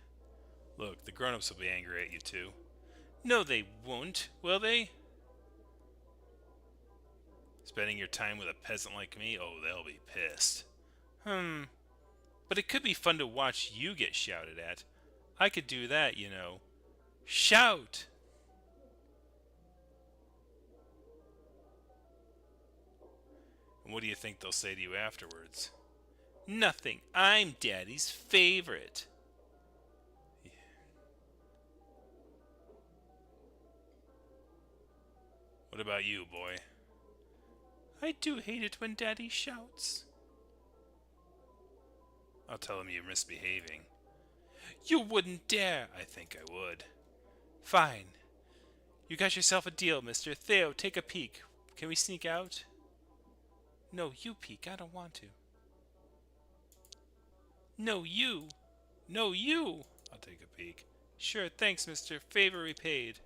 [SPEAKER 2] Look, the grown-ups will be angry at you too. No, they won't, will they? Spending your time with a peasant like me? Oh, they'll be pissed. But it could be fun to watch you get shouted at. I could do that, you know. Shout! And what do you think they'll say to you afterwards? Nothing. I'm Daddy's favorite. Yeah. What about you, boy? I do hate it when Daddy shouts. I'll tell him you're misbehaving. You wouldn't dare. I think I would. Fine. You got yourself a deal, mister. Theo, take a peek. Can we sneak out? No, you peek. I don't want to. No, you. No, you. I'll take a peek. Sure, thanks, mister. Favor repaid.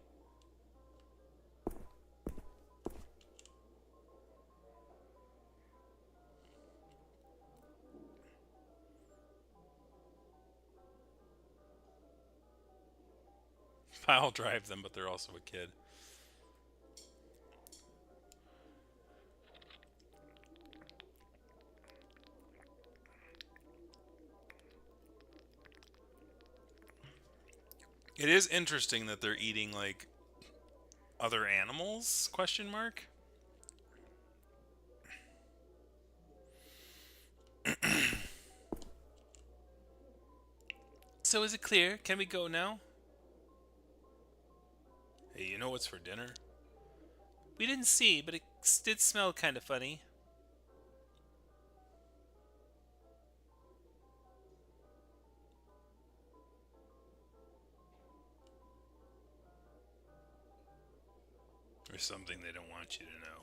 [SPEAKER 2] I'll drive them, but they're also a kid. It is interesting that they're eating, like, other animals? Question mark? So is it clear? Can we go now? Hey, you know what's for dinner? We didn't see, but it did smell kind of funny.
[SPEAKER 1] Or something they don't want you to know.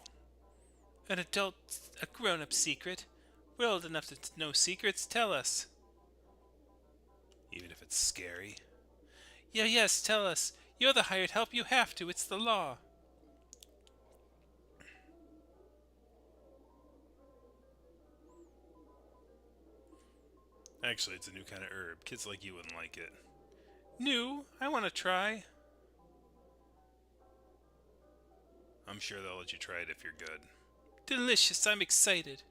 [SPEAKER 2] An adult, a grown-up secret. We're old enough to know secrets. Tell us.
[SPEAKER 1] Even if it's scary.
[SPEAKER 2] Yeah, yes, tell us. You're the hired help. You have to. It's the law.
[SPEAKER 1] Actually, it's a new kind of herb. Kids like you wouldn't like it.
[SPEAKER 2] New? I want to try.
[SPEAKER 1] I'm sure they'll let you try it if you're good.
[SPEAKER 2] Delicious. I'm excited.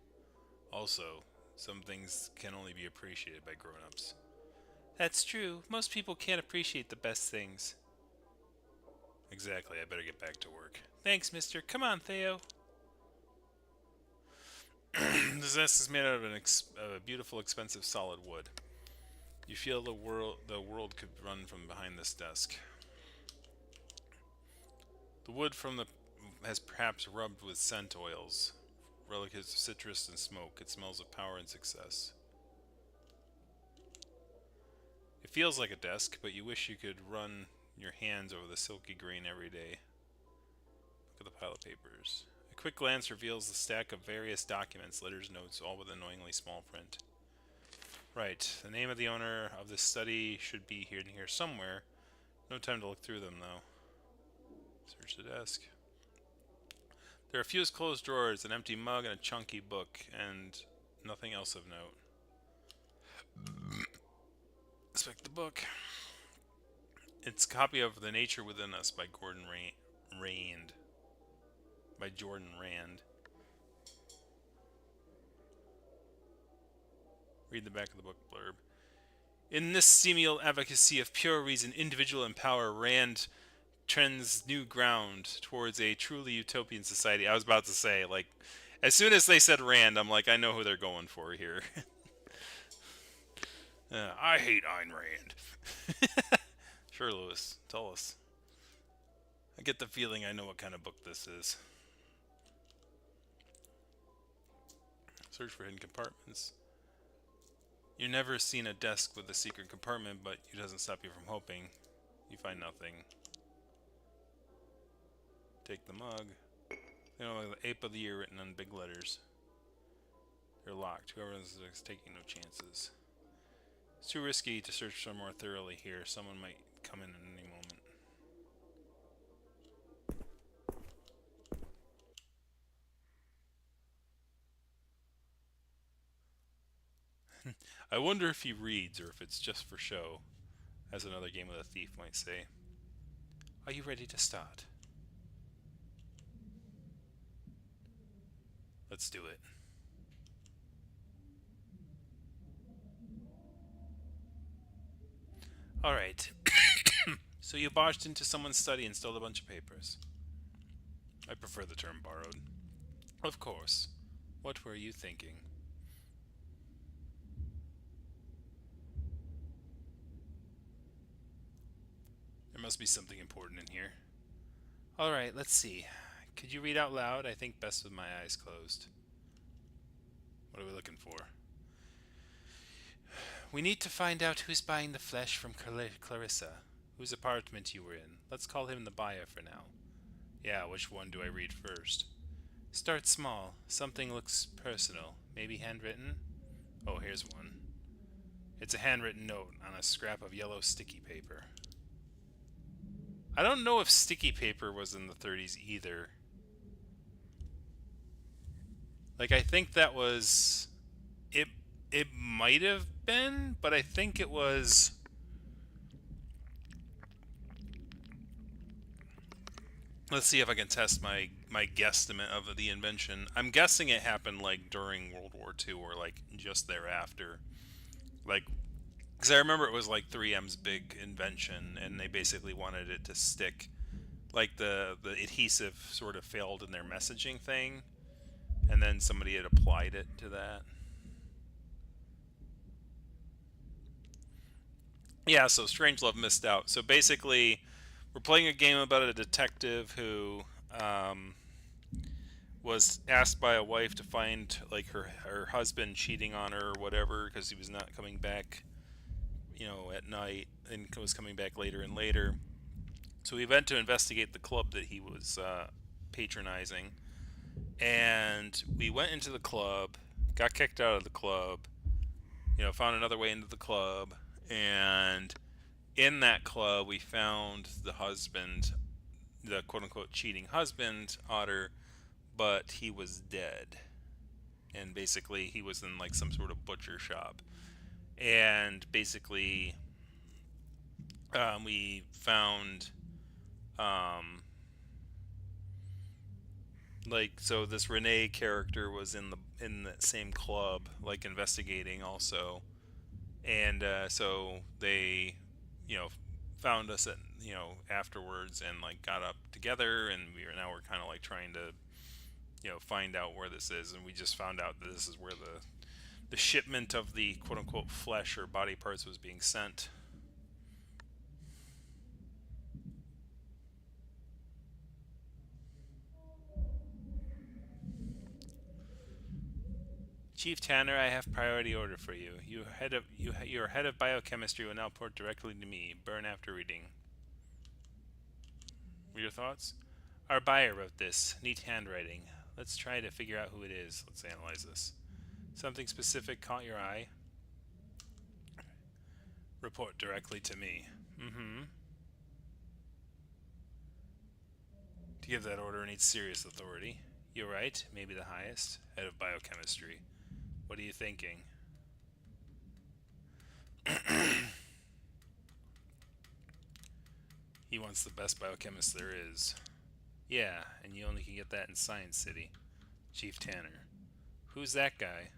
[SPEAKER 1] Also, some things can only be appreciated by grown-ups.
[SPEAKER 2] That's true. Most people can't appreciate the best things.
[SPEAKER 1] Exactly, I better get back to work.
[SPEAKER 2] Thanks, mister. Come on, Theo.
[SPEAKER 1] This nest is made out of a beautiful, expensive solid wood. You feel the world could run from behind this desk. The wood has perhaps rubbed with scent oils, relatives of citrus and smoke. It smells of power and success. It feels like a desk, but you wish you could run your hands over the silky grain every day. Look at the pile of papers. A quick glance reveals the stack of various documents, letters, notes, all with annoyingly small print. Right, the name of the owner of this study should be here and here somewhere. No time to look through them, though. Search the desk. There are a few closed drawers, an empty mug, and a chunky book, and nothing else of note. Inspect the book. It's a copy of The Nature Within Us by Jordan Rand. Read the back of the book blurb. In this seminal advocacy of pure reason, individual and power, Rand trends new ground towards a truly utopian society. I was about to say, like, as soon as they said Rand, I'm like, I know who they're going for here. I hate Ayn Rand. Sure, Lewis, tell us. I get the feeling I know what kind of book this is. Search for hidden compartments. You've never seen a desk with a secret compartment, but it doesn't stop you from hoping. You find nothing. Take the mug. You know, the ape of the year written on big letters. They're locked. Whoever is taking no chances. It's too risky to search for more thoroughly here. Someone might come in at any moment. I wonder if he reads or if it's just for show, as another game of the thief might say. Are you ready to start? Let's do it. Alright. So you barged into someone's study and stole a bunch of papers. I prefer the term borrowed. Of course. What were you thinking? There must be something important in here. Alright, let's see. Could you read out loud? I think best with my eyes closed. What are we looking for? We need to find out who's buying the flesh from Clarissa. Whose apartment you were in. Let's call him the buyer for now. Yeah, which one do I read first? Start small. Something looks personal. Maybe handwritten? Oh, here's one. It's a handwritten note on a scrap of yellow sticky paper. I don't know if sticky paper was in the 30s either. Like, I think that was... It might have been, but I think it was... Let's see if I can test my guesstimate of the invention. I'm guessing it happened, like, during World War II or, like, just thereafter. Like, because I remember it was, like, 3M's big invention, and they basically wanted it to stick. Like, the adhesive sort of failed in their messaging thing, and then somebody had applied it to that. Yeah, so Strangelove missed out. So basically, we're playing a game about a detective who was asked by a wife to find like her husband cheating on her or whatever because he was not coming back, you know, at night and was coming back later and later. So we went to investigate the club that he was
[SPEAKER 2] patronizing. And we went into the club, got kicked out of the club, found another way into the club, and in that club we found the husband, the quote-unquote cheating husband, Otter, but he was dead. And basically he was in like some sort of butcher shop. And basically we found so this Renee character was in the same club, like investigating also, and so they, found us at afterwards and like got up together, and we're kind of like trying to find out where this is, and we just found out that this is where the shipment of the quote unquote flesh or body parts was being sent. Chief Tanner, I have priority order for you. Your head of biochemistry will now report directly to me. Burn after reading. Your thoughts? Our buyer wrote this. Neat handwriting. Let's try to figure out who it is. Let's analyze this. Something specific caught your eye? Report directly to me. To give that order needs serious authority. You're right, maybe the highest. Head of biochemistry. What are you thinking? He wants the best biochemist there is. Yeah, and you only can get that in Science City. Chief Tanner. Who's that guy?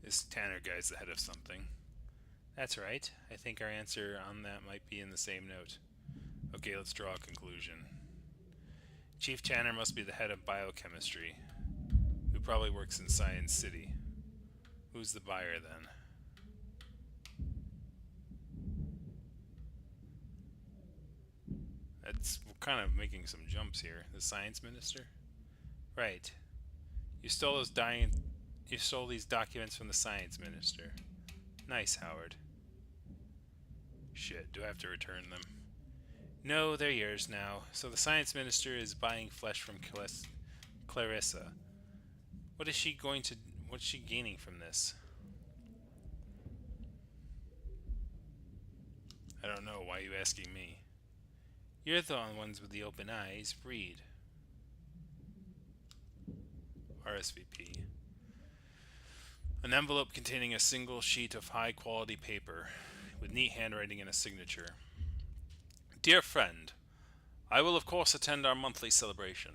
[SPEAKER 2] This Tanner guy's the head of something. That's right. I think our answer on that might be in the same note. Okay, let's draw a conclusion. Chief Tanner must be the head of biochemistry, who probably works in Science City. Who's the buyer then? We're kind of making some jumps here. The science minister? Right. You stole these documents from the science minister. Nice, Howard. Shit, do I have to return them? No, they're yours now. So the science minister is buying flesh from Clarissa. What's she gaining from this? I don't know. Why are you asking me? You're the ones with the open eyes. Read. RSVP. An envelope containing a single sheet of high-quality paper with neat handwriting and a signature. Dear friend, I will of course attend our monthly celebration.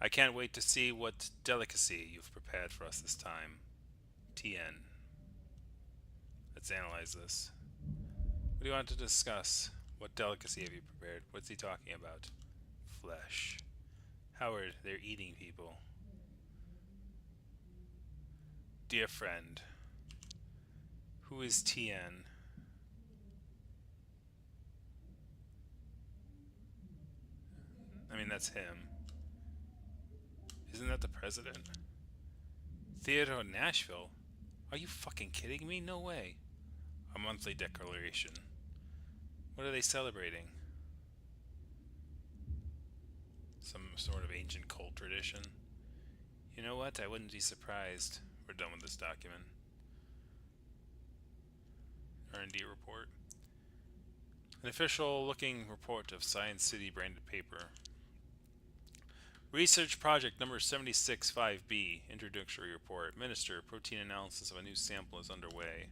[SPEAKER 2] I can't wait to see what delicacy you've prepared for us this time. TN. Let's analyze this. What do you want to discuss? What delicacy have you prepared? What's he talking about? Flesh. Howard, they're eating people. Dear friend, who is TN? I mean, that's him. Isn't that the president? Theodore Nashville? Are you fucking kidding me? No way. A monthly declaration. What are they celebrating? Some sort of ancient cult tradition. You know what? I wouldn't be surprised. We're done with this document. R&D report. An official-looking report of Science City branded paper. Research project number 765B. Introductory report. Minister, protein analysis of a new sample is underway.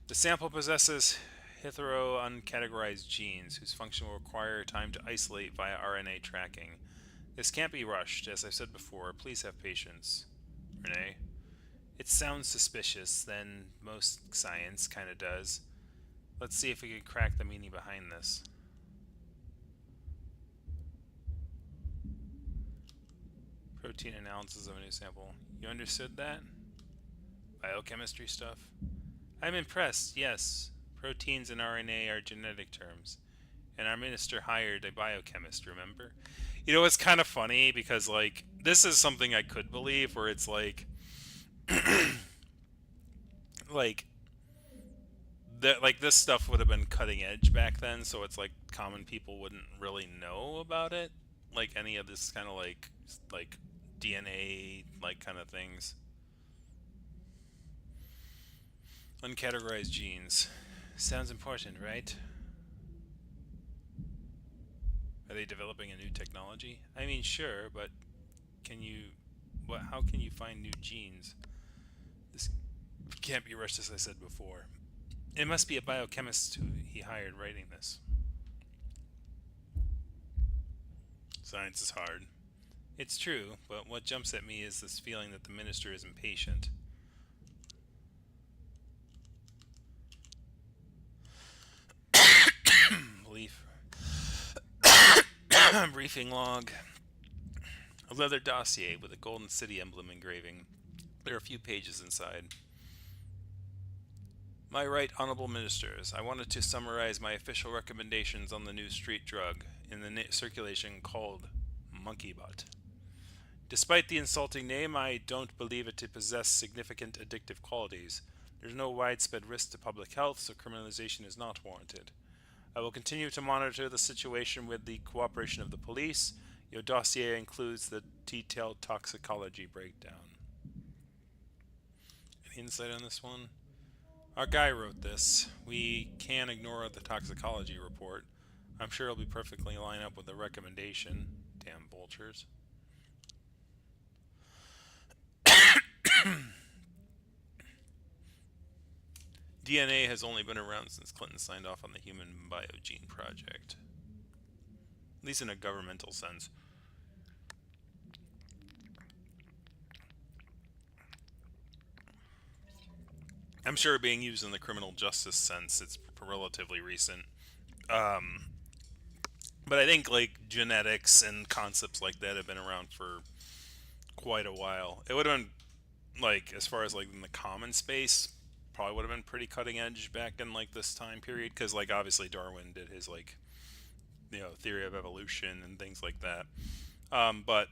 [SPEAKER 2] The sample possesses hetero-uncategorized genes whose function will require time to isolate via RNA tracking. This can't be rushed. As I've said before, please have patience. Renee? It sounds suspicious, then most science kinda does. Let's see if we can crack the meaning behind this. Protein analysis of a new sample. You understood that? Biochemistry stuff? I'm impressed, yes. Proteins and RNA are genetic terms. And our minister hired a biochemist, remember? You know, it's kind of funny because, like, this is something I could believe where it's like,
[SPEAKER 1] like that, like this stuff would have been cutting edge back then, so it's like common people wouldn't really know about it, like any of this kind of like DNA like kind of things. Uncategorized genes. Sounds important, right? Are they developing a new technology? I mean, sure, but can you how can you find new genes? This can't be rushed, as I said before. It must be a biochemist who he hired writing this. Science is hard. It's true, but what jumps at me is this feeling that the minister is impatient. Belief. Briefing log. A leather dossier with a golden city emblem engraving. There are a few pages inside. My right honorable ministers, I wanted to summarize my official recommendations on the new street drug in the circulation called monkey butt. Despite the insulting name, I don't believe it to possess significant addictive qualities. There's no widespread risk to public health, so criminalization is not warranted. I will continue to monitor the situation with the cooperation of the police. Your dossier includes the detailed toxicology breakdown. Any insight on this one? Our guy wrote this. We can ignore the toxicology report. I'm sure it'll be perfectly line up with the recommendation. Damn vultures. DNA has only been around since Clinton signed off on the Human Biogene Project. At least in a governmental sense. I'm sure being used in the criminal justice sense, it's relatively recent. But I think like genetics and concepts like that have been around for quite a while. It would have been like, as far as like in the common space, probably would have been pretty cutting edge back in like this time period, because like obviously Darwin did his like, you know, theory of evolution and things like that. But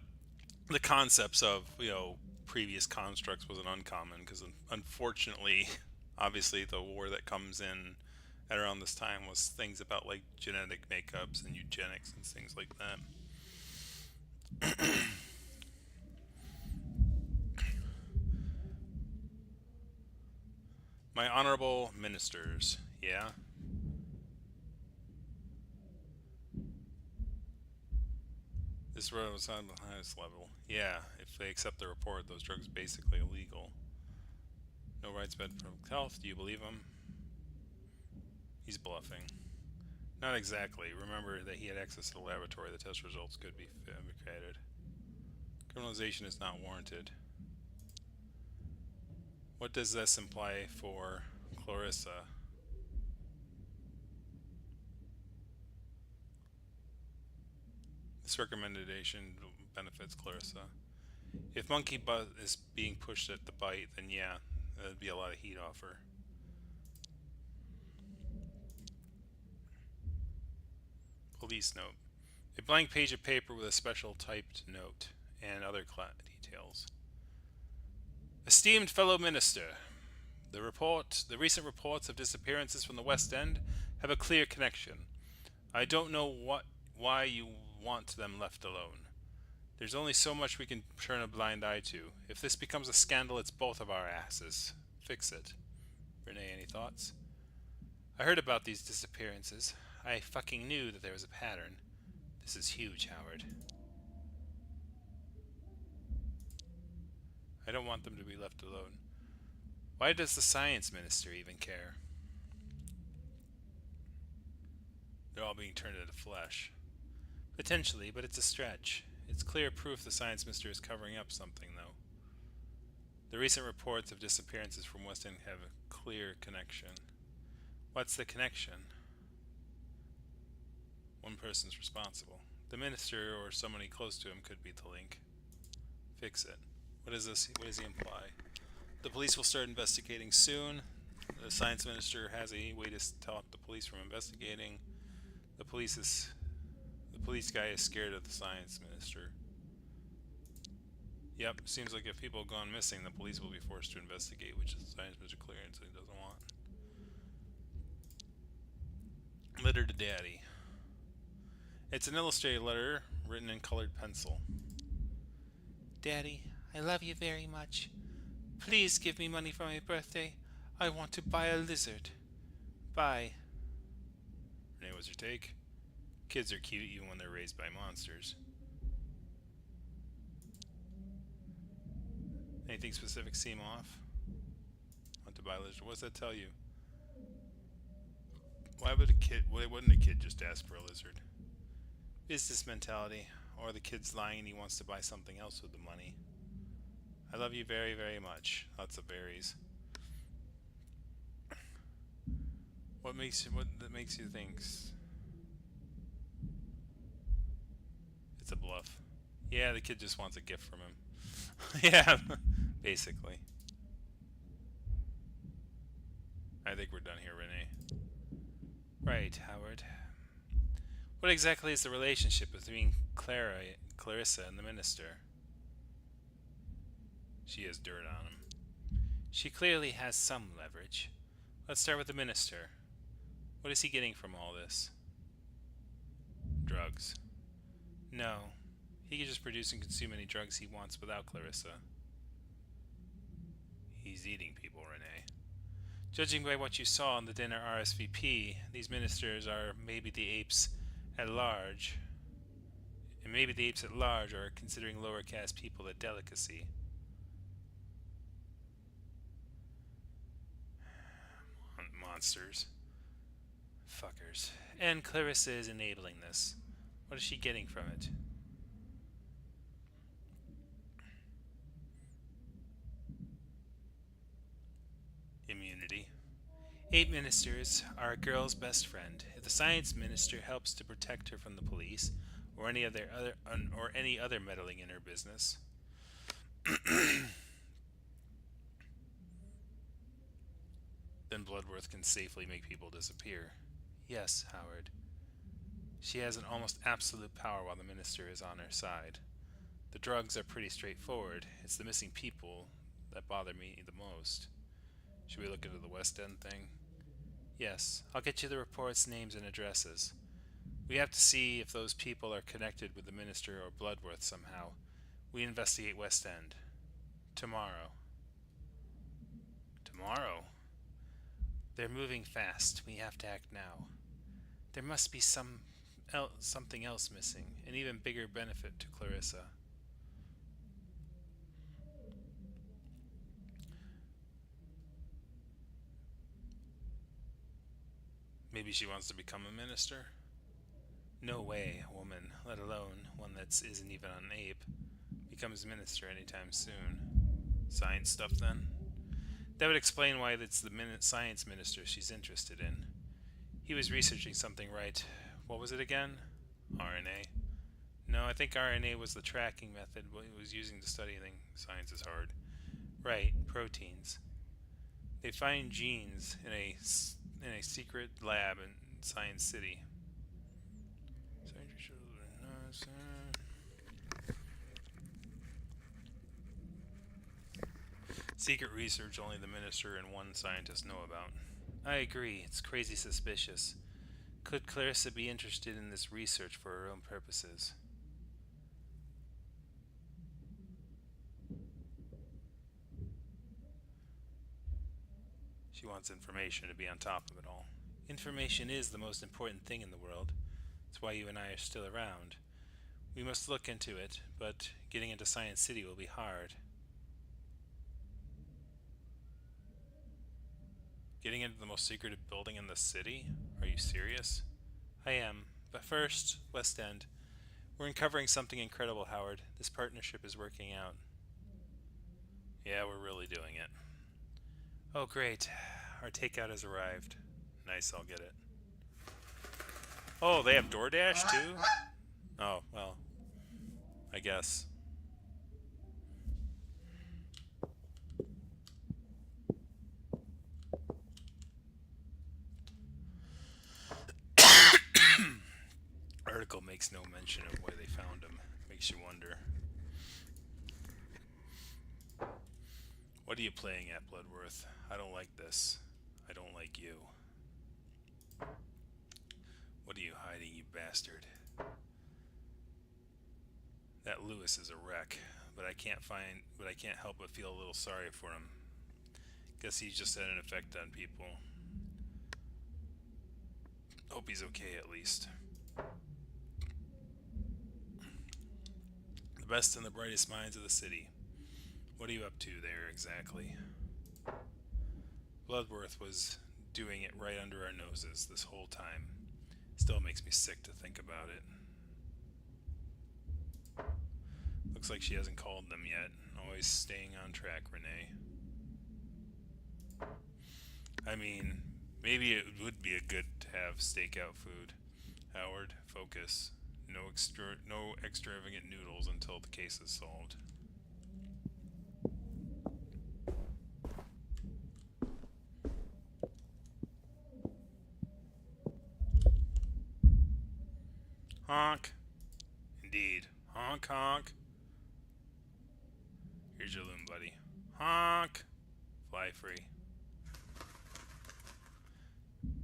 [SPEAKER 1] the concepts of, you know, previous constructs wasn't uncommon, because unfortunately, obviously the war that comes in at around this time was things about like genetic makeups and eugenics and things like that. My honorable ministers, yeah? This road was on the highest level. Yeah, if they accept the report, those drugs are basically illegal. No widespread public health, do you believe him? He's bluffing. Not exactly. Remember that he had access to the laboratory. The test results could be fabricated. Criminalization is not warranted. What does this imply for Clarissa? This recommendation benefits Clarissa. If monkey butt is being pushed at the bite, then yeah, that'd be a lot of heat off her. Police note. A blank page of paper with a special typed note and other details. Esteemed fellow minister, the recent reports of disappearances from the West End have a clear connection. I don't know why you want them left alone. There's only so much we can turn a blind eye to. If this becomes a scandal, it's both of our asses. Fix it. Renee, any thoughts? I heard about these disappearances. I fucking knew that there was a pattern. This is huge, Howard. I don't want them to be left alone. Why does the science minister even care? They're all being turned into flesh. Potentially, but it's a stretch. It's clear proof the science minister is covering up something, though. The recent reports of disappearances from West End have a clear connection. What's the connection? One person's responsible. The minister or somebody close to him could be the link. Fix it. What is this? What does he imply? The police will start investigating soon. The science minister has a way to stop the police from investigating. The police guy is scared of the science minister.
[SPEAKER 2] Yep, seems like if people have gone missing, the police will be forced to investigate, which is the science Mr. Clearance he doesn't want. Letter to Daddy. It's an illustrated letter written in colored pencil. Daddy, I love you very much. Please give me money for my birthday. I want to buy a lizard. Bye. Renee, what's your take? Kids are cute even when they're raised by monsters. Anything specific seem off? Want to buy a lizard? What does that tell you? Why wouldn't a kid just ask for a lizard? Business mentality. Or the kid's lying and he wants to buy something else with the money. I love you very, very much. Lots of berries. What makes you think it's a bluff? Yeah, the kid just wants a gift from him. Yeah, basically. I think we're done here, Renee. Right, Howard. What exactly is the relationship between Clarissa and the minister? She has dirt on him. She clearly has some leverage. Let's start with the minister. What is he getting from all this? Drugs. No. He can just produce and consume any drugs he wants without Clarissa. He's eating people, Renee. Judging by what you saw in the dinner RSVP, these ministers are maybe the apes at large. And maybe the apes at large are considering lower caste people a delicacy. Monsters. Fuckers. And Clarissa is enabling this. What is she getting from it? Immunity. Ape ministers are a girl's best friend. If the science minister helps to protect her from the police or any other meddling in her business, then Bloodworth can safely make people disappear. Yes, Howard. She has an almost absolute power while the minister is on her side. The drugs are pretty straightforward. It's the missing people that bother me the most. Should we look into the West End thing? Yes, I'll get you the reports, names, and addresses. We have to see if those people are connected with the minister or Bloodworth somehow. We investigate West End. Tomorrow. Tomorrow? They're moving fast. We have to act now. There must be something else missing, an even bigger benefit to Clarissa. Maybe she wants to become a minister? No way a woman, let alone one that isn't even an ape, becomes minister anytime soon. Science stuff, then? That would explain why it's the science minister she's interested in. He was researching something, right? What was it again? RNA. No, I think RNA was the tracking method he was using to study anything. Science is hard. Right, proteins. They find genes in a secret lab in Science City. Secret research only the minister and one scientist know about. I agree, it's crazy suspicious. Could Clarissa be interested in this research for her own purposes? She wants information to be on top of it all. Information is the most important thing in the world. That's why you and I are still around. We must look into it, but getting into Science City will be hard. Getting into the most secretive building in the city? Are you serious? I am. But first, West End. We're uncovering something incredible, Howard. This partnership is working out. Yeah, we're really doing it. Oh, great. Our takeout has arrived. Nice, I'll get it. Oh, they have DoorDash, too? Oh, well, I guess. Article makes no mention of where they found him. Makes you wonder.
[SPEAKER 1] What are you playing at, Bloodworth? I don't like this. I don't like you. What are you hiding, you bastard? That Lewis is a wreck, but I can't help but feel a little sorry for him. Guess he's just had an effect on people. Hope he's okay at least. The best and the brightest minds of the city. What are you up to there exactly? Bloodworth was doing it right under our noses this whole time. Still makes me sick to think about it. Looks like she hasn't called them yet. Always staying on track, Renee. I mean, maybe it would be a good to have stakeout food. Howard, focus. No extravagant noodles until the case is solved. Honk. Indeed. Honk, honk. Here's your loom, buddy. Honk. Fly free.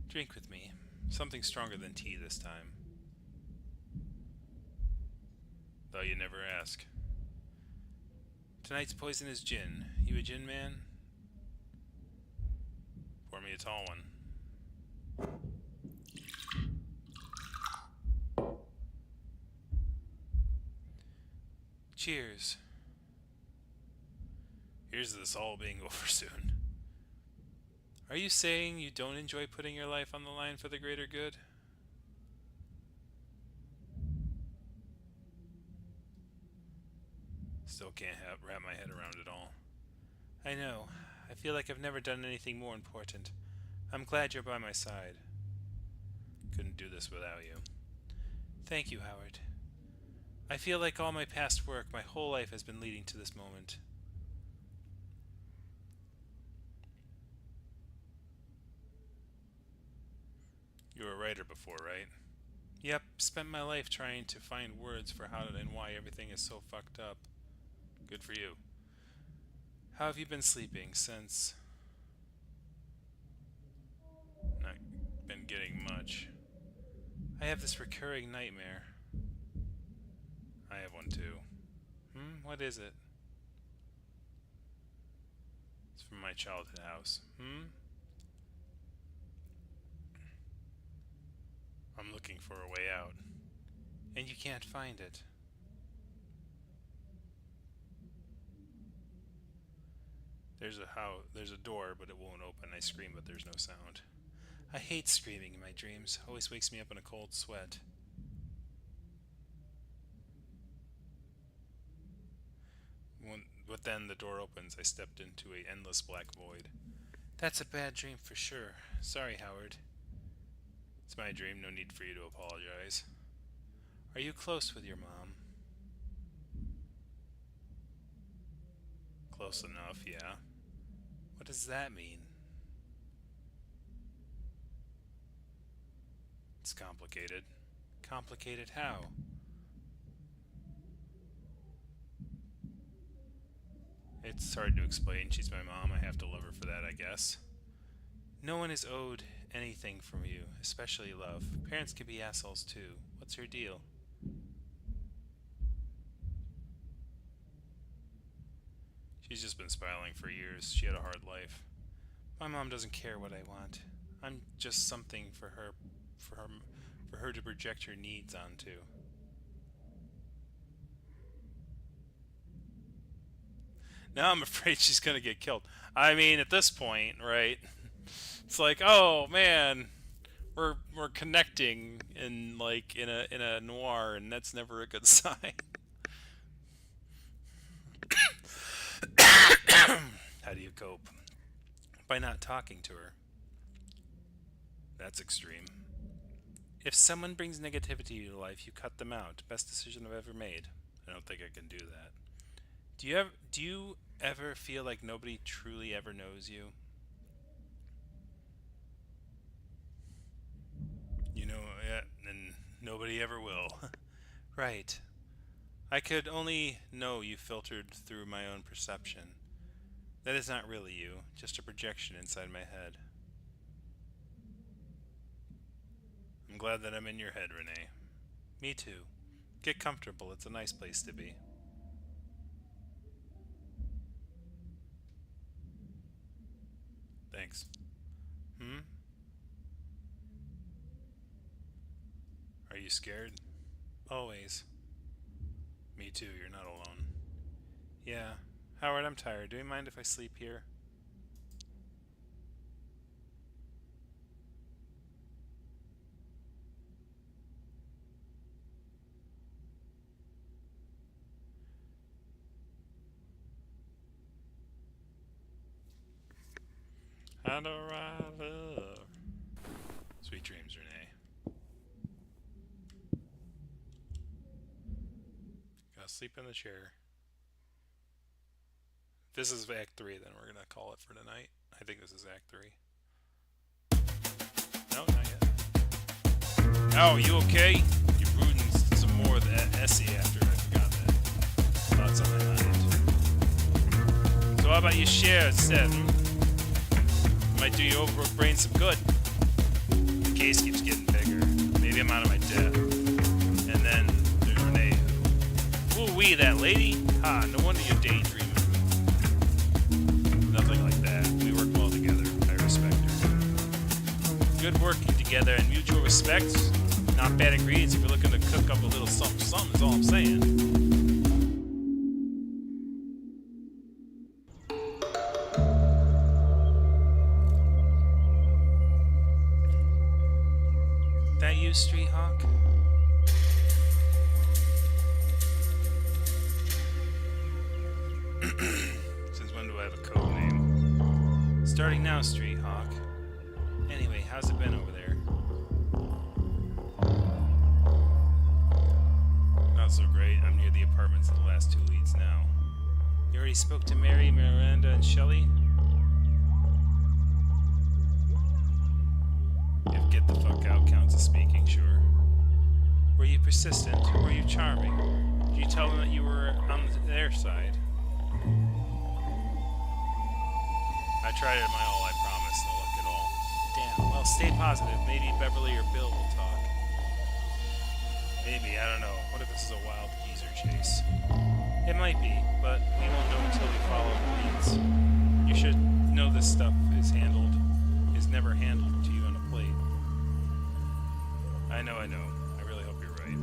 [SPEAKER 1] Drink with me. Something stronger than tea this time. Though you never ask. Tonight's poison is gin. You a gin man? Pour me a tall one. Cheers. Here's to this all being over soon. Are you saying you don't enjoy putting your life on the line for the greater good? Still can't wrap my head around it all. I know. I feel like I've never done anything more important. I'm glad you're by my side. Couldn't do this without you. Thank you, Howard. I feel like all my past work, my whole life has been leading to this moment. You were a writer before, right? Yep, spent my life trying to find words for how and why everything is so fucked up. Good for you. How have you been sleeping since? Not been getting much. I have this recurring nightmare. I have one too. What is it? It's from my childhood house. I'm looking for a way out. And you can't find it. There's a door, but it won't open. I scream, but there's no sound. I hate screaming in my dreams. Always wakes me up in a cold sweat. But then the door opens. I stepped into an endless black void. That's a bad dream for sure. Sorry, Howard. It's my dream. No need for you to apologize. Are you close with your mom? Close enough, yeah. What does that mean? It's complicated. Complicated how? It's hard to explain. She's my mom. I have to love her for that, I guess. No one is owed anything from you, especially love. Parents can be assholes too. What's her deal? She's just been spiraling for years. She had a hard life. My mom doesn't care what I want. I'm just something for her to project her needs onto. Now I'm afraid she's gonna get killed. I mean, at this point, right? It's like, oh man, we're connecting in a noir, and that's never a good sign. How do you cope? By not talking to her. That's extreme. If someone brings negativity to your life, you cut them out. Best decision I've ever made. I don't think I can do that. Do you ever feel like nobody truly ever knows you? You know, yeah, and nobody ever will. Right. I could only know you filtered through my own perception.
[SPEAKER 2] That is not really you, just a projection inside my head. I'm glad that I'm in your head, Renee. Me too. Get comfortable, it's a nice place to be. Thanks. Are you scared? Always. Me too, you're not alone. Yeah. Howard, I'm tired. Do you mind if I sleep here? How do I love? Sweet dreams, Renee. Gotta sleep in the chair. If this is Act 3, then we're gonna call it for tonight. I think this is Act 3. No, not yet. Oh, you okay? You brewing some more of that Essie after I forgot that. Thoughts on my mind. So how about you share instead? Might do your overworked brain some good. The case keeps getting bigger. Maybe I'm out of my depth. And then there's Renee. Ooh-wee, that lady? Ha, no wonder you're daydreaming. Nothing like that. We work well together. I respect her. Good working together and mutual respect. Not bad ingredients if you're looking to cook up a little something, is all I'm saying. That you, Street Hawk? Since when do I have a code name? Starting now, Street Hawk. Anyway, how's it been over there? Not so great. I'm near the apartments of the last 2 leads now. You already spoke to Mary, Miranda, and Shelley? If get the fuck out counts as speaking, sure. Were you persistent? Were you charming? Did you tell them that you were on their side? I tried it my all, I promise. No luck at all. Damn. Well, stay positive. Maybe Beverly or Bill will talk. Maybe, I don't know. What if this is a wild geezer chase? It might be, but we won't know until we follow the leads. You should know this stuff is never handled to you on a plate. I know. I really hope you're right.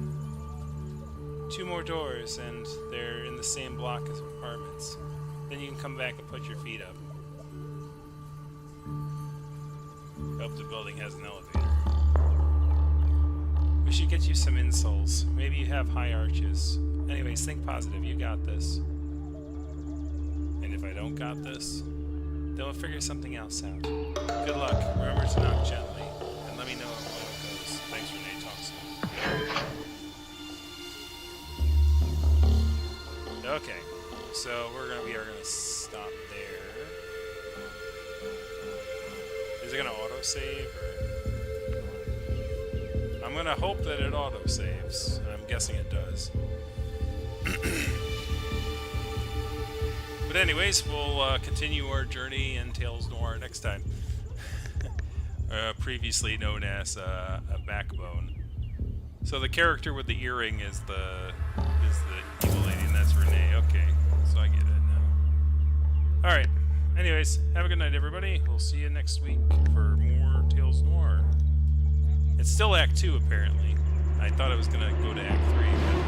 [SPEAKER 2] 2 more doors, and they're in the same block as apartments. Then you can come back and put your feet up. Hope the building has an elevator. We should get you some insoles. Maybe you have high arches. Anyways, think positive. You got this. And if I don't got this, then we'll figure something else out. Good luck. Remember to knock gently. And let me know how it goes. Thanks, Renee. Talk soon. Okay. So we are gonna stop there. Is it gonna autosave or? I'm gonna hope that it autosaves. I'm guessing it does. But anyways, we'll continue our journey in Tales Noir next time. Previously known as a backbone. So the character with the earring is the evil lady, and that's Renee. Okay, so I get it now. All right. Anyways, have a good night, everybody. We'll see you next week for more Tales Noir. It's still Act 2, apparently. I thought it was gonna go to Act 3. But